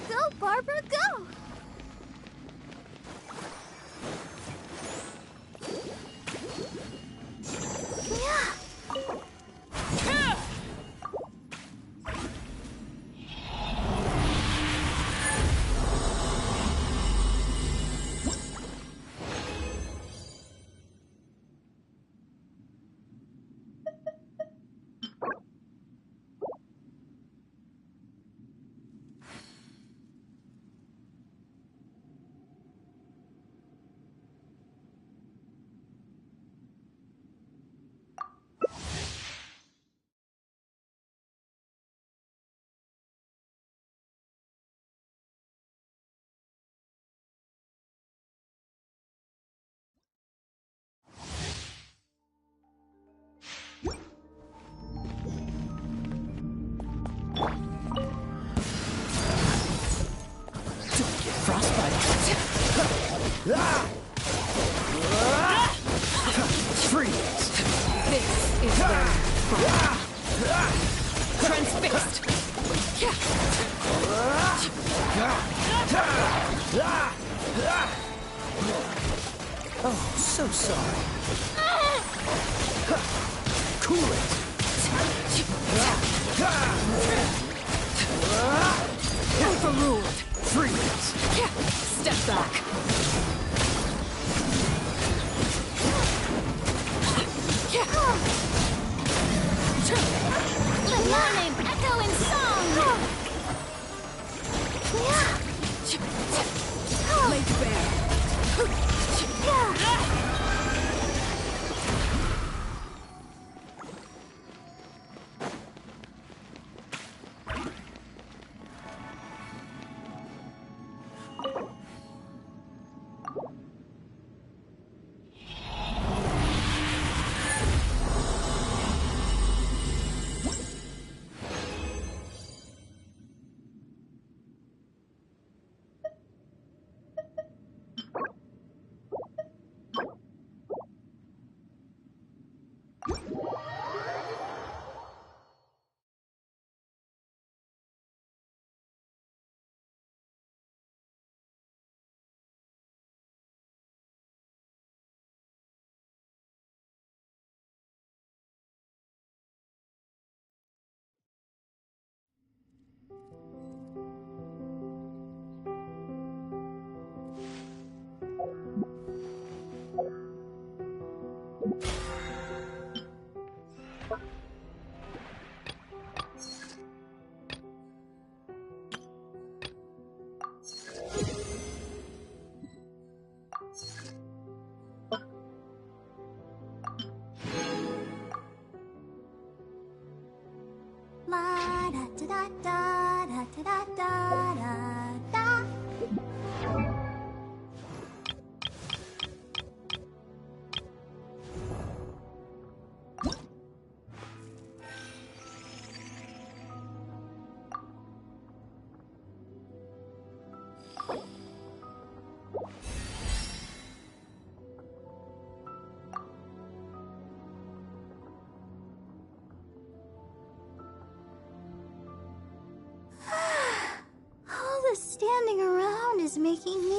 Go, Barbara, go! Freeze! This is where transfixed. Oh, so sorry. Cool it! Overruled. Freeze! Step back. Let my name echo in song! Laid bare.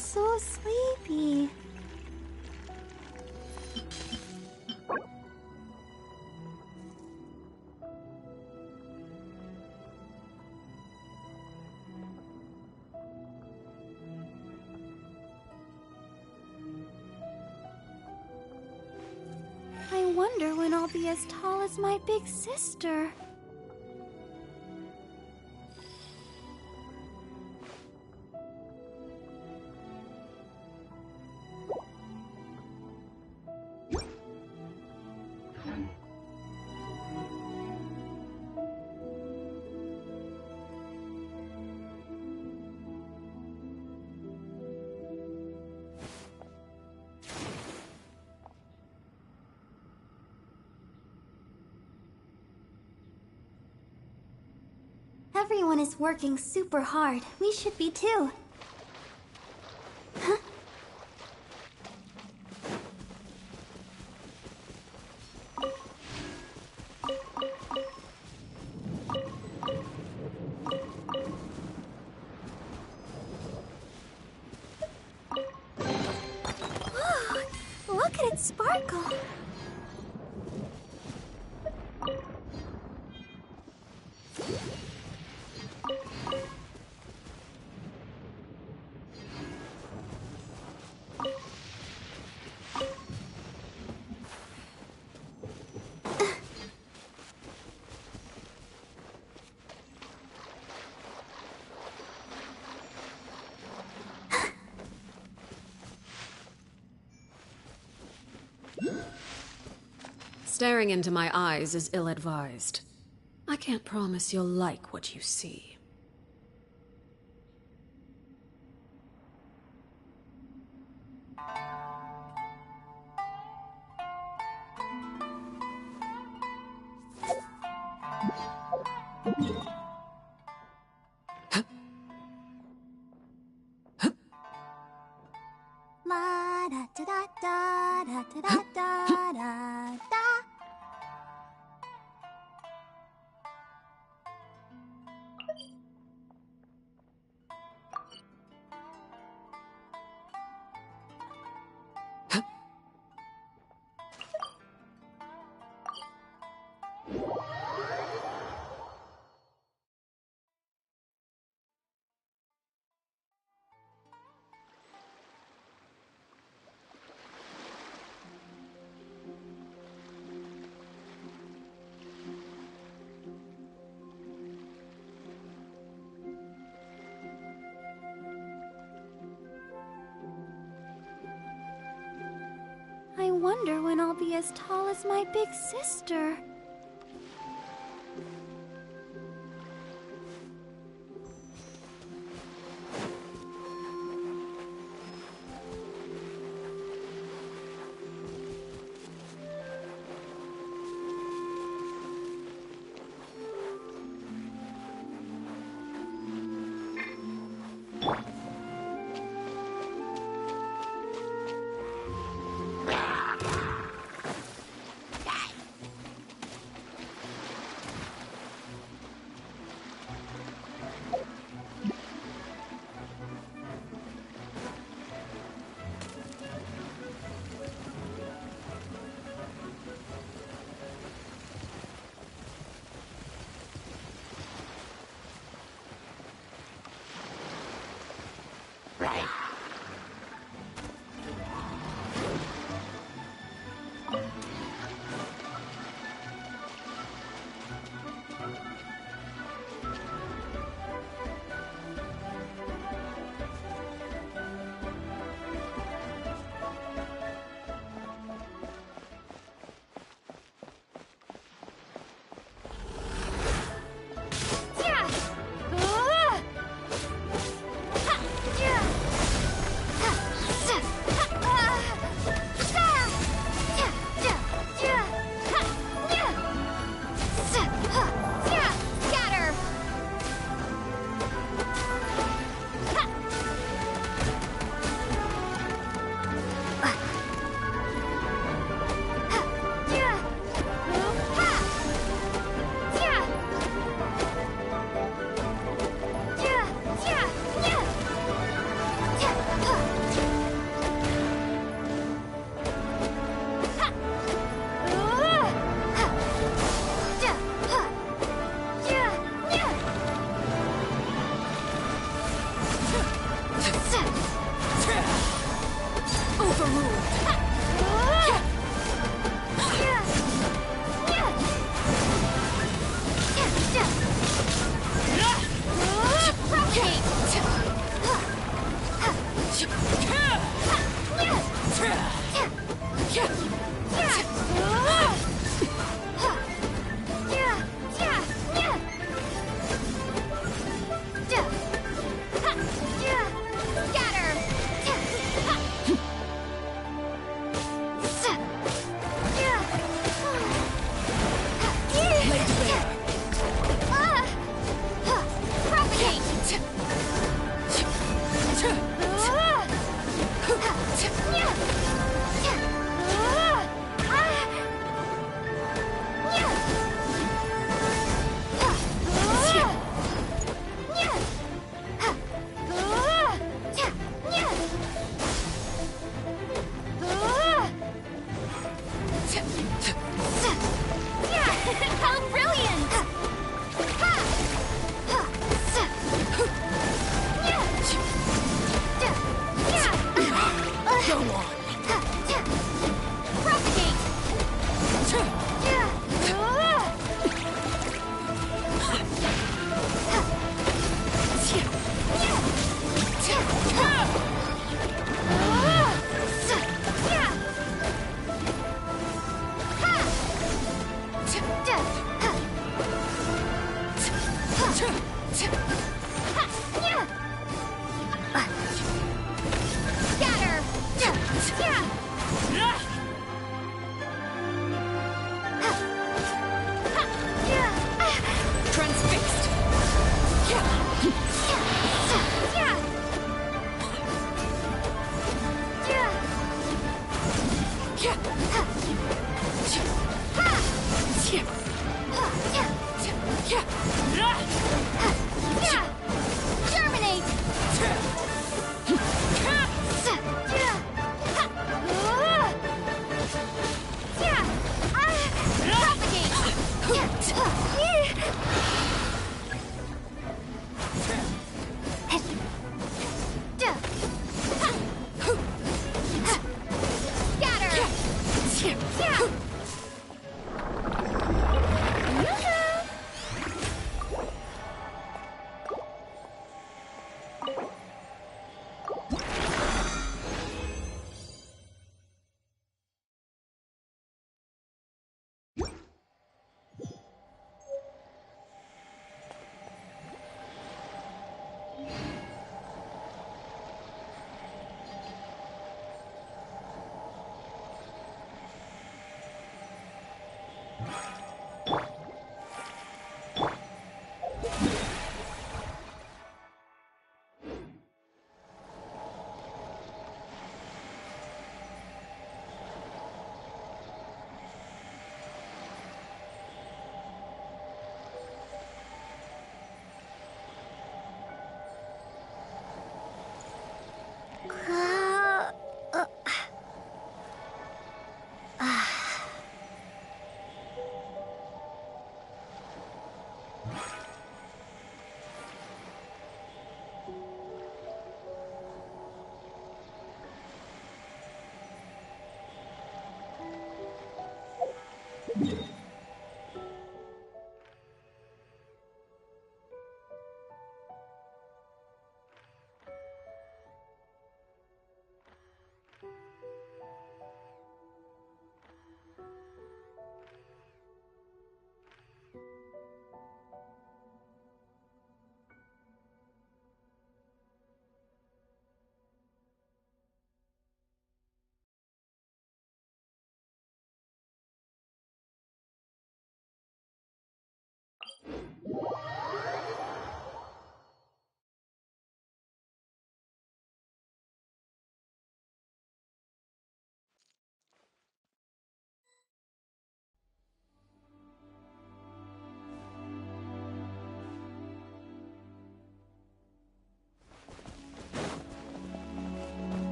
so sleepy. I wonder when I'll be as tall as my big sister. Everyone is working super hard. We should be too. Huh? Whoa, look at it sparkle. Staring into my eyes is ill-advised. I can't promise you'll like what you see. La da da da da da da da da da. I wonder when I'll be as tall as my big sister.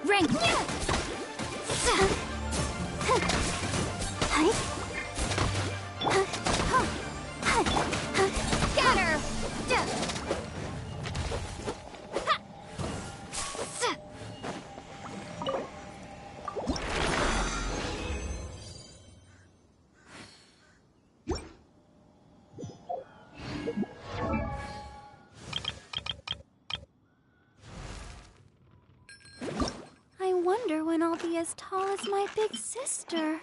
Ring! Get her! I wonder when I'll be as tall as my big sister.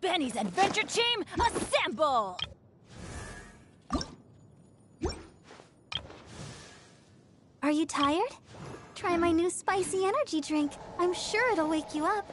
Benny's adventure team, assemble! Are you tired? Try my new spicy energy drink. I'm sure it'll wake you up.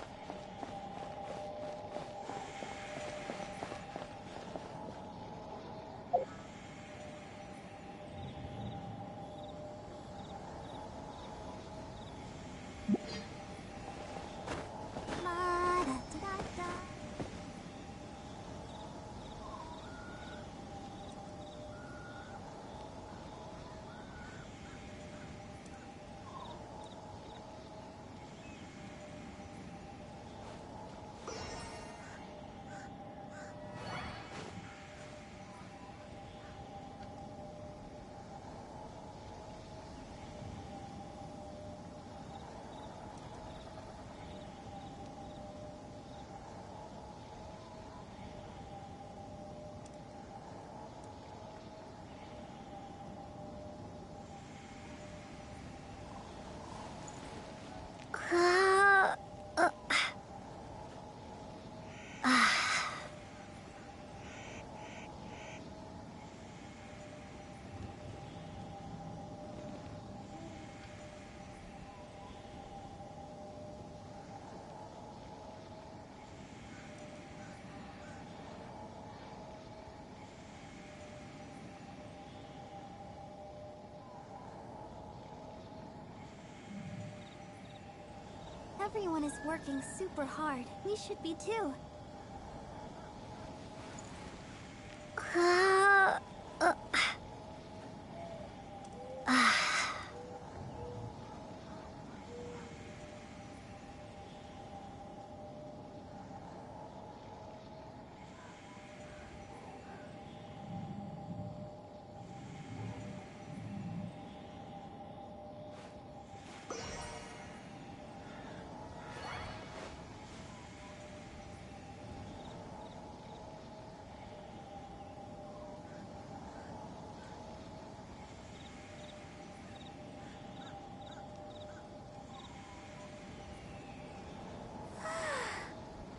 Everyone is working super hard. We should be too.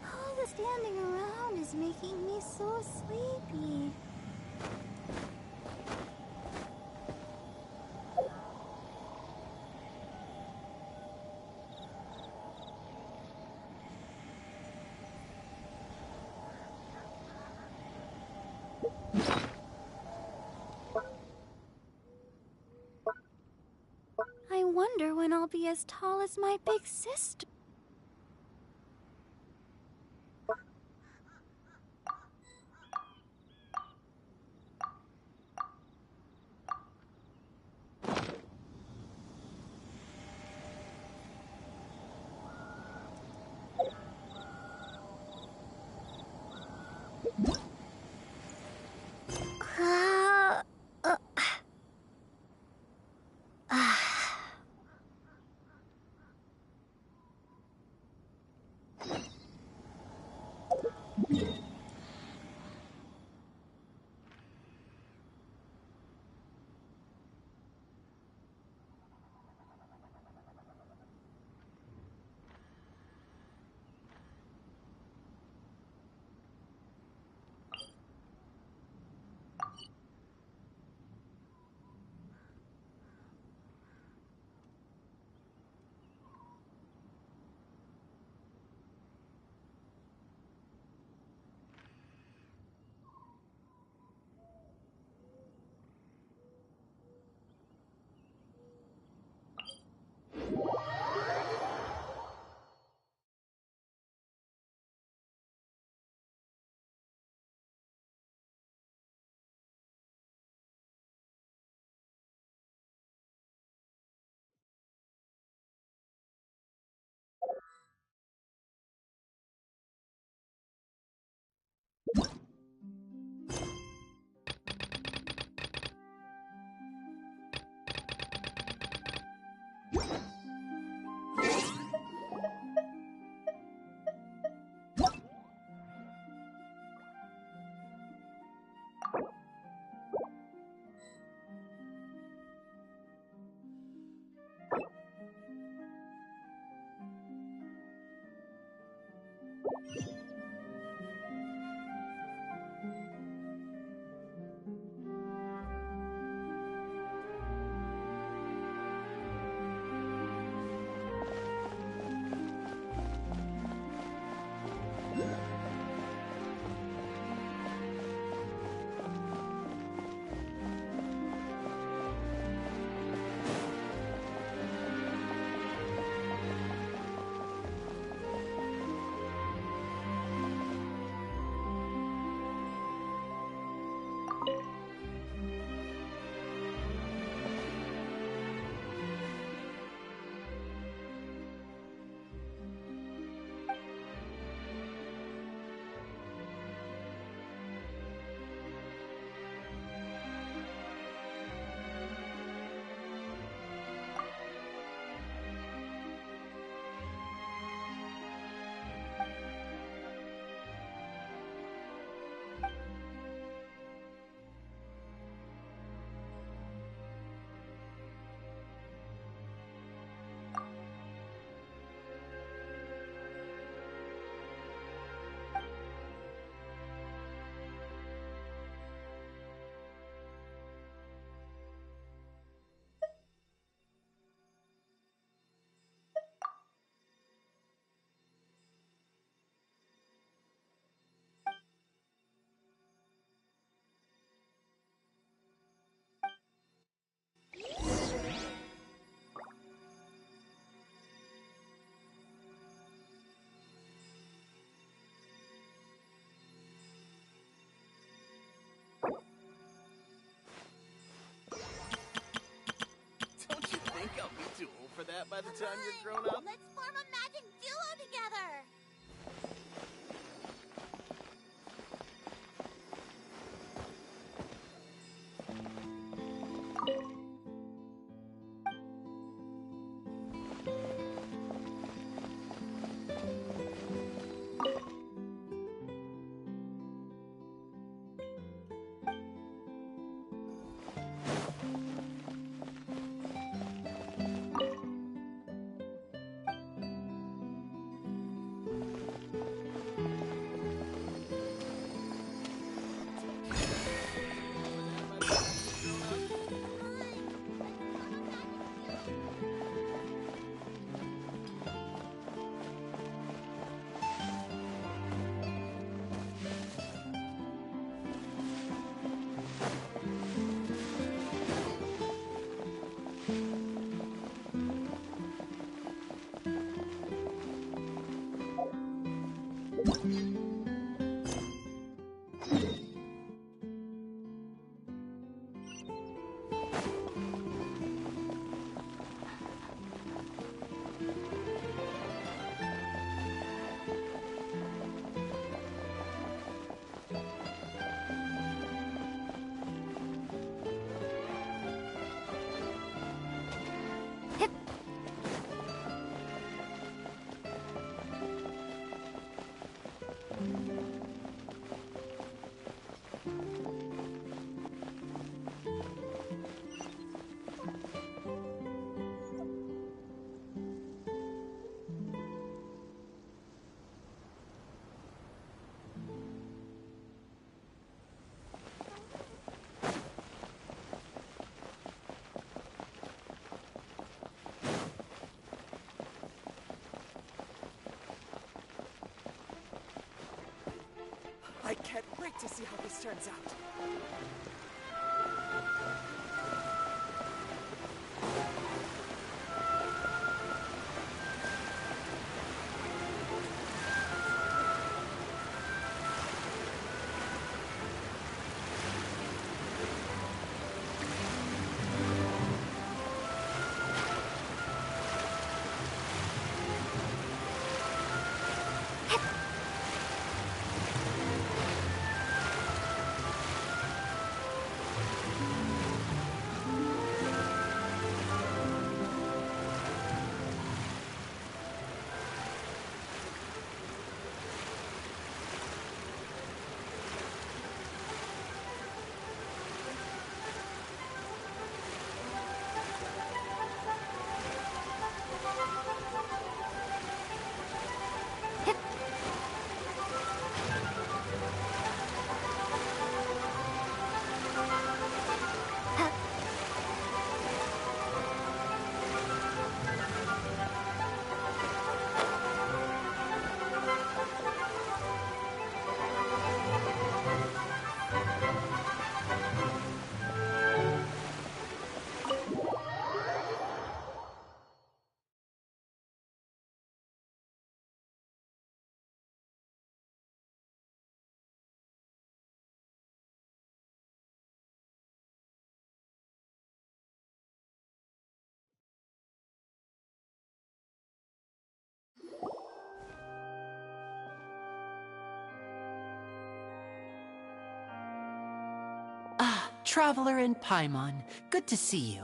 All the standing around is making me so sleepy. I wonder when I'll be as tall as my big sister. that by the time you're grown up. Let's form a magic duo together! I can't wait to see how this turns out. Ah, Traveler and Paimon. Good to see you.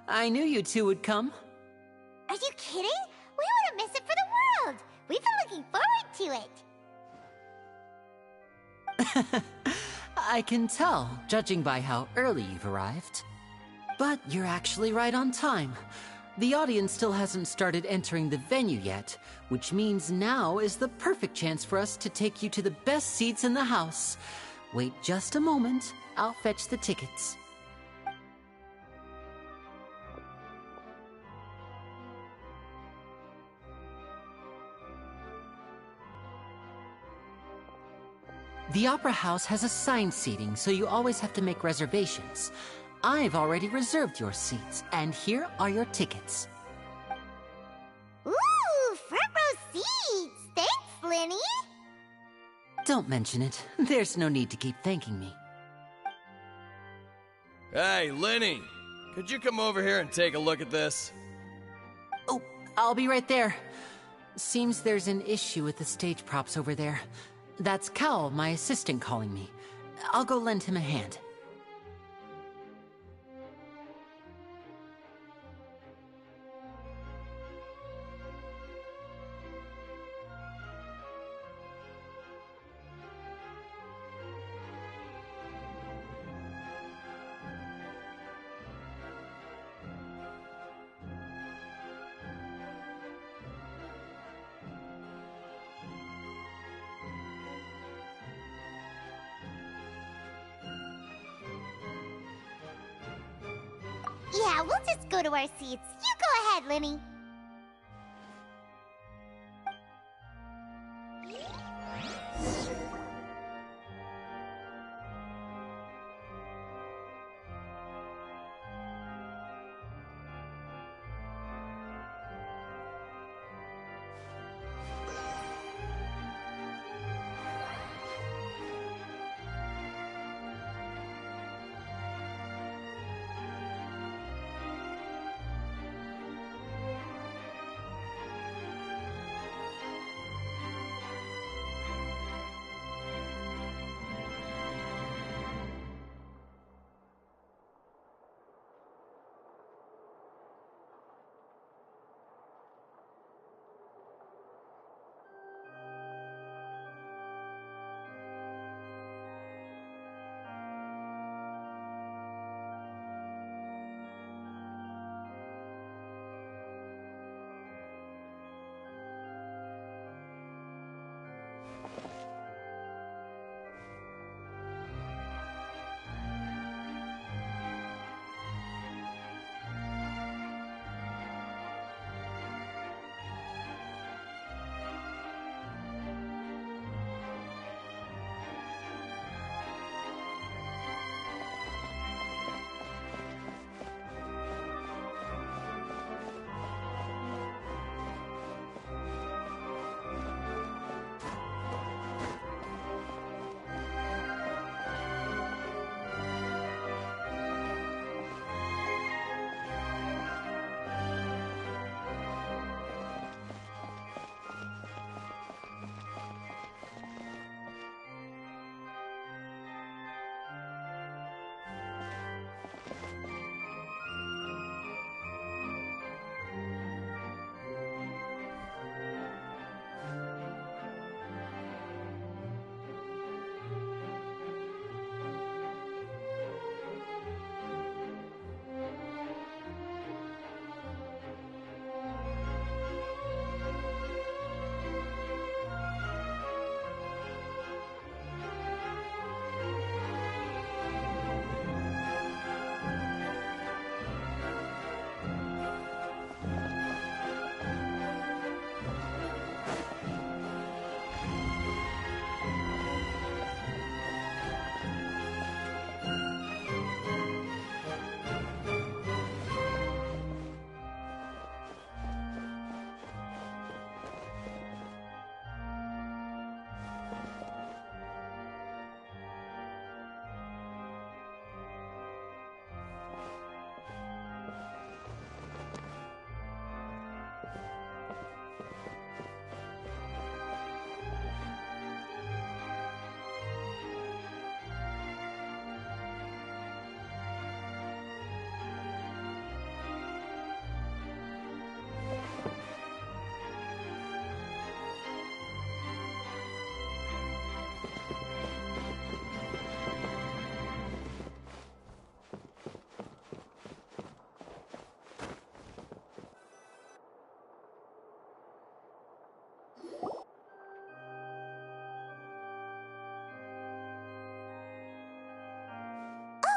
I knew you two would come. Are you kidding? We wouldn't miss it for the world! We've been looking forward to it! I can tell, judging by how early you've arrived. But you're actually right on time. The audience still hasn't started entering the venue yet, which means now is the perfect chance for us to take you to the best seats in the house. Wait just a moment. I'll fetch the tickets. The Opera House has assigned seating, so you always have to make reservations. I've already reserved your seats, and here are your tickets. Ooh, front row seats! Thanks, Linny! Don't mention it. There's no need to keep thanking me. Hey, Linny! Could you come over here and take a look at this? Oh, I'll be right there. Seems there's an issue with the stage props over there. That's Cal, my assistant, calling me. I'll go lend him a hand. Yeah, we'll just go to our seats. You go ahead, Linny.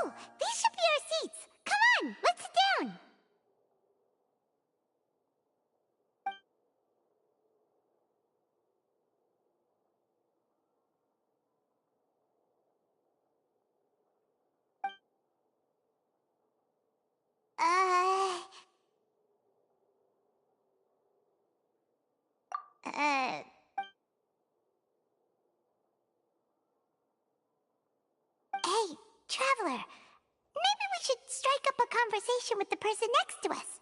Oh, these should be our seats. Come on, let's sit down. Hey, traveler. Maybe we should strike up a conversation with the person next to us.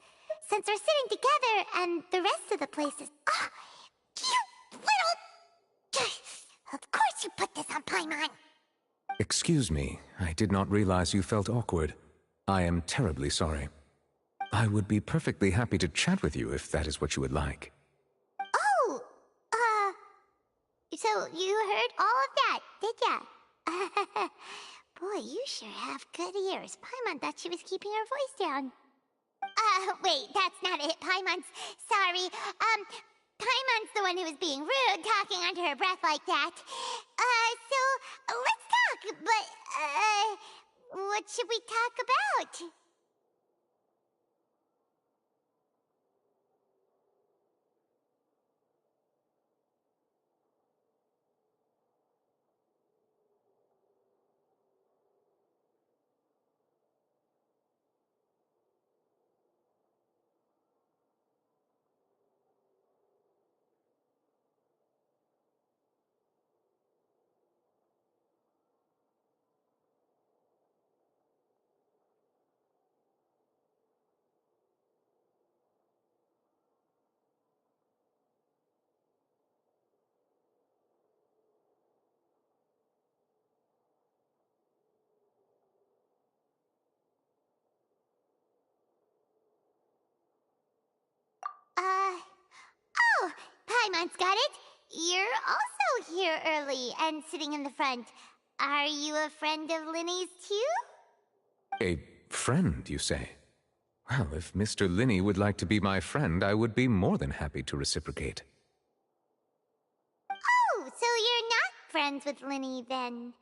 since we're sitting together and the rest of the place is... Ah, you little... Of course you put this on Paimon. Excuse me, I did not realize you felt awkward. I am terribly sorry. I would be perfectly happy to chat with you if that is what you would like. Oh, so you heard all of that, did ya? Boy, you sure have good ears. Paimon thought she was keeping her voice down. Wait, that's not it. Paimon's... Sorry. Paimon's the one who was being rude, talking under her breath like that. So, let's talk, but, what should we talk about? Oh, Paimon's got it. You're also here early and sitting in the front. Are you a friend of Linny's too? A friend, you say? Well, if Mr. Linney would like to be my friend, I would be more than happy to reciprocate. Oh, so you're not friends with Linny then?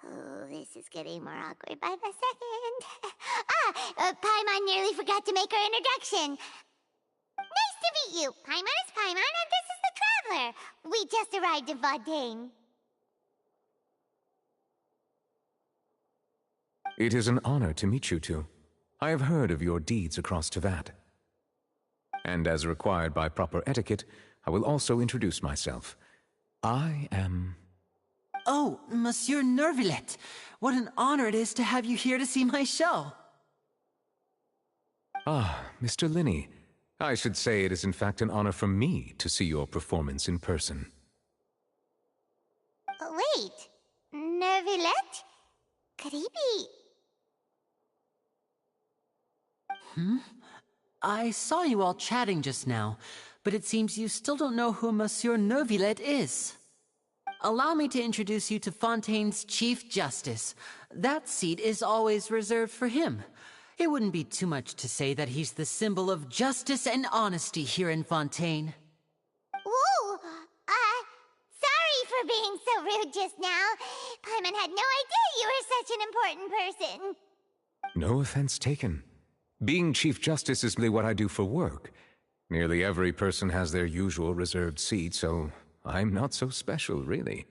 Oh, this is getting more awkward by the second. Paimon nearly forgot to make her introduction. Nice to meet you. Paimon is Paimon, and this is the Traveler. We just arrived in Fontaine. It is an honor to meet you two. I have heard of your deeds across Tevat. And as required by proper etiquette, I will also introduce myself. I am... Oh, Monsieur Nervillet. What an honor it is to have you here to see my show. Ah, Mr. Linney. I should say it is in fact an honor for me to see your performance in person. Wait, Nervillet? Could he be... I saw you all chatting just now, but it seems you still don't know who Monsieur Nervillet is. Allow me to introduce you to Fontaine's Chief Justice. That seat is always reserved for him. It wouldn't be too much to say that he's the symbol of justice and honesty here in Fontaine. Whoa! Sorry for being so rude just now. Paimon had no idea you were such an important person. No offense taken. Being Chief Justice is really what I do for work. Nearly every person has their usual reserved seat, so I'm not so special, really.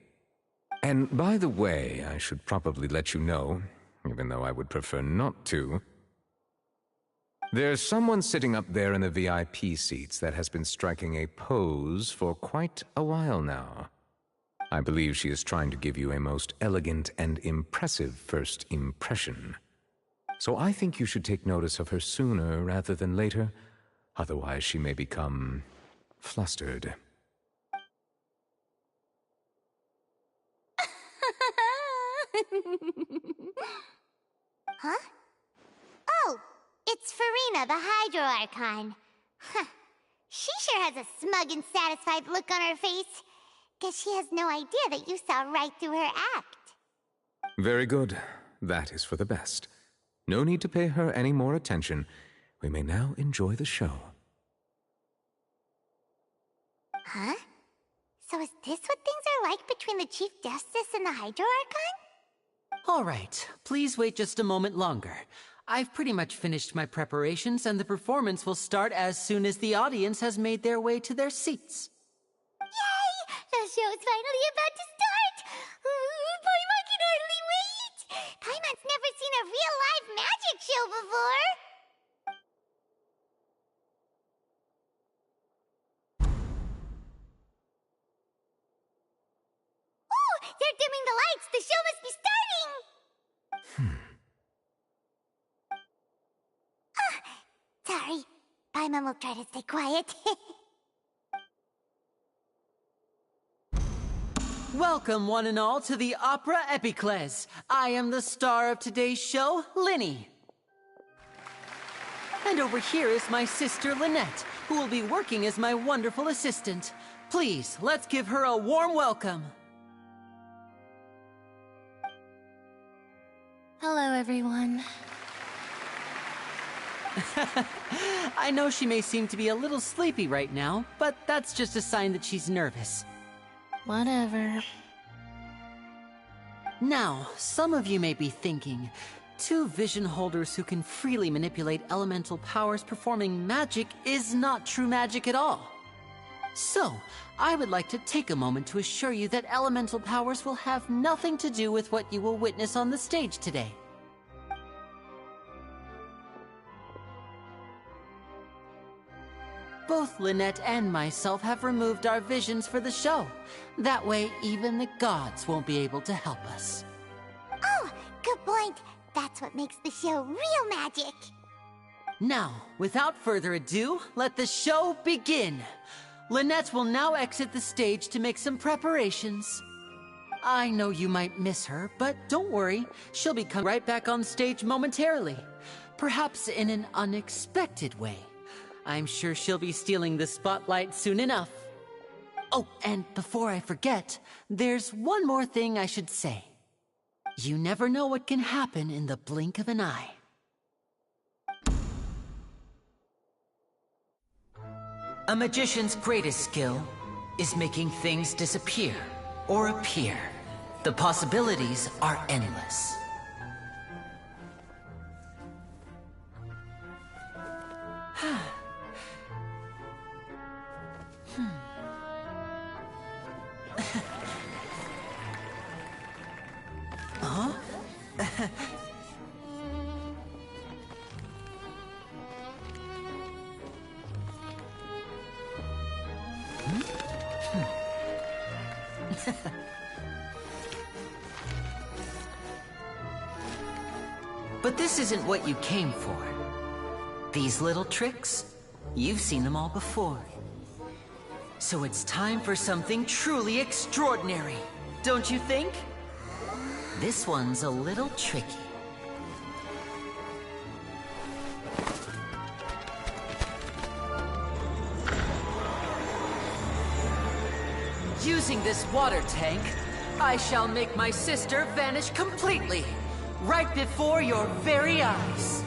And by the way, I should probably let you know, even though I would prefer not to. There's someone sitting up there in the VIP seats that has been striking a pose for quite a while now. I believe she is trying to give you a most elegant and impressive first impression. So I think you should take notice of her sooner rather than later, otherwise she may become flustered. Huh? Oh, it's Farina, the Hydro Archon. Huh. She sure has a smug and satisfied look on her face. Guess she has no idea that you saw right through her act. Very good. That is for the best. No need to pay her any more attention. We may now enjoy the show. Huh? So is this what things are like between the Chief Justice and the Hydro Archon? All right, please wait just a moment longer. I've pretty much finished my preparations, and the performance will start as soon as the audience has made their way to their seats. Yay! The show's finally about to start! Paimon can hardly wait! Paimon's never seen a real live magic show before! Oh! They're dimming the lights! The show must be starting! Sorry. Paimon will try to stay quiet. Welcome, one and all, to the Opera Epiclese. I am the star of today's show, Linny. And over here is my sister, Lynette, who will be working as my wonderful assistant. Please, let's give her a warm welcome. Hello, everyone. I know she may seem to be a little sleepy right now, but that's just a sign that she's nervous. Whatever. Now, some of you may be thinking, two vision holders who can freely manipulate elemental powers performing magic is not true magic at all. So, I would like to take a moment to assure you that elemental powers will have nothing to do with what you will witness on the stage today. Both Lynette and myself have removed our visions for the show. That way, even the gods won't be able to help us. Oh, good point. That's what makes the show real magic. Now, without further ado, let the show begin. Lynette will now exit the stage to make some preparations. I know you might miss her, but don't worry. She'll be coming right back on stage momentarily. Perhaps in an unexpected way. I'm sure she'll be stealing the spotlight soon enough. Oh, and before I forget, there's one more thing I should say. You never know what can happen in the blink of an eye. A magician's greatest skill is making things disappear or appear. The possibilities are endless. Huh? But this isn't what you came for. These little tricks, you've seen them all before. So it's time for something truly extraordinary, don't you think? This one's a little tricky. Using this water tank, I shall make my sister vanish completely, right before your very eyes.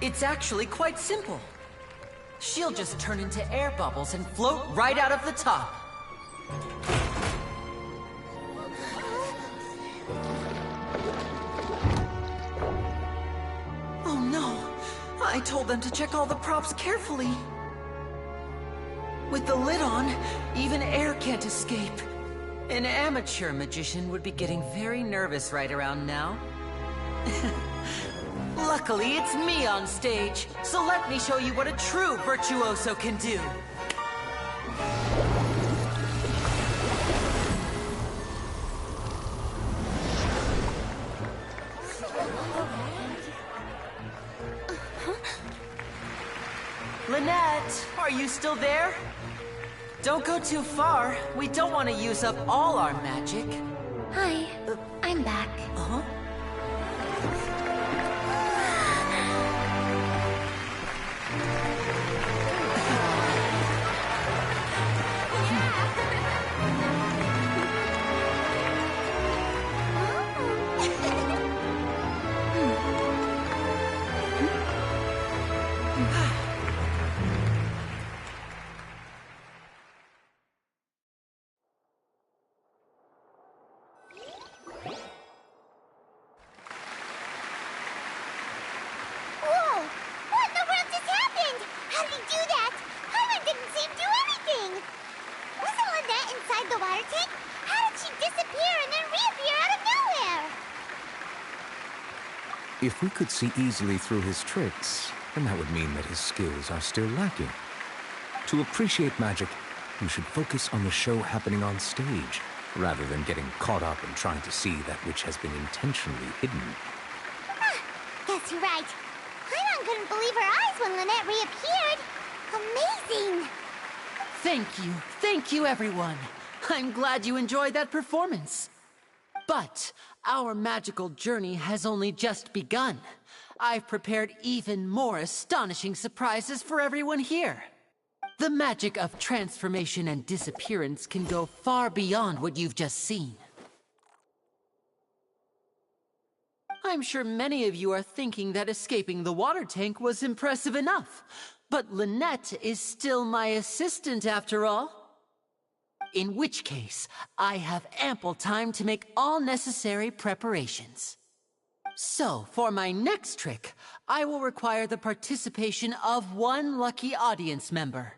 It's actually quite simple. She'll just turn into air bubbles and float right out of the top. Oh no! I told them to check all the props carefully. With the lid on, even air can't escape. An amateur magician would be getting very nervous right around now. Luckily, it's me on stage, so let me show you what a true virtuoso can do. Lynette, are you still there? Don't go too far. We don't want to use up all our magic. Hi, I'm back. Uh-huh. If we could see easily through his tricks, then that would mean that his skills are still lacking. To appreciate magic, you should focus on the show happening on stage, rather than getting caught up in trying to see that which has been intentionally hidden. Guess you're right. Paimon couldn't believe her eyes when Lynette reappeared. Amazing! Thank you everyone. I'm glad you enjoyed that performance. But our magical journey has only just begun. I've prepared even more astonishing surprises for everyone here. The magic of transformation and disappearance can go far beyond what you've just seen. I'm sure many of you are thinking that escaping the water tank was impressive enough, but Lynette is still my assistant after all. In which case, I have ample time to make all necessary preparations. So, for my next trick, I will require the participation of one lucky audience member.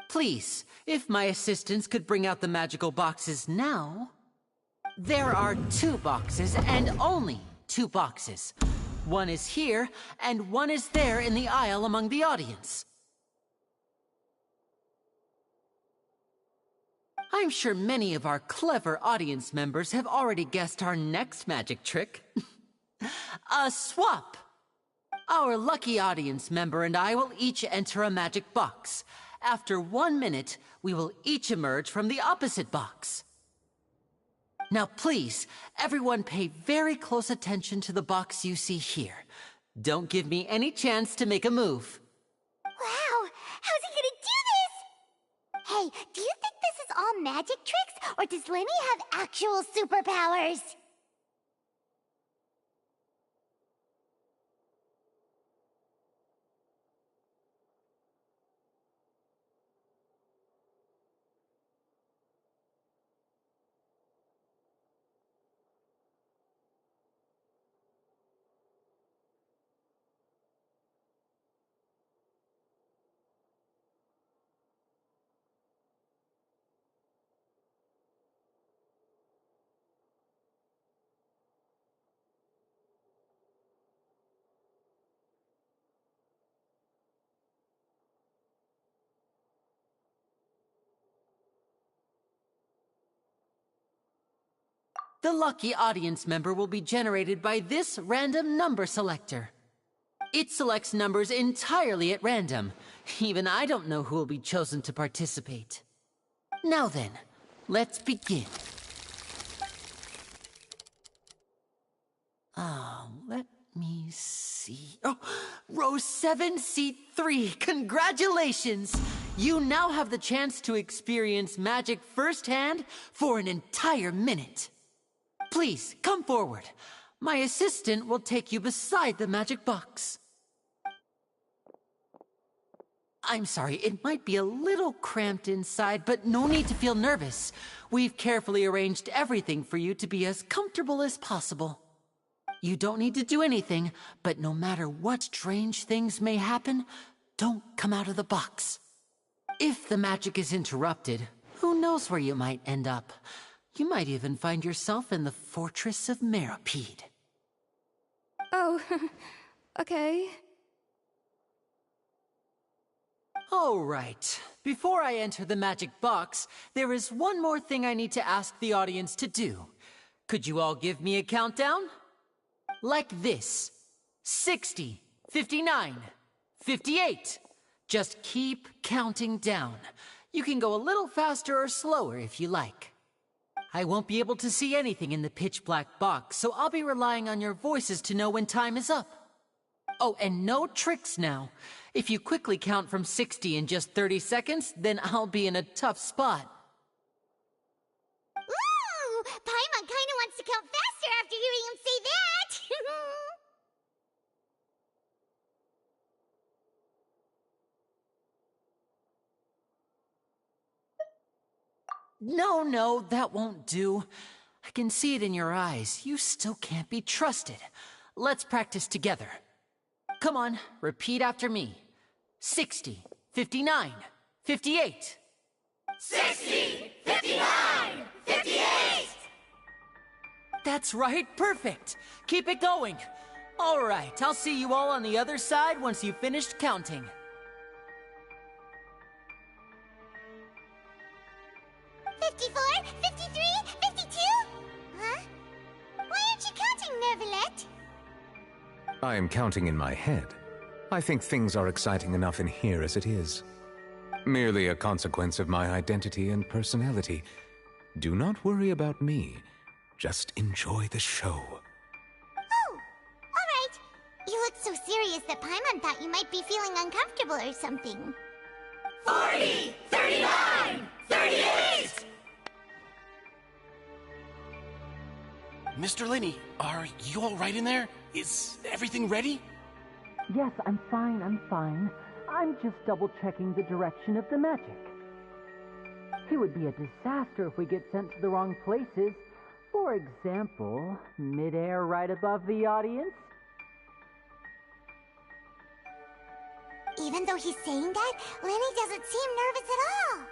Please, if my assistants could bring out the magical boxes now. There are 2 boxes, and only 2 boxes. One is here, and one is there in the aisle among the audience. I'm sure many of our clever audience members have already guessed our next magic trick. A swap! Our lucky audience member and I will each enter a magic box. After 1 minute, we will each emerge from the opposite box. Now please, everyone pay very close attention to the box you see here. Don't give me any chance to make a move. Wow! How's he gonna do this? Hey, do you think this is all magic tricks, or does Lenny have actual superpowers? The lucky audience member will be generated by this random number selector. It selects numbers entirely at random. Even I don't know who will be chosen to participate. Now then, let's begin. Let me see. Oh, row 7, seat 3. Congratulations! You now have the chance to experience magic firsthand for an entire minute. Please, come forward. My assistant will take you beside the magic box. I'm sorry, it might be a little cramped inside, but no need to feel nervous. We've carefully arranged everything for you to be as comfortable as possible. You don't need to do anything, but no matter what strange things may happen, don't come out of the box. If the magic is interrupted, who knows where you might end up? You might even find yourself in the Fortress of Meropide. Oh, okay. All right. Before I enter the magic box, there is one more thing I need to ask the audience to do. Could you all give me a countdown? Like this. 60, 59, 58. Just keep counting down. You can go a little faster or slower if you like. I won't be able to see anything in the pitch-black box, so I'll be relying on your voices to know when time is up. Oh, and no tricks now. If you quickly count from 60 in just 30 seconds, then I'll be in a tough spot. Ooh! Paimon kinda wants to count faster after hearing him say that! No, that won't do. I can see it in your eyes. You still can't be trusted. Let's practice together. Come on, repeat after me. 60, 59, 58. 60, 59, 58! That's right, perfect. Keep it going. All right, I'll see you all on the other side once you've finished counting. I am counting in my head. I think things are exciting enough in here as it is. Merely a consequence of my identity and personality. Do not worry about me. Just enjoy the show. Oh, alright. You look so serious that Paimon thought you might be feeling uncomfortable or something. 40! 39! 38! Mr. Linney, are you all right in there? Is everything ready? Yes, I'm fine, I'm just double-checking the direction of the magic. It would be a disaster if we get sent to the wrong places. For example, mid-air right above the audience. Even though he's saying that, Lenny doesn't seem nervous at all.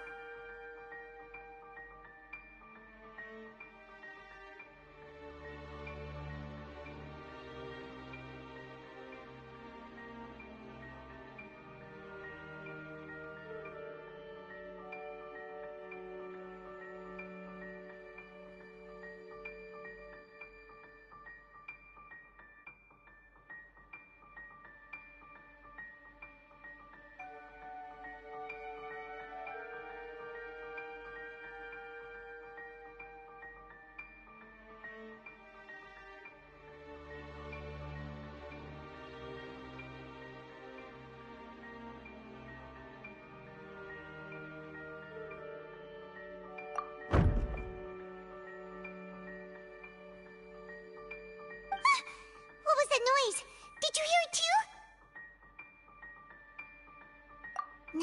What was that noise? Did you hear it too?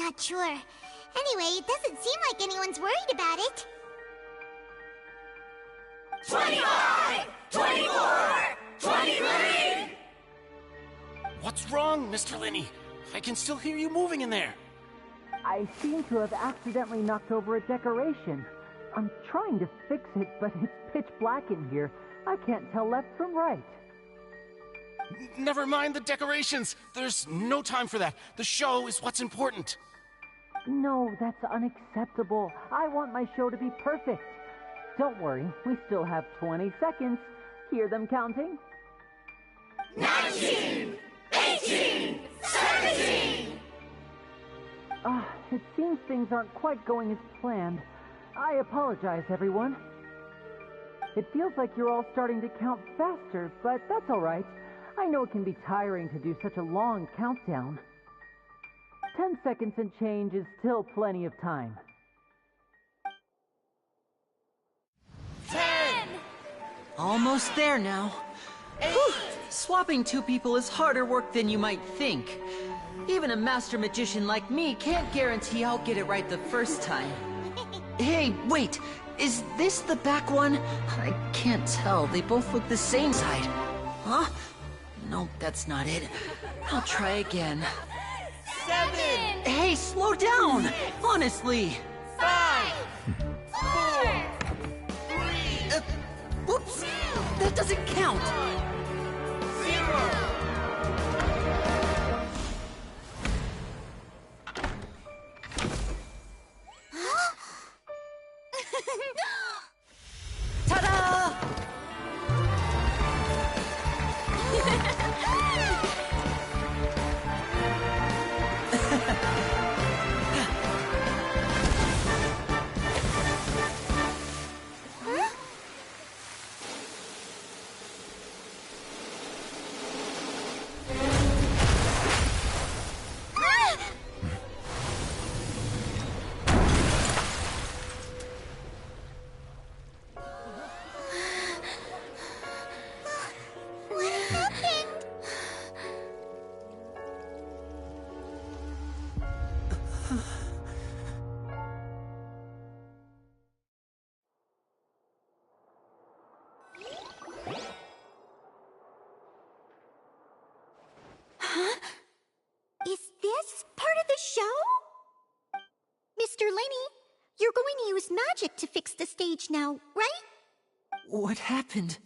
Not sure. Anyway, it doesn't seem like anyone's worried about it. 25! 24! 23! What's wrong, Mr. Linney? I can still hear you moving in there. I seem to have accidentally knocked over a decoration. I'm trying to fix it, but it's pitch black in here. I can't tell left from right. Never mind the decorations. There's no time for that. The show is what's important. No, that's unacceptable. I want my show to be perfect. Don't worry, we still have 20 seconds. Hear them counting? 19! 18! 17! It seems things aren't quite going as planned. I apologize, everyone. It feels like you're all starting to count faster, but that's all right. I know it can be tiring to do such a long countdown. 10 seconds and change is still plenty of time. 10! Almost there now. Whew. Swapping two people is harder work than you might think. Even a master magician like me can't guarantee I'll get it right the first time. Hey, wait! Is this the back one? I can't tell. They both look the same side. Huh? Nope, that's not it. I'll try again. 7! Hey, slow down! Honestly! 5! 4! 3! Whoops! That doesn't count! 0! Ta-da! What happened? Huh? Is this part of the show? Mr. Linney, you're going to use magic to fix the stage now, right? What happened?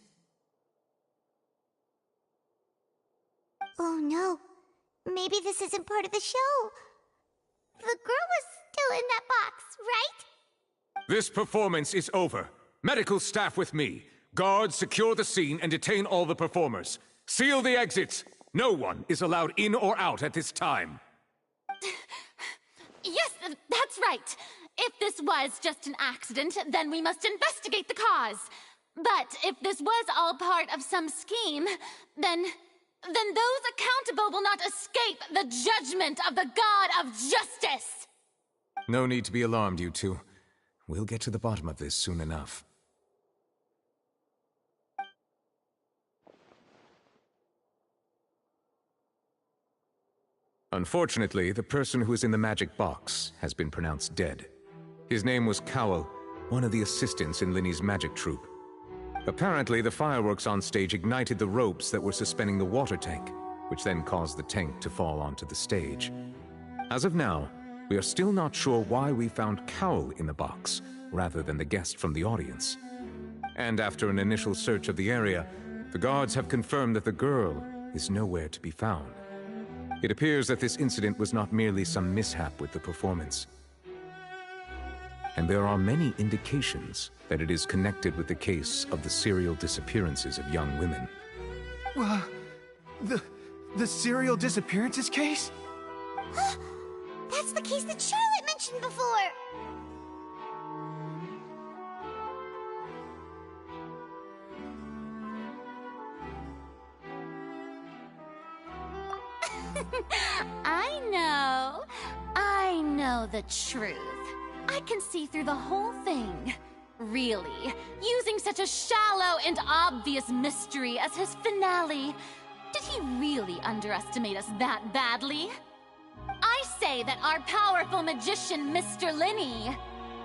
Oh no. Maybe this isn't part of the show. The girl was still in that box, right? This performance is over. Medical staff with me. Guards, secure the scene and detain all the performers. Seal the exits. No one is allowed in or out at this time. Yes, that's right. If this was just an accident, then we must investigate the cause. But if this was all part of some scheme, then those accountable will not escape the judgment of the God of Justice! No need to be alarmed, you two. We'll get to the bottom of this soon enough. Unfortunately, the person who is in the magic box has been pronounced dead. His name was Cowell, one of the assistants in Linny's magic troupe. Apparently, the fireworks on stage ignited the ropes that were suspending the water tank, which then caused the tank to fall onto the stage. As of now, we are still not sure why we found Cowell in the box, rather than the guest from the audience. And after an initial search of the area, the guards have confirmed that the girl is nowhere to be found. It appears that this incident was not merely some mishap with the performance. And there are many indications that it is connected with the case of the serial disappearances of young women. The serial disappearances case? That's the case that Charlotte mentioned before! I know the truth. I can see through the whole thing. Really, using such a shallow and obvious mystery as his finale. Did he really underestimate us that badly? I say that our powerful magician, Mr. Linny,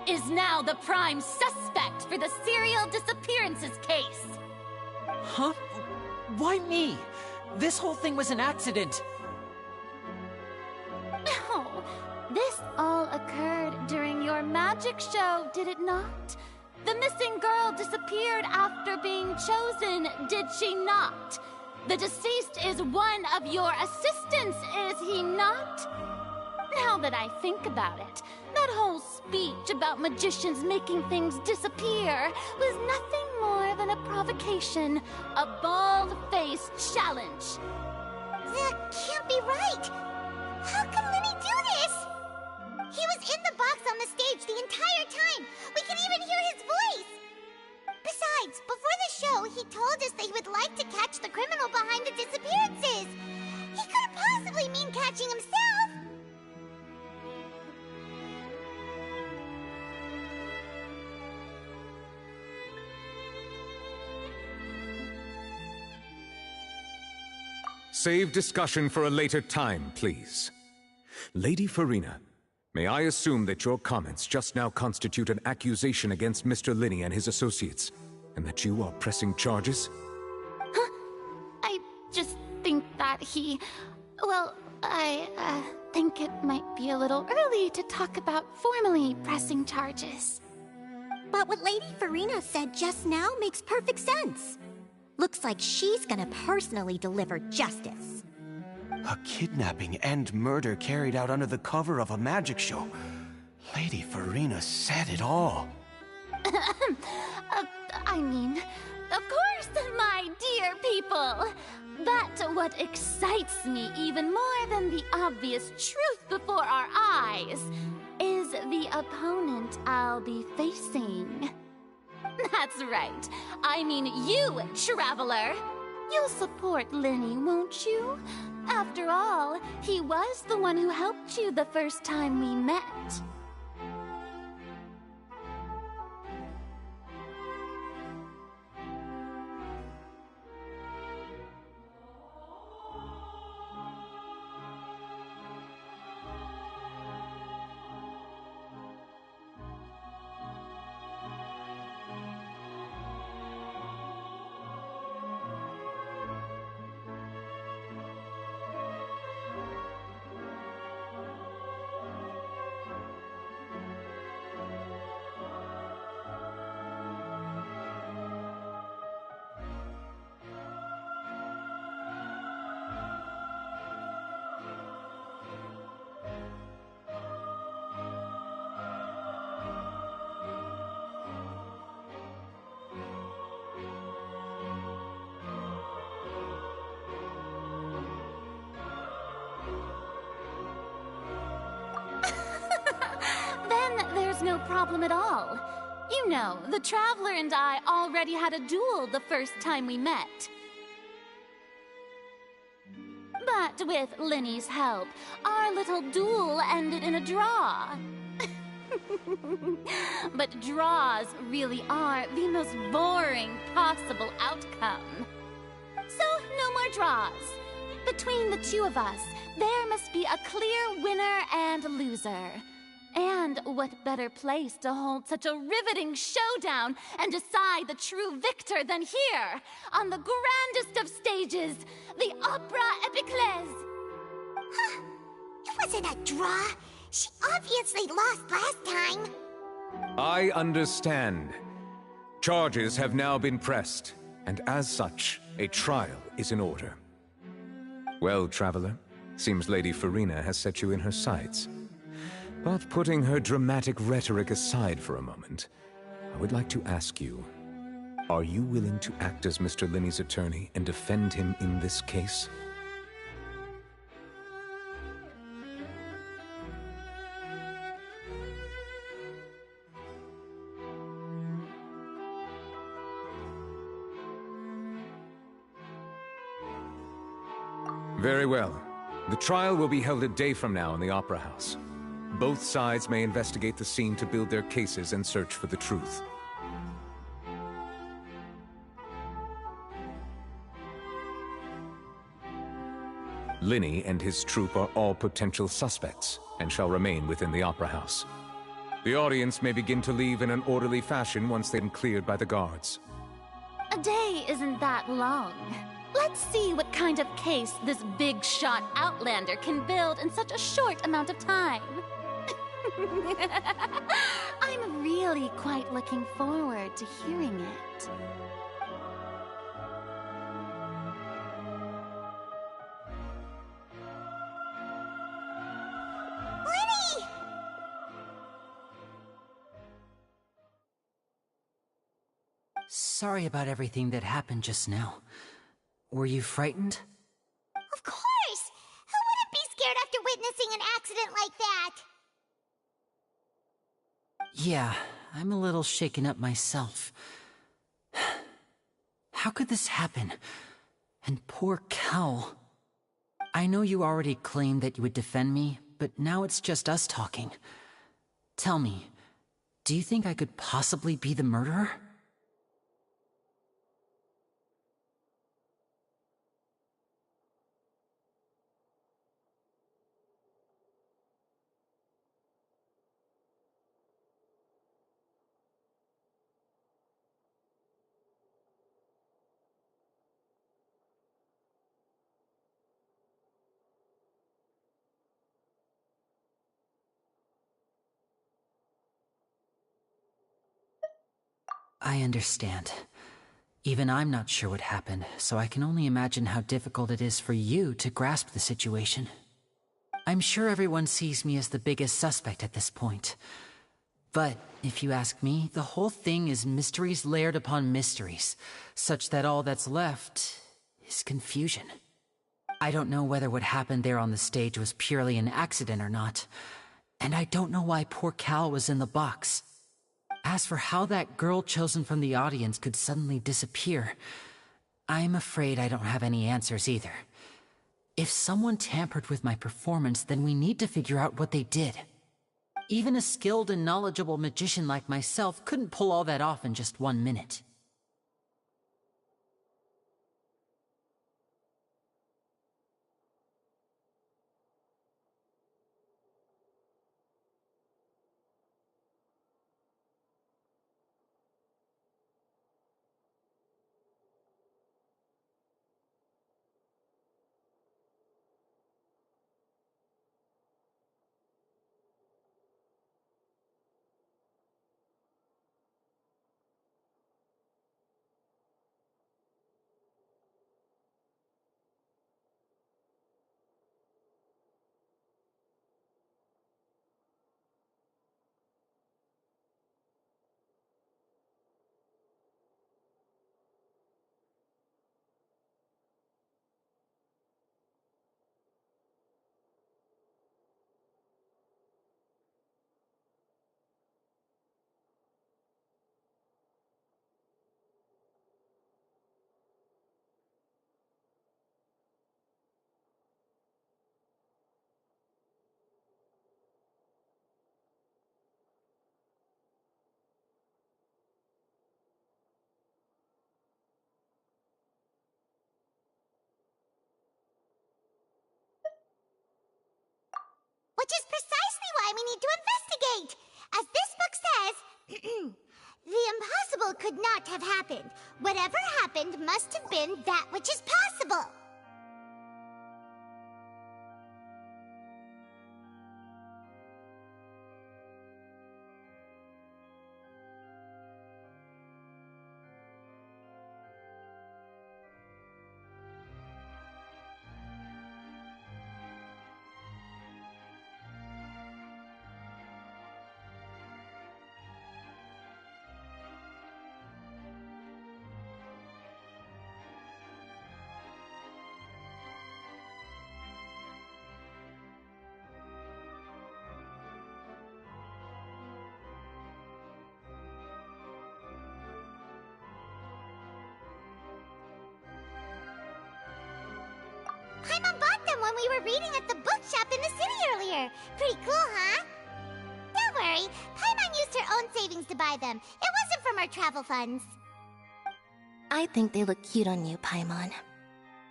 is now the prime suspect for the serial disappearances case. Huh? Why me? This whole thing was an accident. No, this all occurred during your magic show, did it not? The missing girl disappeared after being chosen, did she not? The deceased is one of your assistants, is he not? Now that I think about it, that whole speech about magicians making things disappear was nothing more than a provocation, a bald-faced challenge. That can't be right! How can Linny do this? He was in the box on the stage the entire time! We can even hear his voice! Besides, before the show, he told us that he would like to catch the criminal behind the disappearances! He couldn't possibly mean catching himself! Save discussion for a later time, please. Lady Farina, may I assume that your comments just now constitute an accusation against Mr. Linny and his associates, and that you are pressing charges? Huh? I just think that well, I think it might be a little early to talk about formally pressing charges. But what Lady Farina said just now makes perfect sense. Looks like she's gonna personally deliver justice. A kidnapping and murder carried out under the cover of a magic show. Lady Farina said it all. I mean, of course, my dear people. But what excites me even more than the obvious truth before our eyes is the opponent I'll be facing. That's right. I mean you, Traveler. You'll support Linny, won't you? After all, he was the one who helped you the first time we met. then there's no problem at all. You know, the Traveler and I already had a duel the first time we met. But with Linny's help, our little duel ended in a draw. But draws really are the most boring possible outcome. So, no more draws. Between the two of us, there must be a clear winner and loser. And what better place to hold such a riveting showdown and decide the true victor than here, on the grandest of stages, the Opera Epiclese. Huh. It wasn't a draw. She obviously lost last time. I understand. Charges have now been pressed, and as such, a trial is in order. Well, Traveler, seems Lady Farina has set you in her sights. But putting her dramatic rhetoric aside for a moment, I would like to ask you, are you willing to act as Mr. Linny's attorney and defend him in this case? Very well. The trial will be held a day from now in the Opera House. Both sides may investigate the scene to build their cases and search for the truth. Linny and his troupe are all potential suspects and shall remain within the Opera House. The audience may begin to leave in an orderly fashion once they've been cleared by the guards. A day isn't that long. Let's see what kind of case this big-shot Outlander can build in such a short amount of time. I'm really quite looking forward to hearing it. Linny! Sorry about everything that happened just now. Were you frightened? Of course! Who wouldn't be scared after witnessing an accident like that? Yeah, I'm a little shaken up myself. How could this happen? And poor Cal. I know you already claimed that you would defend me, but now it's just us talking. Tell me, do you think I could possibly be the murderer? I understand. Even I'm not sure what happened, so I can only imagine how difficult it is for you to grasp the situation. I'm sure everyone sees me as the biggest suspect at this point. But, if you ask me, the whole thing is mysteries layered upon mysteries, such that all that's left is confusion. I don't know whether what happened there on the stage was purely an accident or not, and I don't know why poor Cal was in the box. As for how that girl chosen from the audience could suddenly disappear, I'm afraid I don't have any answers either. If someone tampered with my performance, then we need to figure out what they did. Even a skilled and knowledgeable magician like myself couldn't pull all that off in just 1 minute. could not have happened. Whatever happened must have been that which is possible. Paimon bought them when we were reading at the bookshop in the city earlier. Pretty cool, huh? Don't worry, Paimon used her own savings to buy them. It wasn't from our travel funds. I think they look cute on you, Paimon.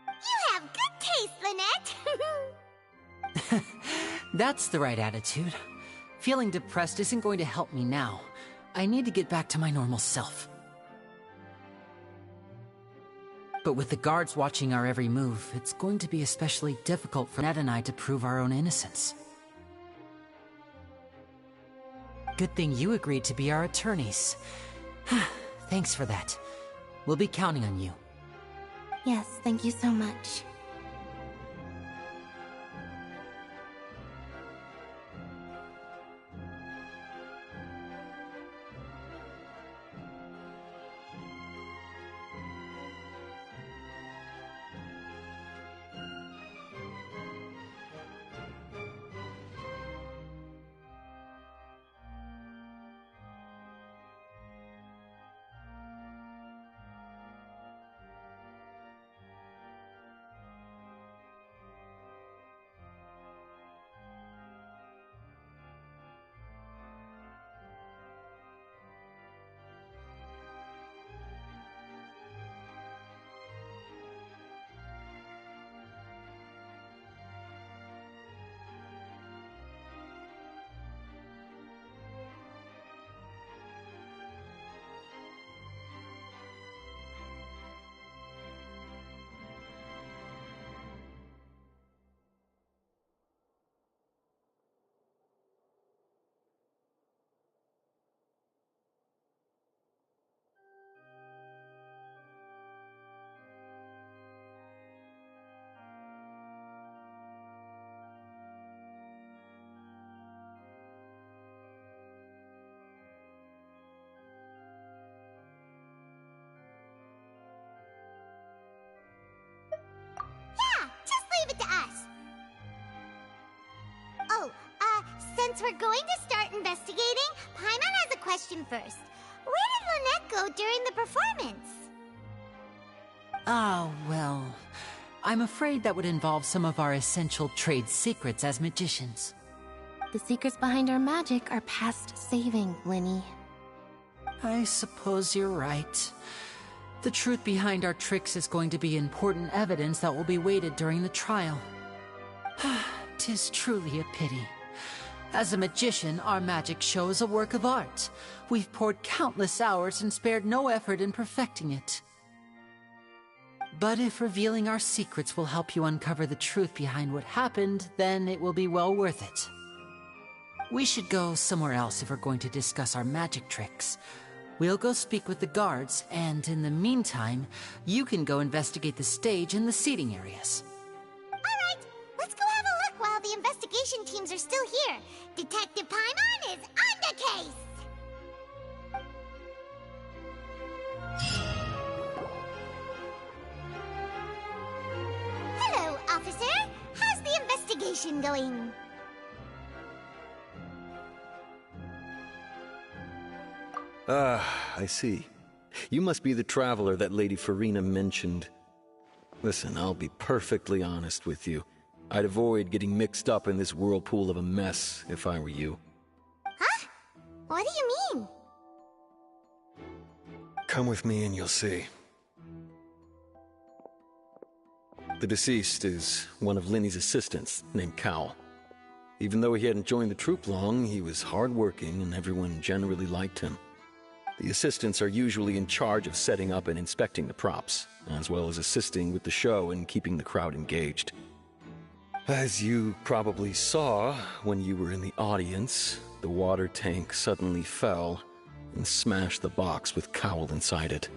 You have good taste, Lynette. That's the right attitude. Feeling depressed isn't going to help me now. I need to get back to my normal self. But with the guards watching our every move, it's going to be especially difficult for Ned and I to prove our own innocence. Good thing you agreed to be our attorneys. Thanks for that. We'll be counting on you. Yes, thank you so much. Leave it to us. Oh, since we're going to start investigating, Paimon has a question first. Where did Lynette go during the performance? Oh, well, I'm afraid that would involve some of our essential trade secrets as magicians. The secrets behind our magic are past saving, Linny. I suppose you're right. The truth behind our tricks is going to be important evidence that will be weighted during the trial. 'Tis truly a pity. As a magician, our magic show is a work of art. We've poured countless hours and spared no effort in perfecting it. But if revealing our secrets will help you uncover the truth behind what happened, then it will be well worth it. We should go somewhere else if we're going to discuss our magic tricks. We'll go speak with the guards, and in the meantime, you can go investigate the stage and the seating areas. Alright, let's go have a look while the investigation teams are still here. Detective Paimon is on the case! Hello, officer. How's the investigation going? I see. You must be the traveler that Lady Farina mentioned. Listen, I'll be perfectly honest with you. I'd avoid getting mixed up in this whirlpool of a mess if I were you. Huh? What do you mean? Come with me and you'll see. The deceased is one of Linny's assistants, named Cal. Even though he hadn't joined the troupe long, he was hardworking and everyone generally liked him. The assistants are usually in charge of setting up and inspecting the props, as well as assisting with the show and keeping the crowd engaged. As you probably saw when you were in the audience, the water tank suddenly fell and smashed the box with Cowl inside it.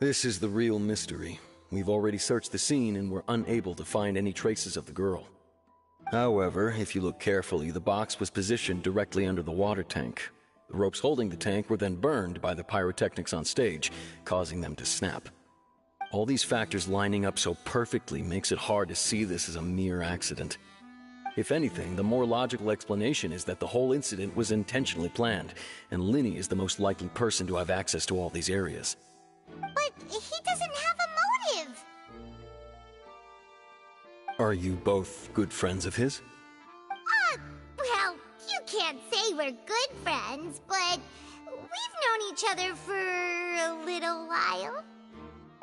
This is the real mystery. We've already searched the scene and were unable to find any traces of the girl. However, if you look carefully, the box was positioned directly under the water tank. The ropes holding the tank were then burned by the pyrotechnics on stage, causing them to snap. All these factors lining up so perfectly makes it hard to see this as a mere accident. If anything, the more logical explanation is that the whole incident was intentionally planned, and Linny is the most likely person to have access to all these areas. But he doesn't have a motive! Are you both good friends of his? Well, you can't say we're good friends, but we've known each other for a little while.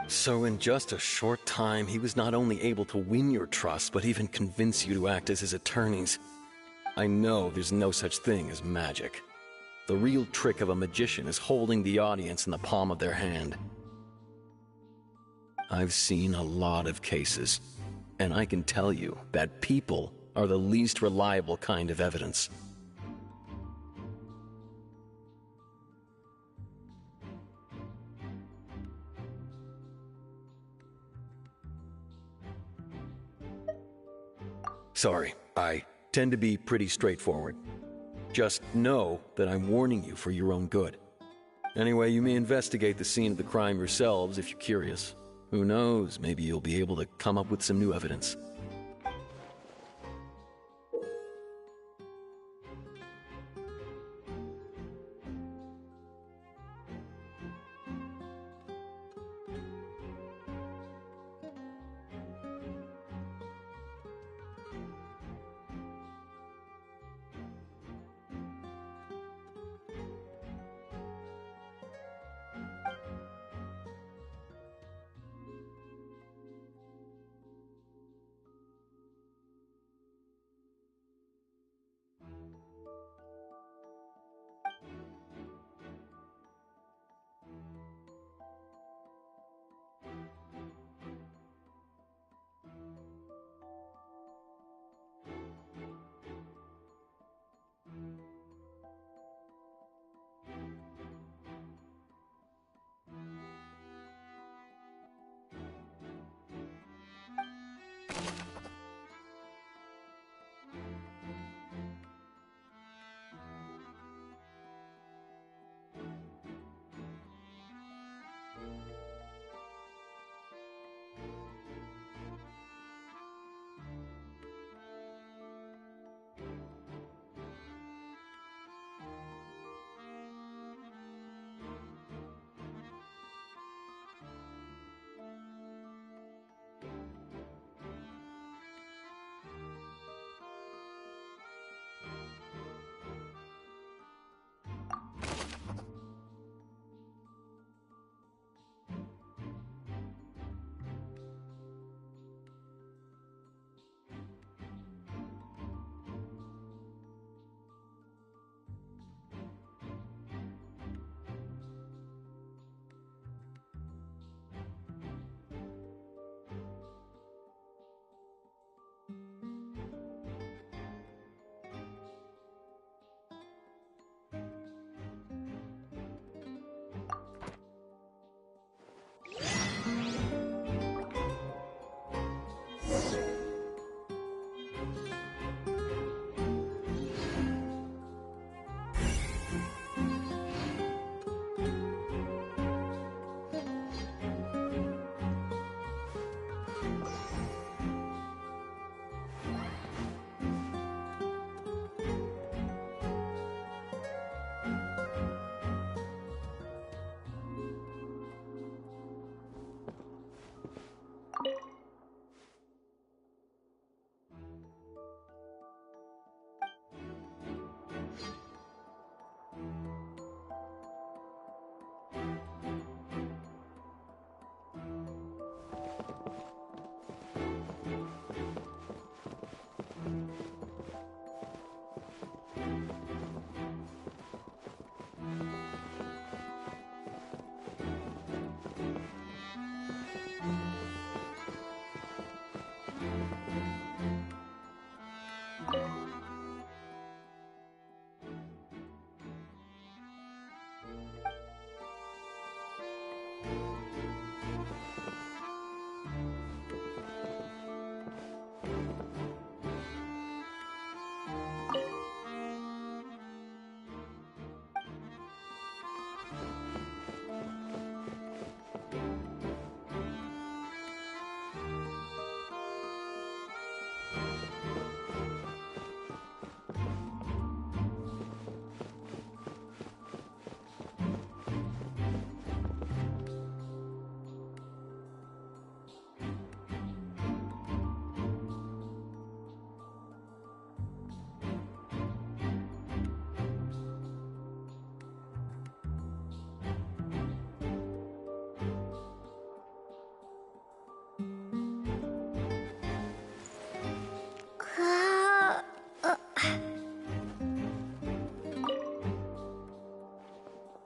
So in just a short time, he was not only able to win your trust, but even convince you to act as his attorneys. I know there's no such thing as magic. The real trick of a magician is holding the audience in the palm of their hand. I've seen a lot of cases, and I can tell you that people are the least reliable kind of evidence. Sorry, I tend to be pretty straightforward. Just know that I'm warning you for your own good. Anyway, you may investigate the scene of the crime yourselves if you're curious. Who knows, maybe you'll be able to come up with some new evidence.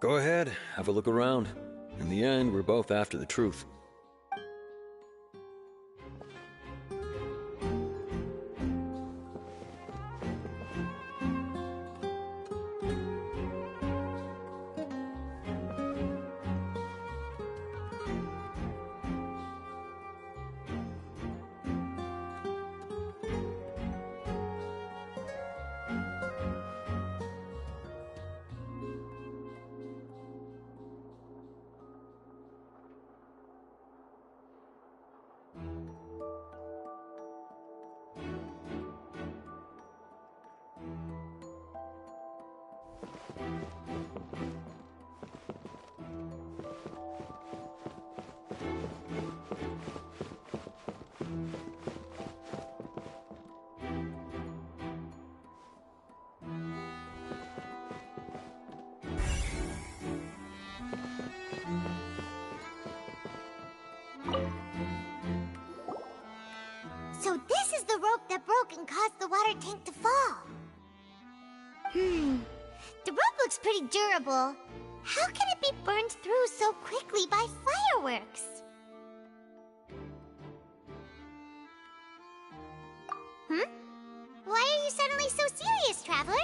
Go ahead, have a look around. In the end, we're both after the truth. So this is the rope that broke and caused the water tank to fall. The rope looks pretty durable. How can it be burned through so quickly by fireworks? Why are you suddenly so serious, Traveler?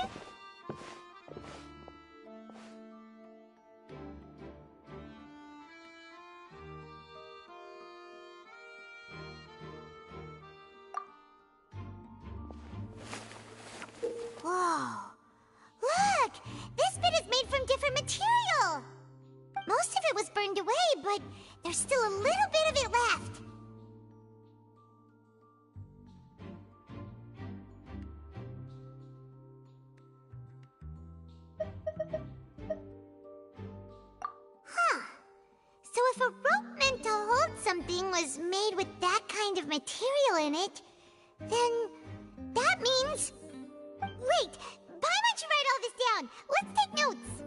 Whoa! Look! This bit is made from different material! Most of it was burned away, but there's still a little bit of it left. Huh. So if a rope meant to hold something was made with that kind of material in it, then that means... Wait! Why don't you write all this down? Let's take notes!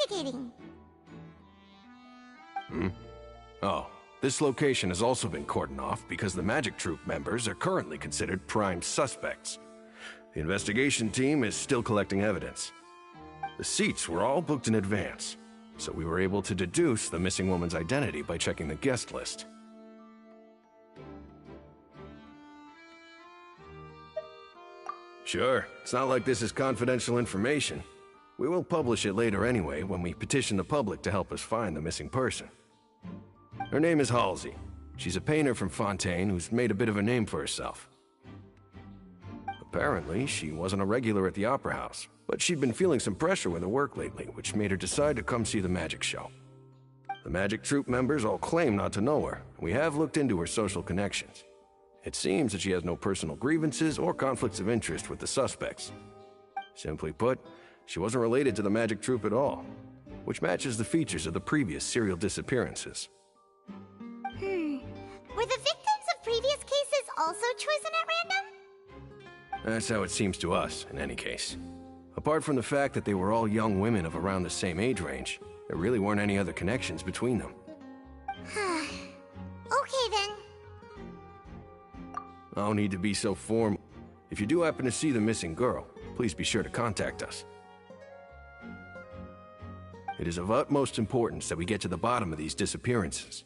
investigating? Oh, this location has also been cordoned off because the Magic Troop members are currently considered prime suspects. The investigation team is still collecting evidence. The seats were all booked in advance, so we were able to deduce the missing woman's identity by checking the guest list. Sure, it's not like this is confidential information. We will publish it later anyway when we petition the public to help us find the missing person. Her name is Halsey. She's a painter from Fontaine who's made a bit of a name for herself. Apparently, she wasn't a regular at the Opera House, but she'd been feeling some pressure with her work lately, which made her decide to come see the magic show. The Magic Troop members all claim not to know her. We have looked into her social connections. It seems that she has no personal grievances or conflicts of interest with the suspects. Simply put, she wasn't related to the Magic Troop at all, which matches the features of the previous serial disappearances. Were the victims of previous cases also chosen at random? That's how it seems to us, in any case. Apart from the fact that they were all young women of around the same age range, there really weren't any other connections between them. Okay then. No need to be so formal. If you do happen to see the missing girl, please be sure to contact us. It is of utmost importance that we get to the bottom of these disappearances.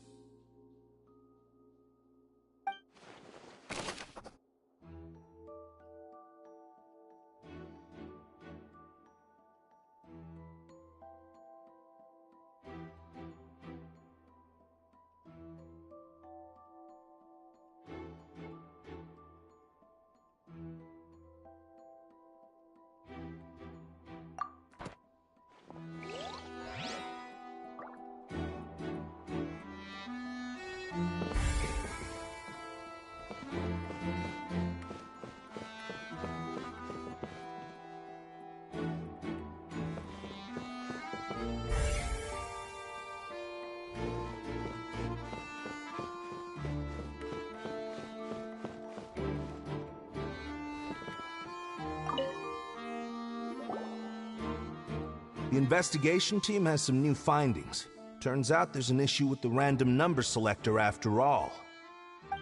The investigation team has some new findings. Turns out there's an issue with the random number selector after all.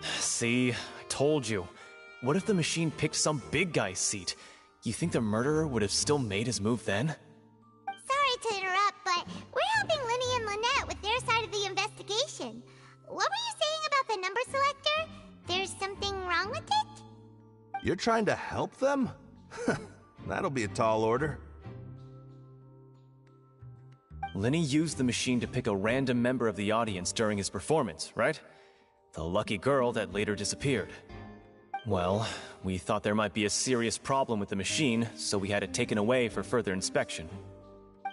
See, I told you. What if the machine picked some big guy's seat? You think the murderer would have still made his move then? Sorry to interrupt, but we're helping Linny and Lynette with their side of the investigation. What were you saying about the number selector? There's something wrong with it? You're trying to help them? That'll be a tall order. Linny used the machine to pick a random member of the audience during his performance, right? The lucky girl that later disappeared. Well, we thought there might be a serious problem with the machine, so we had it taken away for further inspection.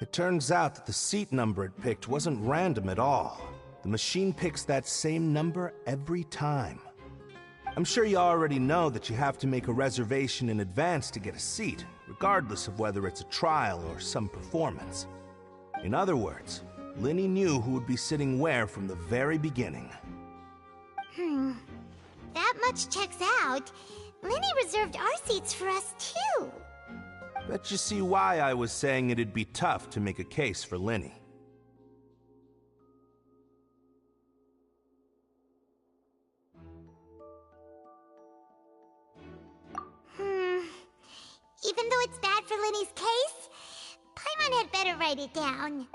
It turns out that the seat number it picked wasn't random at all. The machine picks that same number every time. I'm sure you already know that you have to make a reservation in advance to get a seat, regardless of whether it's a trial or some performance. In other words, Linny knew who would be sitting where from the very beginning. That much checks out. Linny reserved our seats for us too. Bet you see why I was saying it'd be tough to make a case for Linny. Even though it's bad for Linny's case, Paimon had better write it down.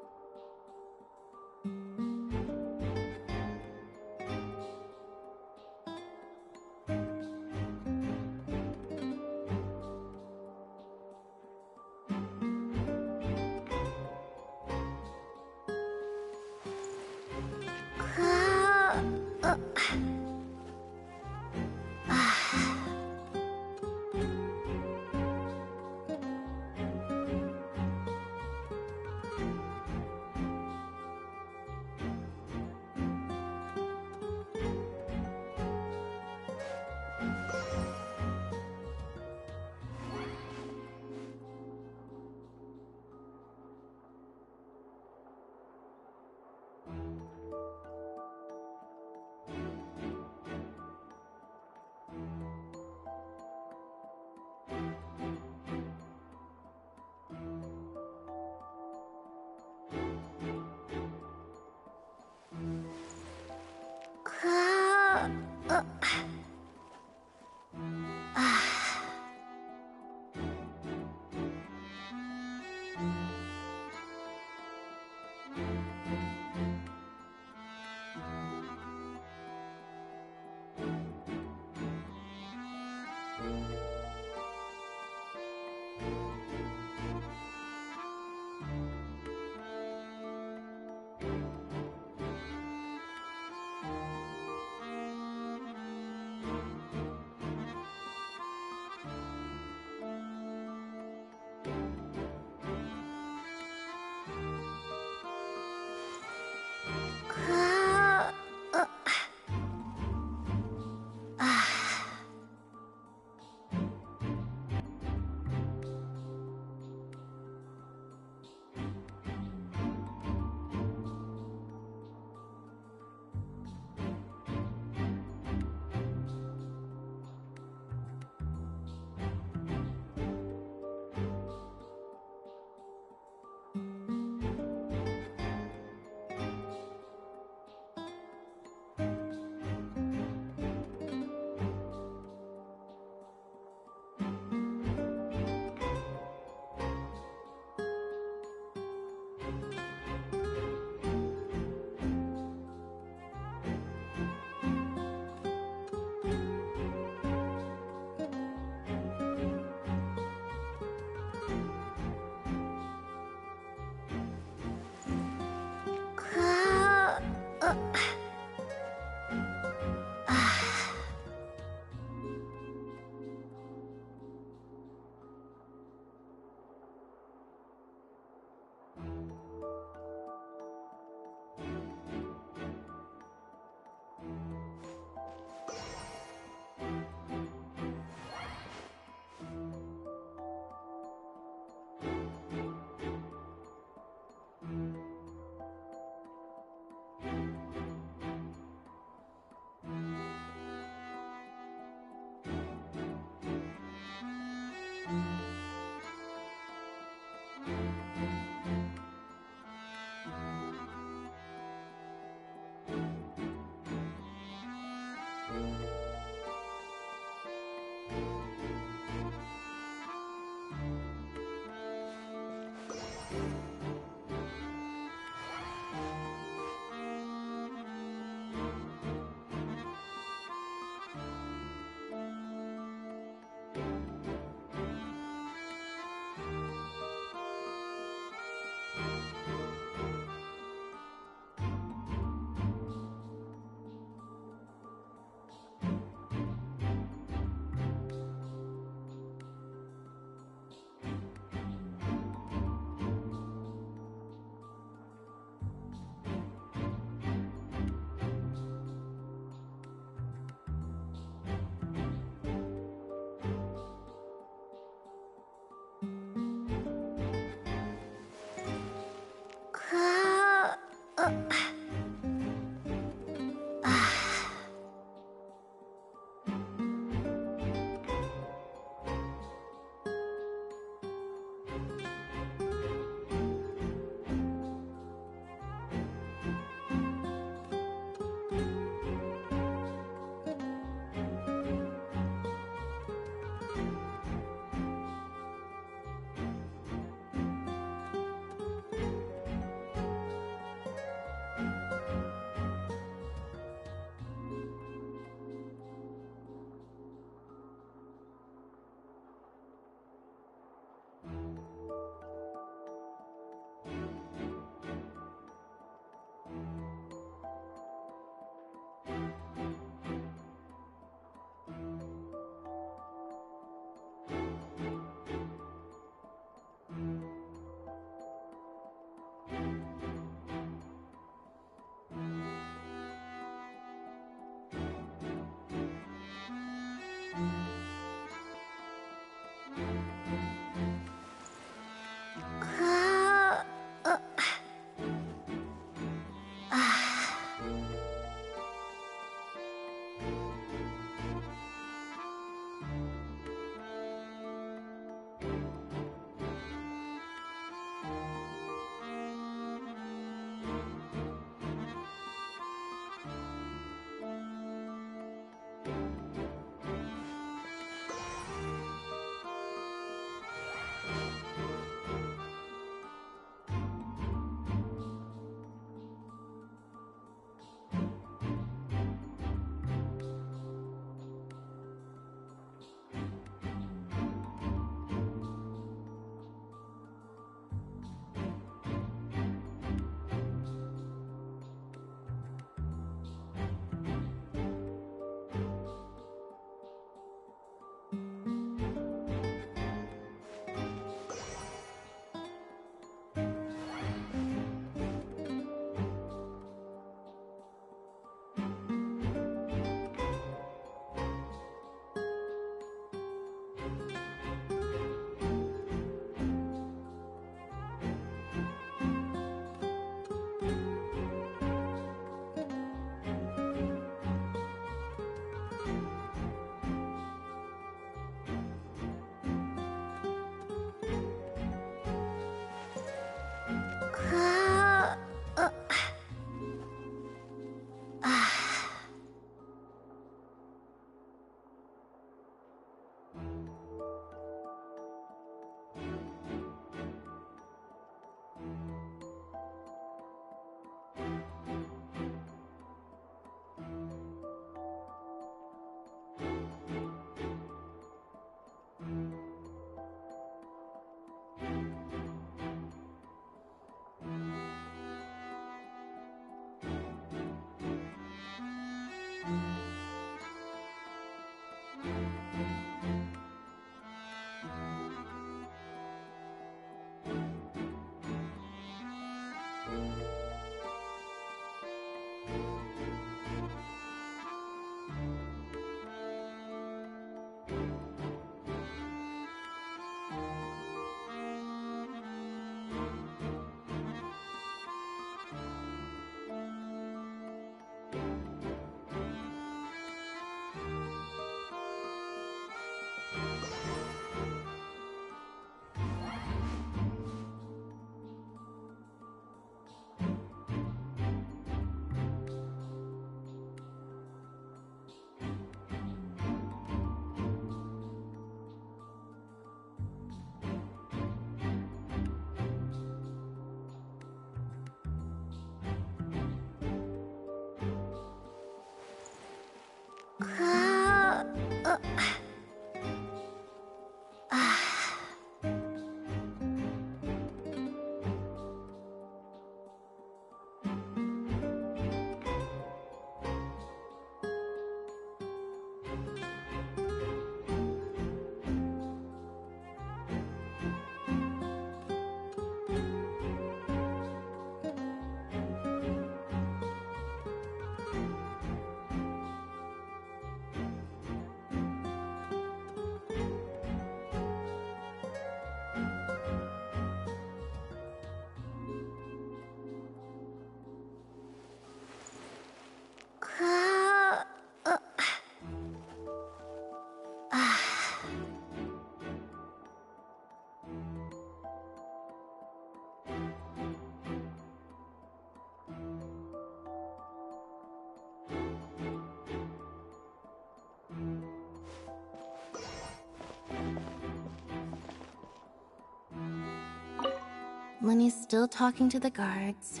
Lenny's still talking to the guards.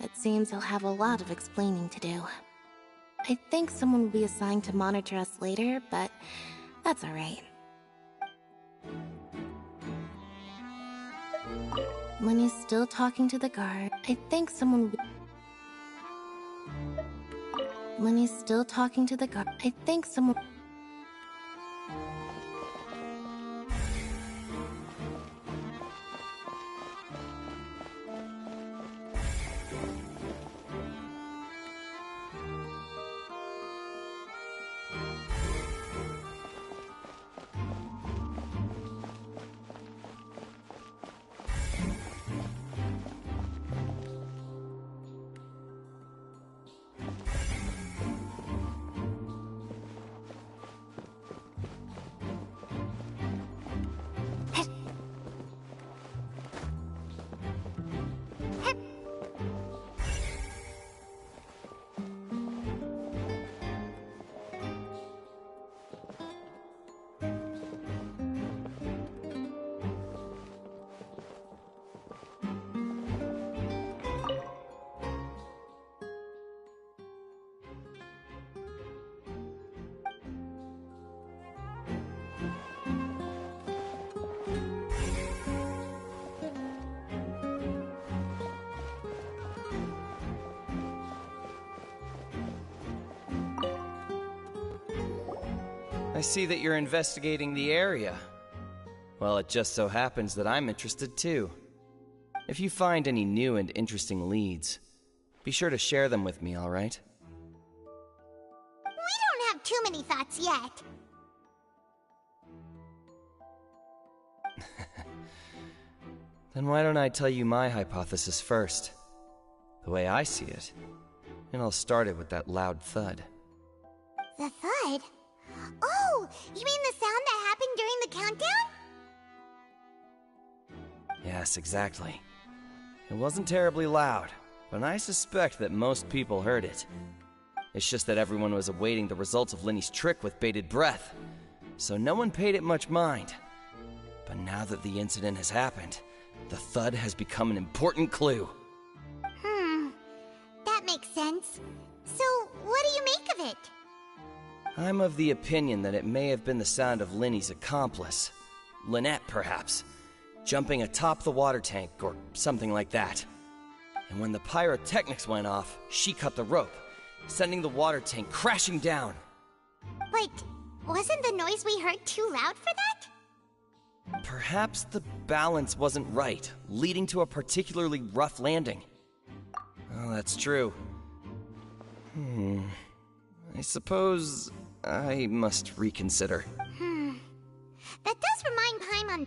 It seems he'll have a lot of explaining to do. I think someone will be assigned to monitor us later, but that's alright. Lenny's still talking to the guard. I think someone will be... Lenny's still talking to the guard. I think someone... I see that you're investigating the area. Well, it just so happens that I'm interested too. If you find any new and interesting leads, be sure to share them with me, alright? We don't have too many thoughts yet. Then why don't I tell you my hypothesis first? The way I see it. And I'll start it with that loud thud. The thud? Oh, you mean the sound that happened during the countdown? Yes, exactly. It wasn't terribly loud, but I suspect that most people heard it. It's just that everyone was awaiting the results of Lenny's trick with bated breath, so no one paid it much mind. But now that the incident has happened, the thud has become an important clue. That makes sense. So, what do you make of it? I'm of the opinion that it may have been the sound of Lenny's accomplice. Lynette, perhaps. Jumping atop the water tank, or something like that. And when the pyrotechnics went off, she cut the rope, sending the water tank crashing down. But wasn't the noise we heard too loud for that? Perhaps the balance wasn't right, leading to a particularly rough landing. Oh, that's true. I suppose I must reconsider. That does remind Paimon.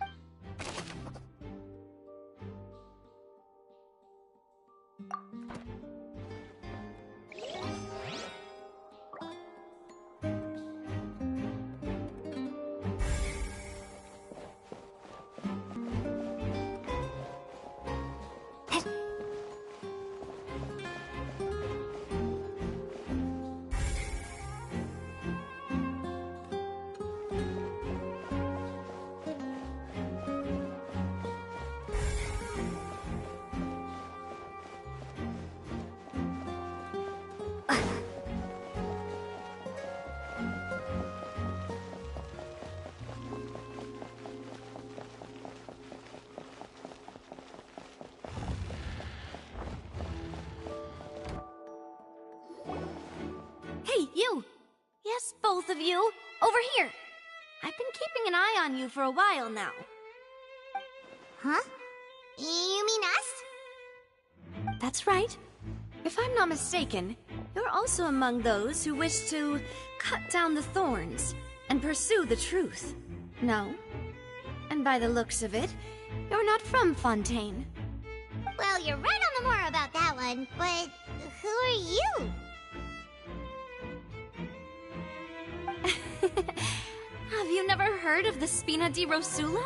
Hey, you! Yes, both of you! Over here! I've been keeping an eye on you for a while now. Huh? You mean us? That's right. If I'm not mistaken, you're also among those who wish to cut down the thorns and pursue the truth. No? And by the looks of it, you're not from Fontaine. Well, you're right on the more about that one, but who are you? Have you never heard of the Spina di Rosula?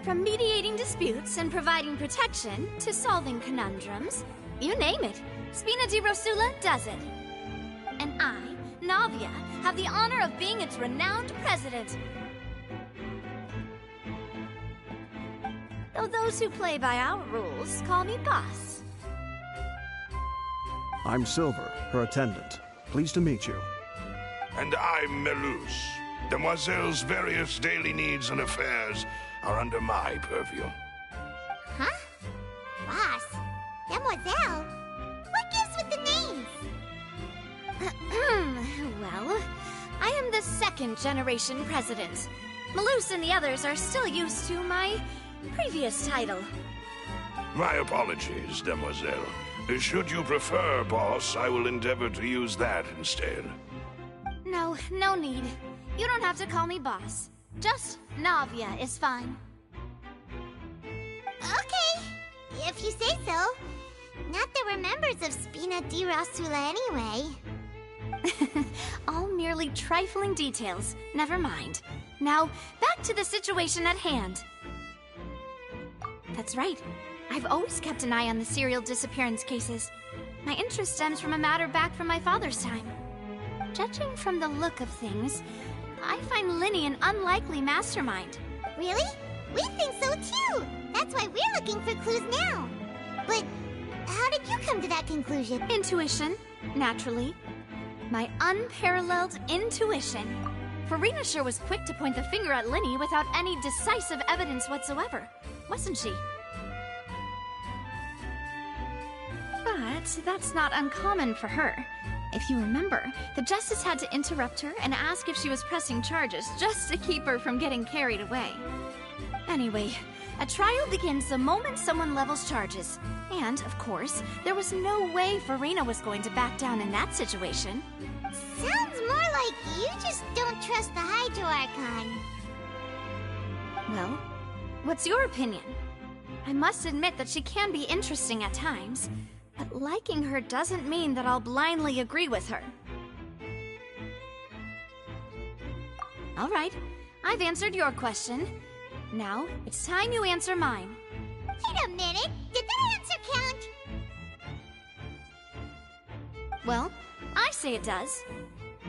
From mediating disputes and providing protection to solving conundrums, you name it, Spina di Rosula does it. And I, Navia, have the honor of being its renowned president. though those who play by our rules call me boss. I'm Silver, her attendant. Pleased to meet you. And I'm Melus. Demoiselle's various daily needs and affairs are under my purview. Huh? Boss? Demoiselle? What gives with the names? Well, I am the second generation president. Malus and the others are still used to my previous title. My apologies, Demoiselle. Should you prefer, boss, I will endeavor to use that instead. No, no need. You don't have to call me boss. Just Navia is fine. Okay, if you say so. Not that we're members of Spina di Rasula anyway. All merely trifling details. Never mind. Now, back to the situation at hand. That's right. I've always kept an eye on the serial disappearance cases. My interest stems from a matter back from my father's time. Judging from the look of things, I find Linny an unlikely mastermind. Really? We think so too! That's why we're looking for clues now. But how did you come to that conclusion? Intuition, naturally. My unparalleled intuition. Farina sure was quick to point the finger at Linny without any decisive evidence whatsoever, wasn't she? But that's not uncommon for her. If you remember, the Justice had to interrupt her and ask if she was pressing charges just to keep her from getting carried away. Anyway, a trial begins the moment someone levels charges. And, of course, there was no way Farina was going to back down in that situation. Sounds more like you just don't trust the Hydro Archon. Well, what's your opinion? I must admit that she can be interesting at times, but liking her doesn't mean that I'll blindly agree with her. All right, I've answered your question. Now, it's time you answer mine. Wait a minute! Did that answer count? Well, I say it does.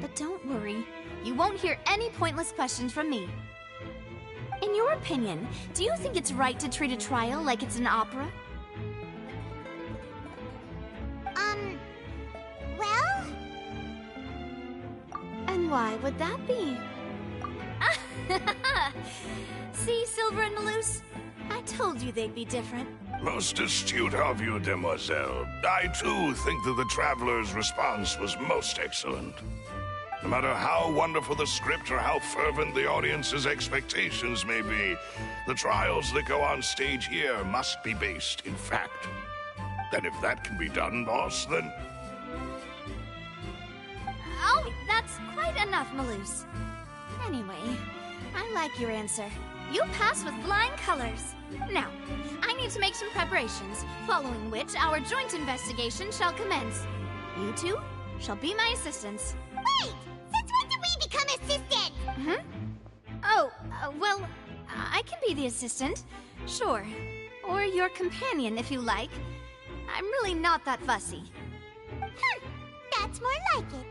But don't worry, you won't hear any pointless questions from me. In your opinion, do you think it's right to treat a trial like it's an opera? Well? And why would that be? See, Silver and Malus? I told you they'd be different. Most astute of you, Demoiselle. I, too, think that the Traveler's response was most excellent. No matter how wonderful the script or how fervent the audience's expectations may be, the trials that go on stage here must be based in fact. And if that can be done, boss, then... Oh, that's quite enough, Malus. Anyway, I like your answer. You pass with flying colors. Now, I need to make some preparations, following which our joint investigation shall commence. You two shall be my assistants. Wait! Since when did we become assistants? Oh, well, I can be the assistant. Sure. Or your companion, if you like. I'm really not that fussy. That's more like it.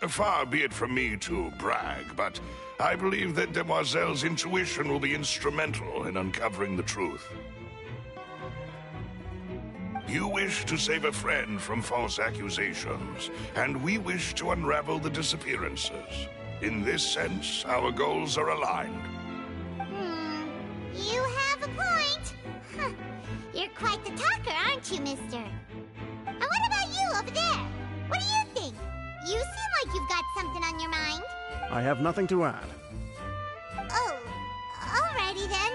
Far be it from me to brag, but I believe that Demoiselle's intuition will be instrumental in uncovering the truth. You wish to save a friend from false accusations, and we wish to unravel the disappearances. In this sense, our goals are aligned. You have a point. Huh. You're quite the talker, aren't you, mister? And what about you over there? What do you think? You seem like you've got something on your mind. I have nothing to add. Oh, alrighty then.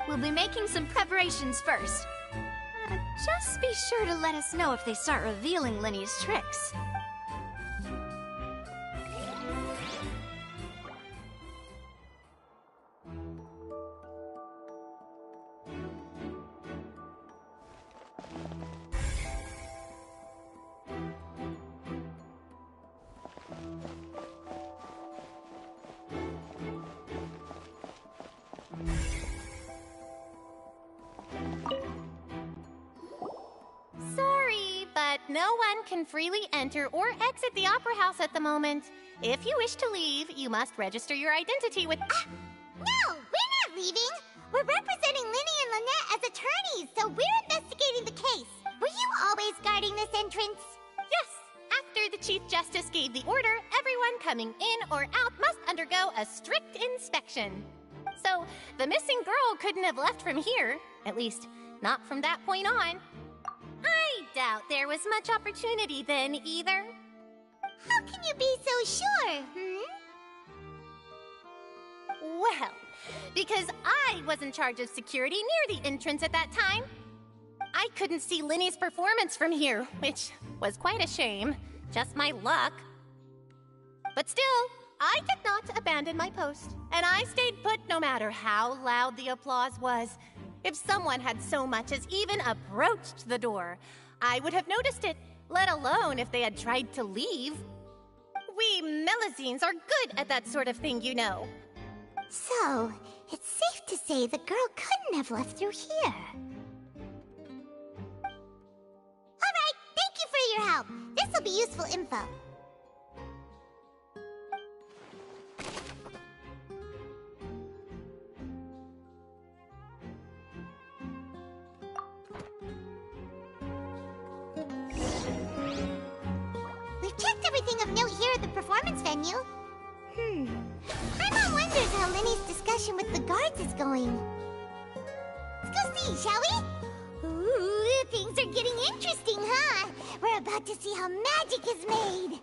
We'll be making some preparations first. Just be sure to let us know if they start revealing Linny's tricks. Sorry, but no one can freely enter or exit the Opera House at the moment. If you wish to leave, you must register your identity with... No, we're not leaving. We're representing Linny and Lynette as attorneys, so we're investigating the case. Were you always guarding this entrance? Yes. After the Chief Justice gave the order, everyone coming in or out must undergo a strict inspection. So, the missing girl couldn't have left from here. At least, not from that point on. I doubt there was much opportunity then, either. How can you be so sure, Well, because I was in charge of security near the entrance at that time. I couldn't see Linny's performance from here, which was quite a shame. Just my luck. But still, I did not abandon my post, and I stayed put no matter how loud the applause was. If someone had so much as even approached the door, I would have noticed it, let alone if they had tried to leave. We Melusines are good at that sort of thing, you know. So, it's safe to say the girl couldn't have left through here. Alright, thank you for your help. This'll be useful info. We've checked everything of note here at the performance venue. Paimon wonders how Linny's discussion with the guards is going. Let's go see, shall we? Ooh, things are getting interesting, huh? We're about to see how magic is made.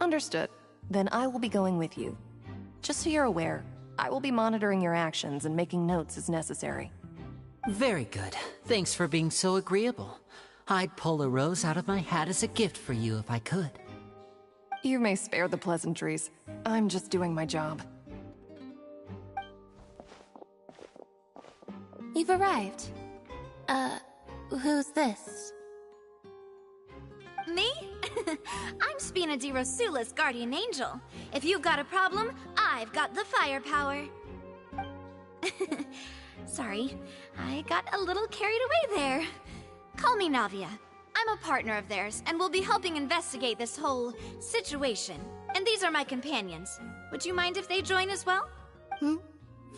Understood. Then I will be going with you. Just so you're aware, I will be monitoring your actions and making notes as necessary. Very good. Thanks for being so agreeable. I'd pull a rose out of my hat as a gift for you if I could. You may spare the pleasantries. I'm just doing my job. You've arrived. Who's this? Me? I'm Spina di Rosula's guardian angel. If you've got a problem, I've got the firepower. Sorry, I got a little carried away there. Call me Navia. I'm a partner of theirs, and we'll be helping investigate this whole situation. And these are my companions. Would you mind if they join as well?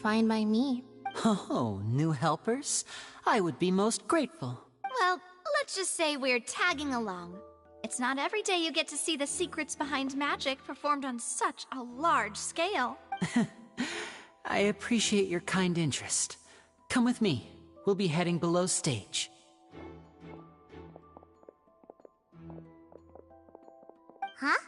Fine by me. Oh, new helpers? I would be most grateful. Well, let's just say we're tagging along. It's not every day you get to see the secrets behind magic performed on such a large scale. I appreciate your kind interest. Come with me. We'll be heading below stage. Huh?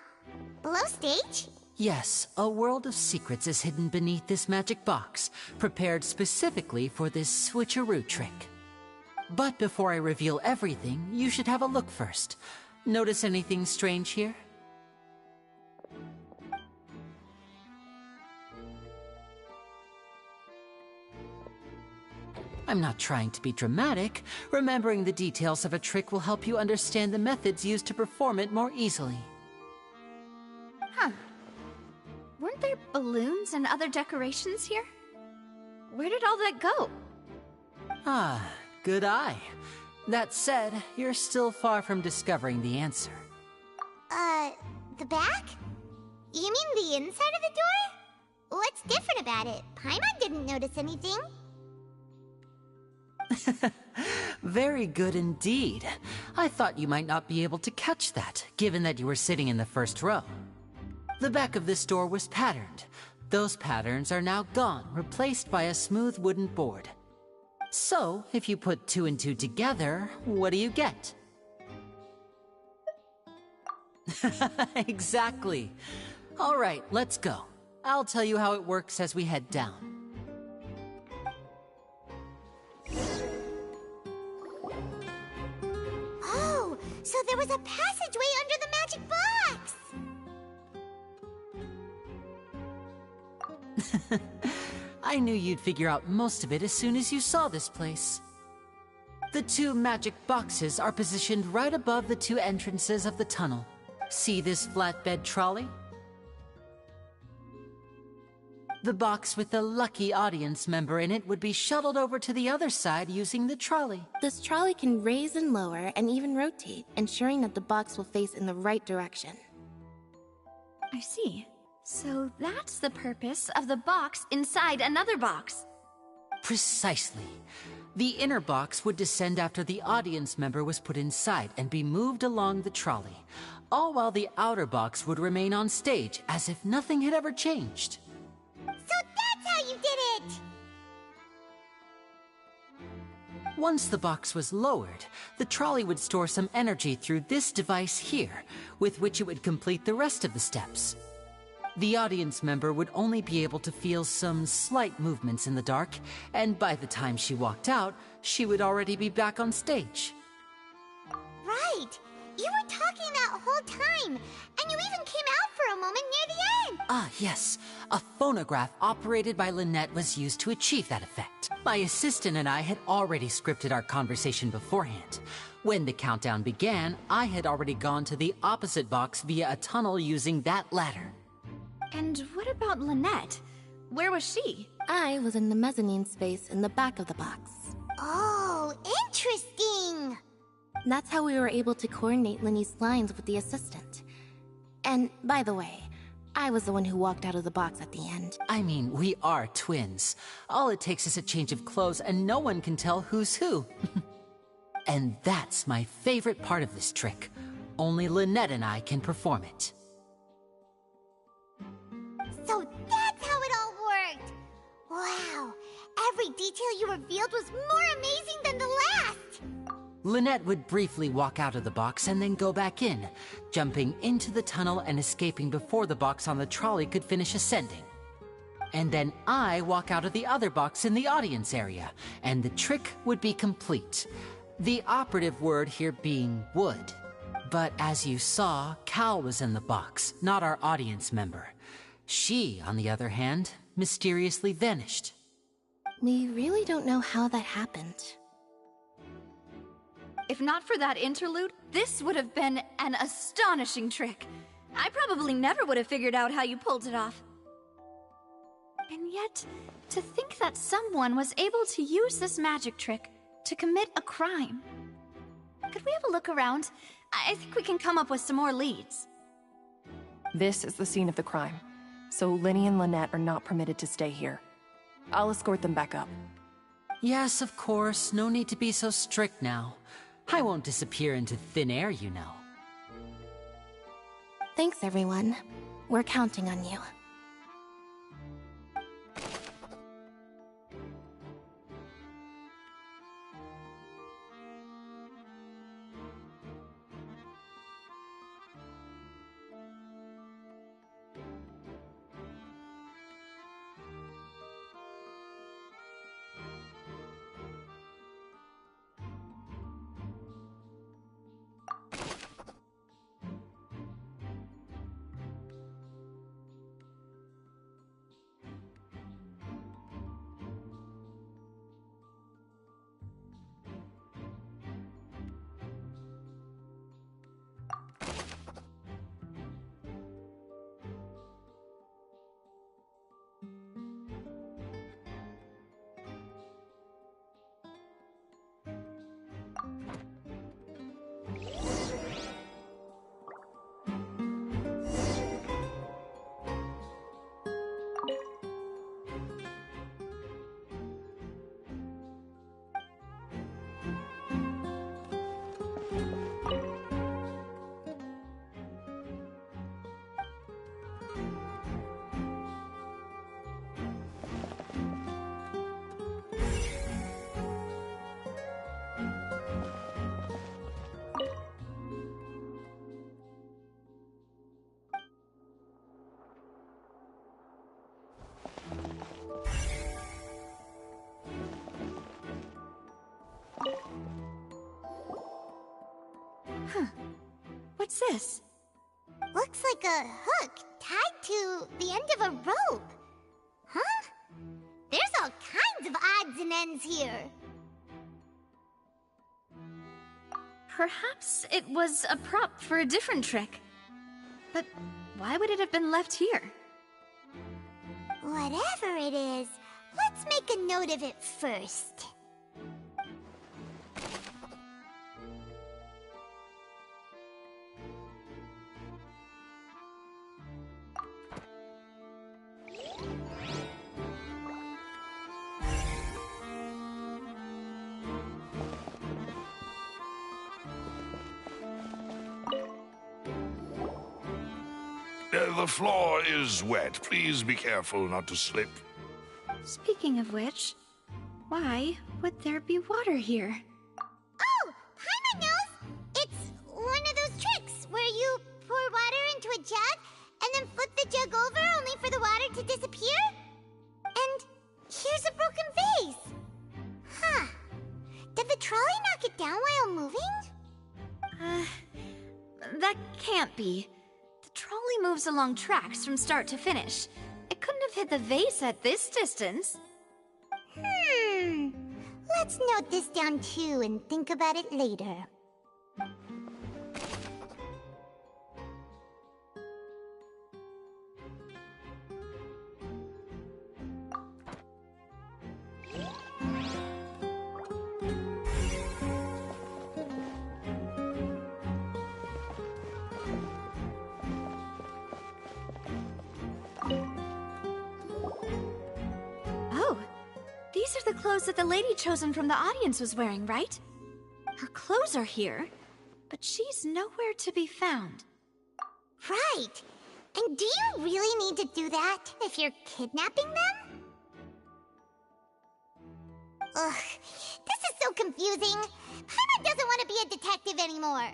Below stage? Yes, a world of secrets is hidden beneath this magic box, prepared specifically for this switcheroo trick. But before I reveal everything, you should have a look first. Notice anything strange here? I'm not trying to be dramatic. Remembering the details of a trick will help you understand the methods used to perform it more easily. Huh. Weren't there balloons and other decorations here? Where did all that go? Ah, Good eye. That said, you're still far from discovering the answer. The back? You mean the inside of the door? What's different about it? Paimon didn't notice anything. Very good indeed. I thought you might not be able to catch that, given that you were sitting in the first row. The back of this door was patterned. Those patterns are now gone, replaced by a smooth wooden board. So, if you put 2 and 2 together, what do you get? Exactly. All right, let's go. I'll tell you how it works as we head down. Oh, so there was a passageway under the magic box! I knew you'd figure out most of it as soon as you saw this place. The 2 magic boxes are positioned right above the 2 entrances of the tunnel. See this flatbed trolley? The box with the lucky audience member in it would be shuttled over to the other side using the trolley. This trolley can raise and lower and even rotate, ensuring that the box will face in the right direction. I see. So that's the purpose of the box inside another box. Precisely. The inner box would descend after the audience member was put inside and be moved along the trolley, all while the outer box would remain on stage as if nothing had ever changed. So that's how you did it! Once the box was lowered, the trolley would store some energy through this device here, with which it would complete the rest of the steps. The audience member would only be able to feel some slight movements in the dark, and by the time she walked out, she would already be back on stage. Right! You were talking that whole time, and you even came out for a moment near the end! Ah, yes. A phonograph operated by Lynette was used to achieve that effect. My assistant and I had already scripted our conversation beforehand. When the countdown began, I had already gone to the opposite box via a tunnel using that ladder. And what about Lynette? Where was she? I was in the mezzanine space in the back of the box. Oh, interesting! That's how we were able to coordinate Linny's lines with the assistant. And, by the way, I was the one who walked out of the box at the end. I mean, we are twins. All it takes is a change of clothes and no one can tell who's who. And that's my favorite part of this trick. Only Lynette and I can perform it. So that's how it all worked! Wow! Every detail you revealed was more amazing than the last! Lynette would briefly walk out of the box and then go back in, jumping into the tunnel and escaping before the box on the trolley could finish ascending. And then I walk out of the other box in the audience area, and the trick would be complete. The operative word here being would. But as you saw, Cal was in the box, not our audience member. She, on the other hand, mysteriously vanished. We really don't know how that happened. If not for that interlude, this would have been an astonishing trick. I probably never would have figured out how you pulled it off. And yet, to think that someone was able to use this magic trick to commit a crime. Could we have a look around? I think we can come up with some more leads. This is the scene of the crime, so Linny and Lynette are not permitted to stay here. I'll escort them back up. Yes, of course. No need to be so strict now. I won't disappear into thin air, you know. Thanks, everyone. We're counting on you. Huh. What's this? Looks like a hook tied to the end of a rope. Huh? There's all kinds of odds and ends here. Perhaps it was a prop for a different trick. But why would it have been left here? Whatever it is, let's make a note of it first. The floor is wet. Please be careful not to slip. Speaking of which, why would there be water here? Oh, Paimon knows! It's one of those tricks where you pour water into a jug and then flip the jug over only for the water to disappear? And here's a broken vase! Huh. Did the trolley knock it down while moving? That can't be. The trolley moves along tracks from start to finish. It couldn't have hit the vase at this distance. Let's note this down too and think about it later. Oh, these are the clothes that the lady chosen from the audience was wearing, right? Her clothes are here, but she's nowhere to be found. Right. And do you really need to do that if you're kidnapping them? Ugh, this is so confusing. Paimon doesn't want to be a detective anymore.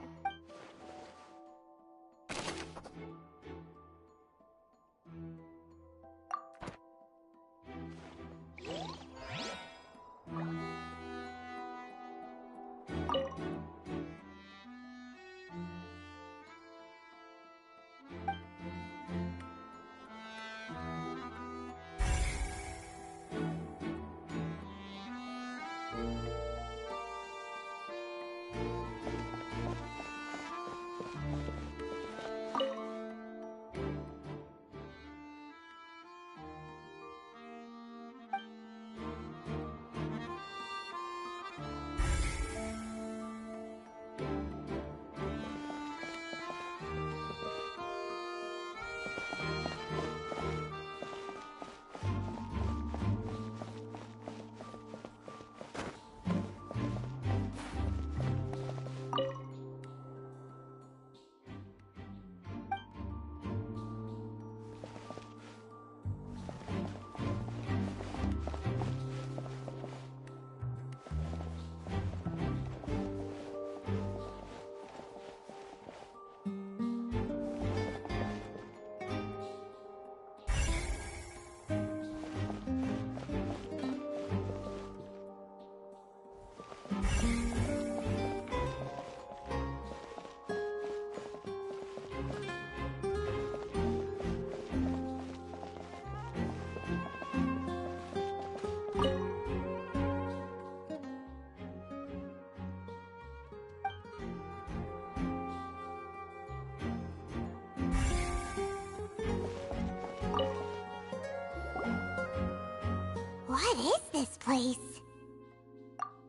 What is this place?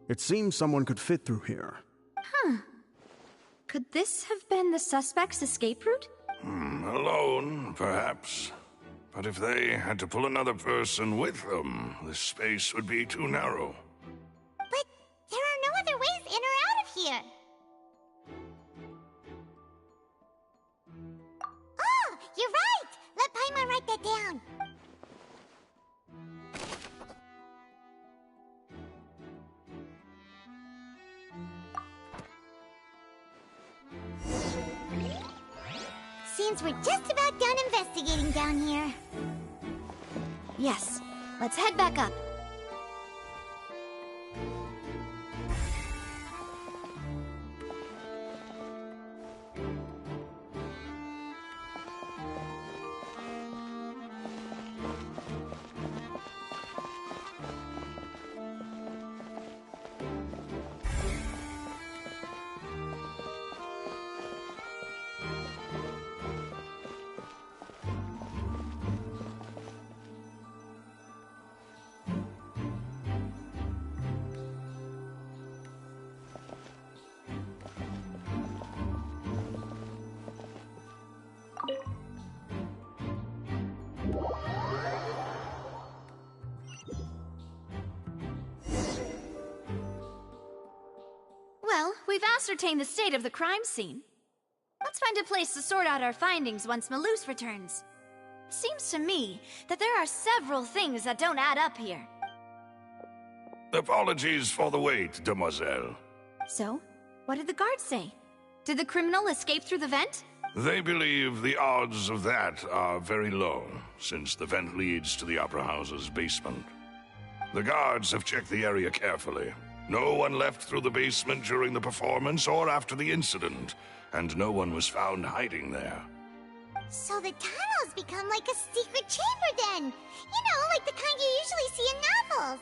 It seems someone could fit through here. Huh. Could this have been the suspect's escape route? Alone, perhaps. But if they had to pull another person with them, the space would be too narrow. But there are no other ways in or out of here. Oh, you're right! Let Paimon write that down. Seems we're just about done investigating down here. Yes, let's head back up. we've ascertained the state of the crime scene. Let's find a place to sort out our findings once Malus returns. It seems to me that there are several things that don't add up here. Apologies for the wait, demoiselle. So, what did the guards say? Did the criminal escape through the vent? They believe the odds of that are very low, since the vent leads to the Opera House's basement. The guards have checked the area carefully. No one left through the basement during the performance or after the incident, and no one was found hiding there. So the tunnels become like a secret chamber then! You know, like the kind you usually see in novels!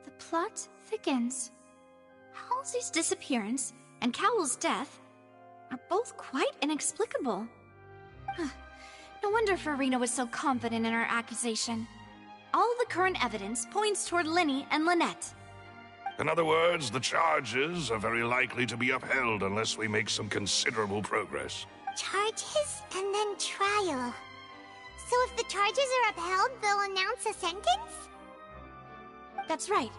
The plot thickens. Halsey's disappearance and Cowell's death are both quite inexplicable. No wonder Farina was so confident in her accusation. All the current evidence points toward Linny and Lynette. In other words, the charges are very likely to be upheld unless we make some considerable progress. Charges and then trial. So if the charges are upheld, they'll announce a sentence? That's right.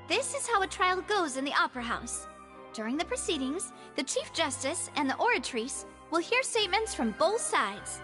This is how a trial goes in the Opera House. During the proceedings, the Chief Justice and the Oratrice will hear statements from both sides.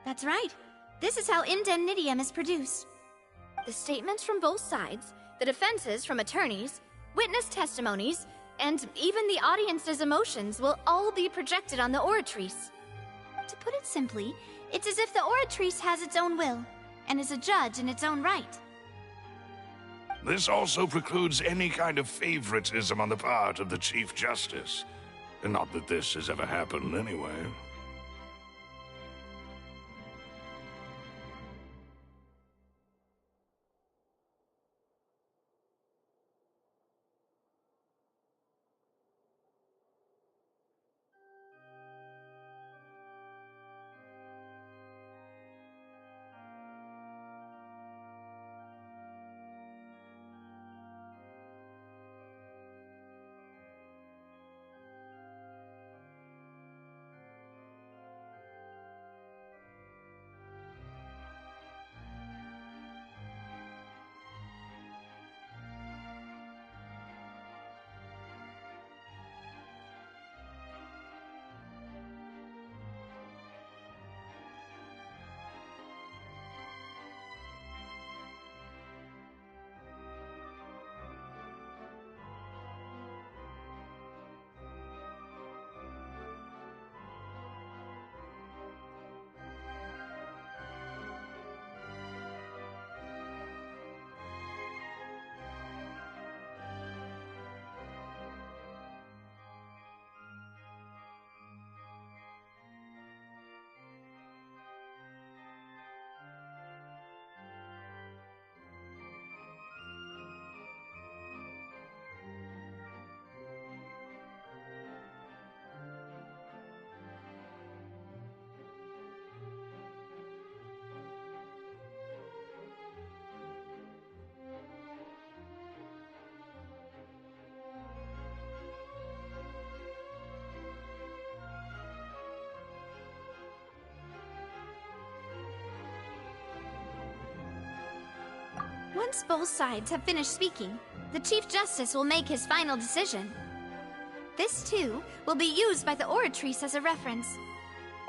That's right. This is how indemnitium is produced. The statements from both sides, the defenses from attorneys, witness testimonies, and even the audience's emotions will all be projected on the Oratrice. To put it simply, it's as if the Oratrice has its own will, and is a judge in its own right. This also precludes any kind of favoritism on the part of the Chief Justice. And not that this has ever happened anyway. Once both sides have finished speaking, the Chief Justice will make his final decision. This, too, will be used by the Oratrice as a reference.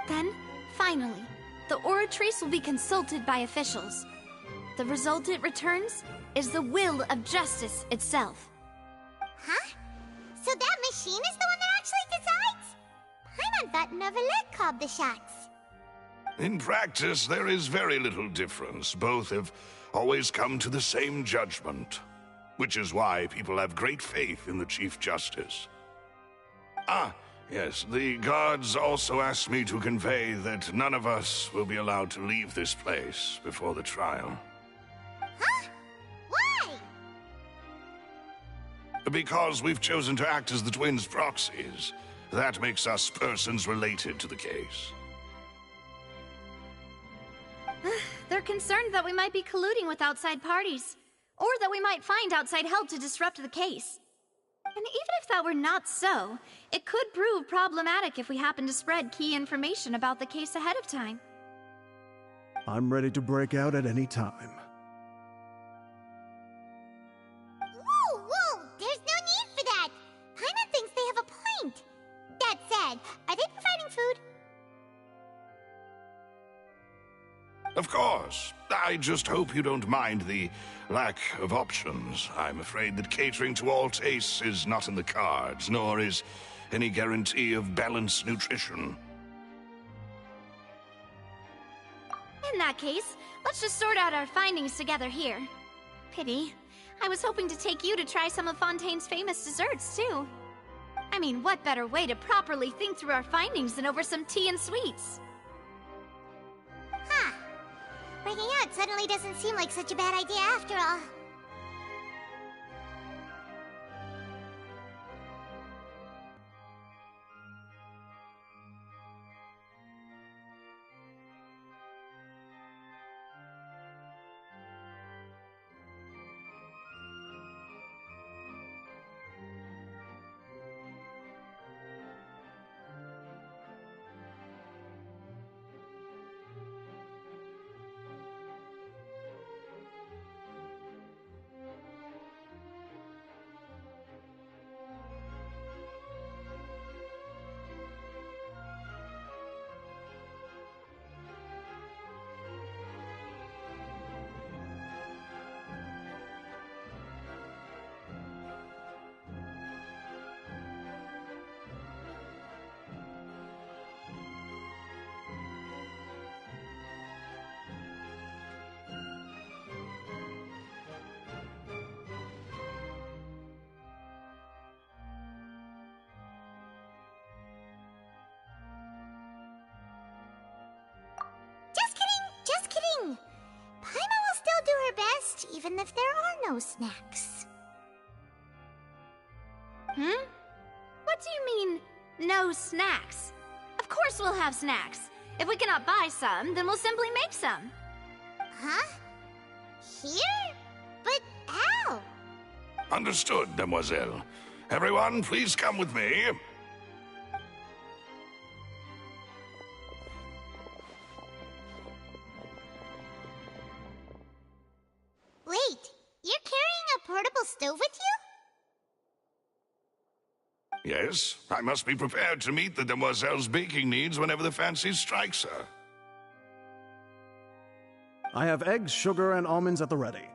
Then, finally, the Oratrice will be consulted by officials. The result it returns is the will of justice itself. Huh? So that machine is the one that actually decides? Paimon thought Novelet called the shots. In practice, there is very little difference. Both have always come to the same judgment, which is why people have great faith in the Chief Justice. Ah, yes, the guards also asked me to convey that none of us will be allowed to leave this place before the trial. Huh? Why? Because we've chosen to act as the twins' proxies. That makes us persons related to the case. They're concerned that we might be colluding with outside parties, or that we might find outside help to disrupt the case. And even if that were not so, it could prove problematic if we happen to spread key information about the case ahead of time. I'm ready to break out at any time. Whoa, whoa! There's no need for that! Paimon thinks they have a point. That said, are they providing food? Of course. I just hope you don't mind the lack of options. I'm afraid that catering to all tastes is not in the cards, nor is any guarantee of balanced nutrition. In that case, let's just sort out our findings together here. Pity. I was hoping to take you to try some of Fontaine's famous desserts, too. I mean, what better way to properly think through our findings than over some tea and sweets? Huh. Breaking out suddenly doesn't seem like such a bad idea after all. even if there are no snacks. What do you mean, no snacks? Of course we'll have snacks. If we cannot buy some, then we'll simply make some. Huh? Here? But how? Understood, demoiselle. Everyone, please come with me. Wait, you're carrying a portable stove with you? Yes, I must be prepared to meet the demoiselle's baking needs whenever the fancy strikes her. I have eggs, sugar, and almonds at the ready.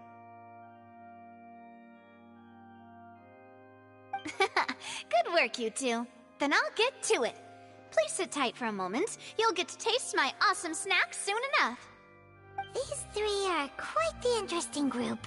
Good work, you two. Then I'll get to it. Please sit tight for a moment. You'll get to taste my awesome snacks soon enough. These three are quite the interesting group.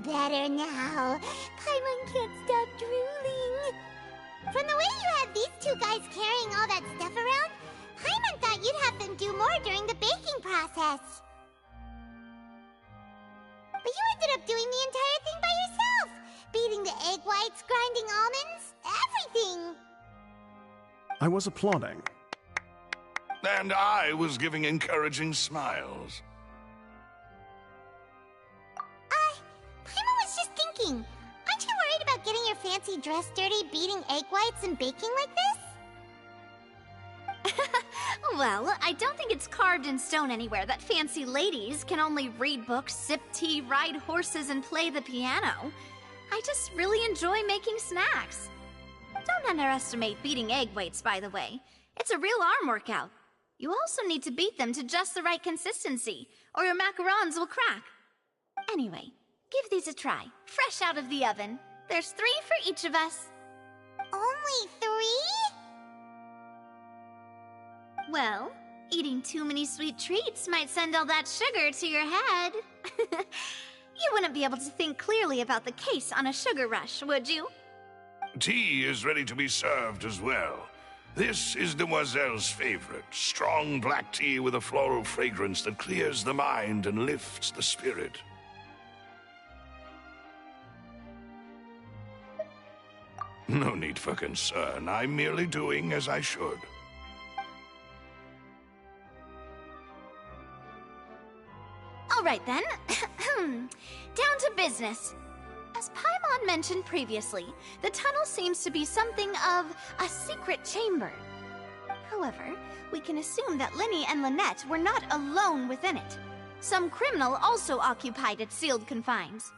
better now. Paimon can't stop drooling. From the way you had these two guys carrying all that stuff around, Paimon thought you'd have them do more during the baking process. But you ended up doing the entire thing by yourself! Beating the egg whites, grinding almonds, everything! I was applauding. And I was giving encouraging smiles. Paimon was just thinking, aren't you worried about getting your fancy dress dirty beating egg whites and baking like this? Well, I don't think it's carved in stone anywhere that fancy ladies can only read books, sip tea, ride horses, and play the piano. I just really enjoy making snacks. Don't underestimate beating egg whites, by the way. It's a real arm workout. You also need to beat them to just the right consistency, or your macarons will crack. Anyway, give these a try, fresh out of the oven. There's 3 for each of us. Only 3? Well, eating too many sweet treats might send all that sugar to your head. You wouldn't be able to think clearly about the case on a sugar rush, would you? Tea is ready to be served as well. This is Demoiselle's favorite, strong black tea with a floral fragrance that clears the mind and lifts the spirit. No need for concern. I'm merely doing as I should. All right then. Down to business. As Paimon mentioned previously, the tunnel seems to be something of a secret chamber. However, we can assume that Lyney and Lynette were not alone within it. Some criminal also occupied its sealed confines.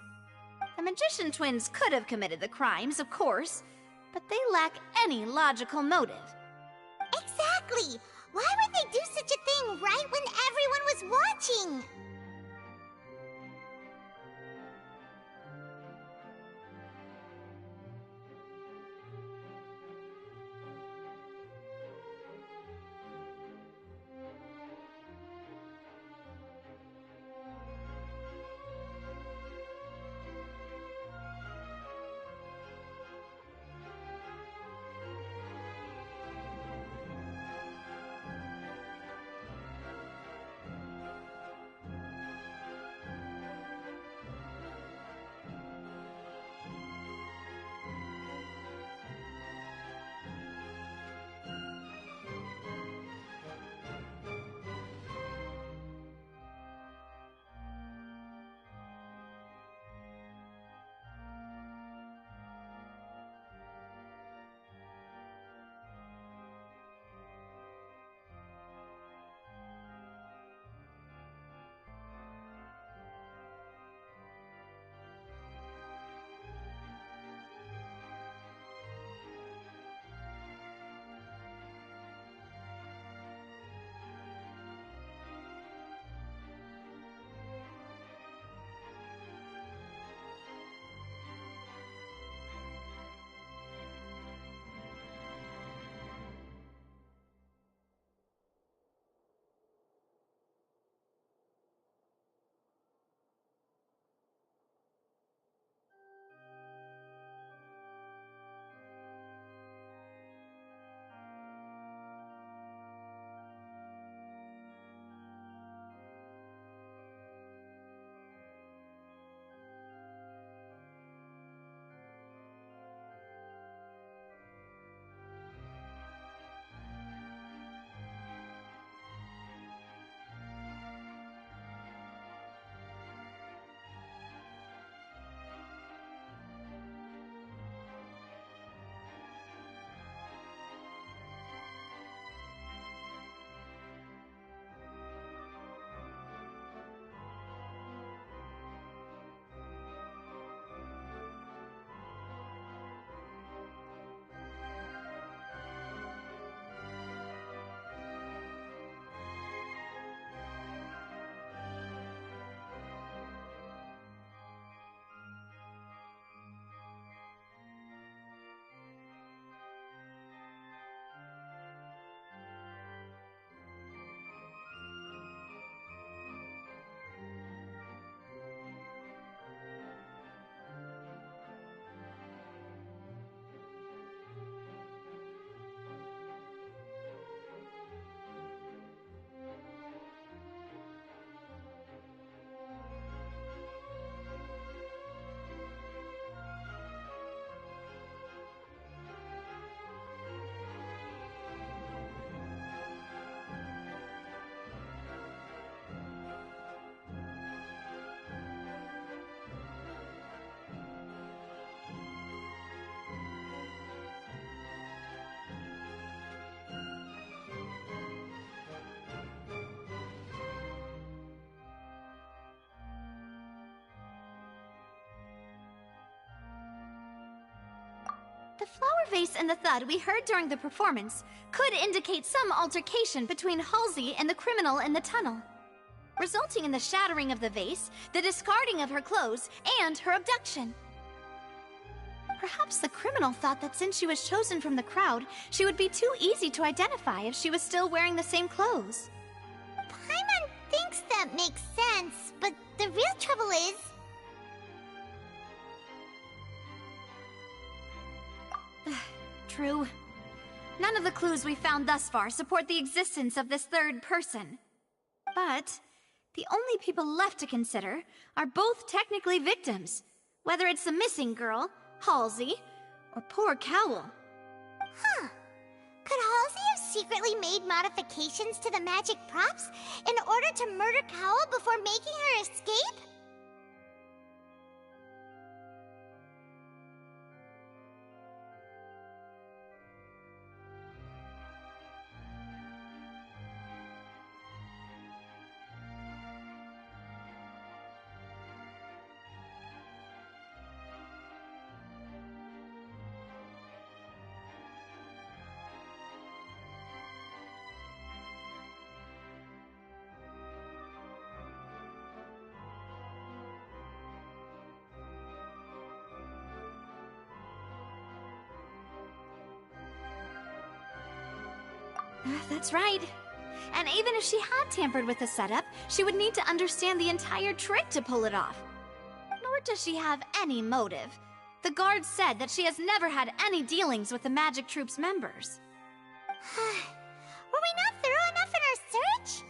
The magician twins could have committed the crimes, of course, but they lack any logical motive. Exactly! Why would they do such a thing right when everyone was watching? The flower vase and the thud we heard during the performance could indicate some altercation between Halsey and the criminal in the tunnel, resulting in the shattering of the vase, the discarding of her clothes, and her abduction. Perhaps the criminal thought that since she was chosen from the crowd, she would be too easy to identify if she was still wearing the same clothes. Paimon thinks that makes sense, but the real trouble is... True. None of the clues we found thus far support the existence of this third person. But the only people left to consider are both technically victims, whether it's the missing girl, Halsey, or poor Cowell. Huh. Could Halsey have secretly made modifications to the magic props in order to murder Cowell before making her escape? That's right. And even if she had tampered with the setup, she would need to understand the entire trick to pull it off. Nor does she have any motive. The guards said that she has never had any dealings with the Magic Troop's members. Were we not thorough enough in our search?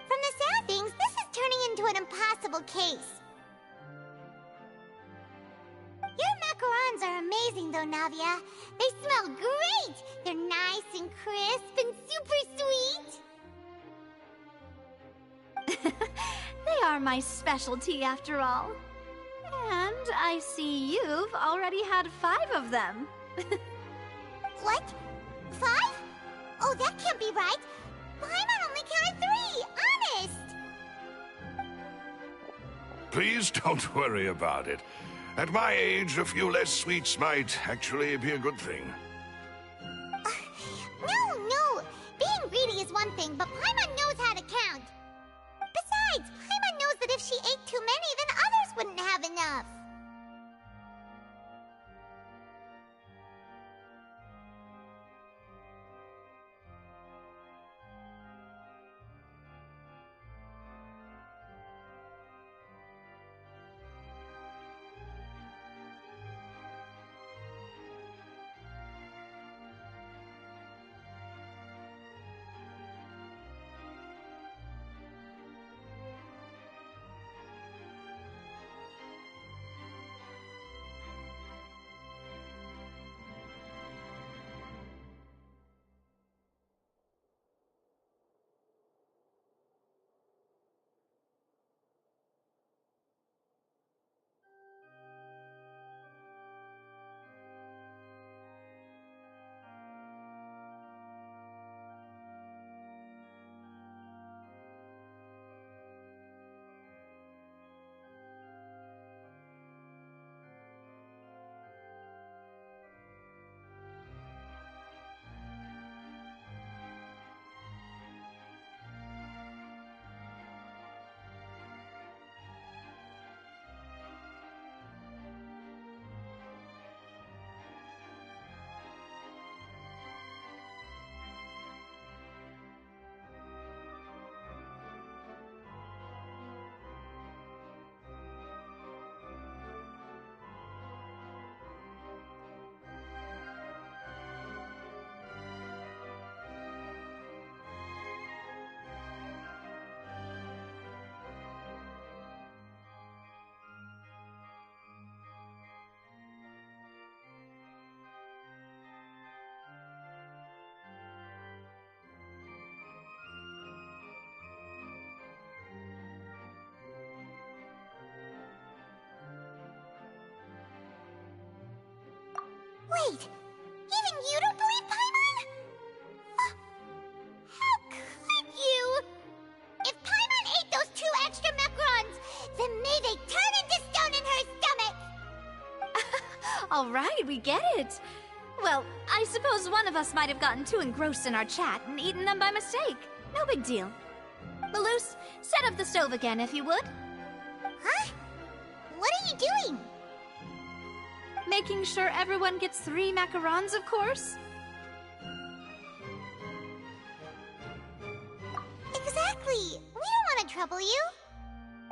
From the sound of things, this is turning into an impossible case. Your macarons are amazing though, Navia. They smell great! They're nice and crisp and super sweet! They are my specialty after all. And I see you've already had 5 of them. What? 5? Oh, that can't be right. Paimon only counted 3, honest! Please don't worry about it. At my age, a few less sweets might actually be a good thing. No! Being greedy is one thing, but Paimon knows how to count. Besides, Paimon knows that if she ate too many, then others wouldn't have enough. Wait, even you don't believe Paimon? How could you? If Paimon ate those 2 extra macarons, then may they turn into stone in her stomach! All right, we get it. Well, I suppose one of us might have gotten too engrossed in our chat and eaten them by mistake. No big deal. Maloose, set up the stove again if you would. Huh? What are you doing? Making sure everyone gets 3 macarons, of course. Exactly. We don't want to trouble you.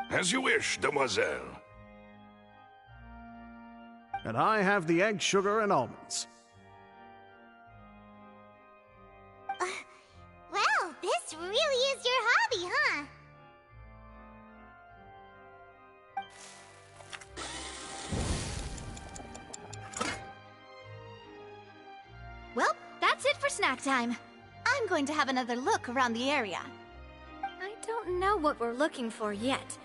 As you wish, demoiselle. And I have the egg, sugar, and almonds. Well, this really is your hobby, huh? Well, that's it for snack time. I'm going to have another look around the area. I don't know what we're looking for yet,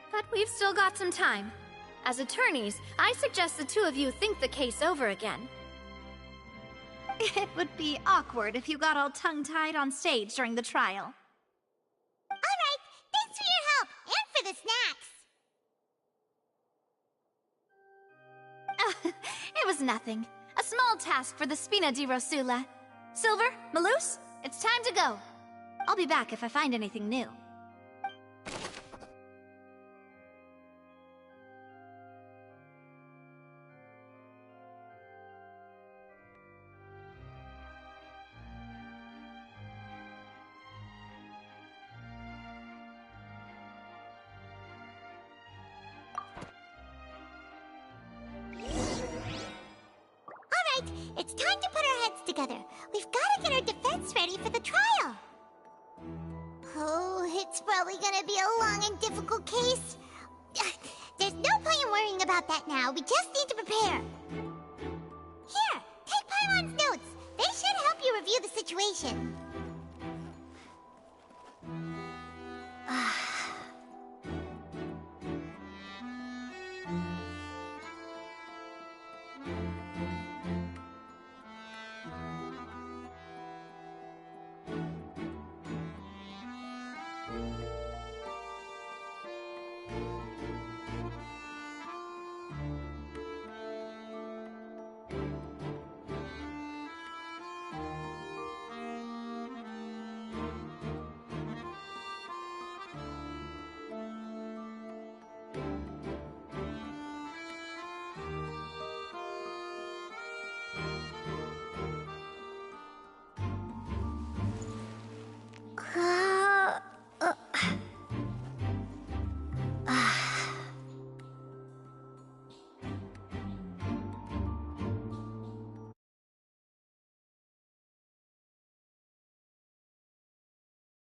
but we've still got some time. As attorneys, I suggest the two of you think the case over again. It would be awkward if you got all tongue-tied on stage during the trial. All right, thanks for your help, and for the snacks. It was nothing. A small task for the Spina di Rosula. Silver, Maloose, it's time to go. I'll be back if I find anything new. It's time to put our heads together. We've got to get our defense ready for the trial. Oh, it's probably gonna be a long and difficult case. There's no point in worrying about that now. We just need to prepare. Here, take Paimon's notes. They should help you review the situation.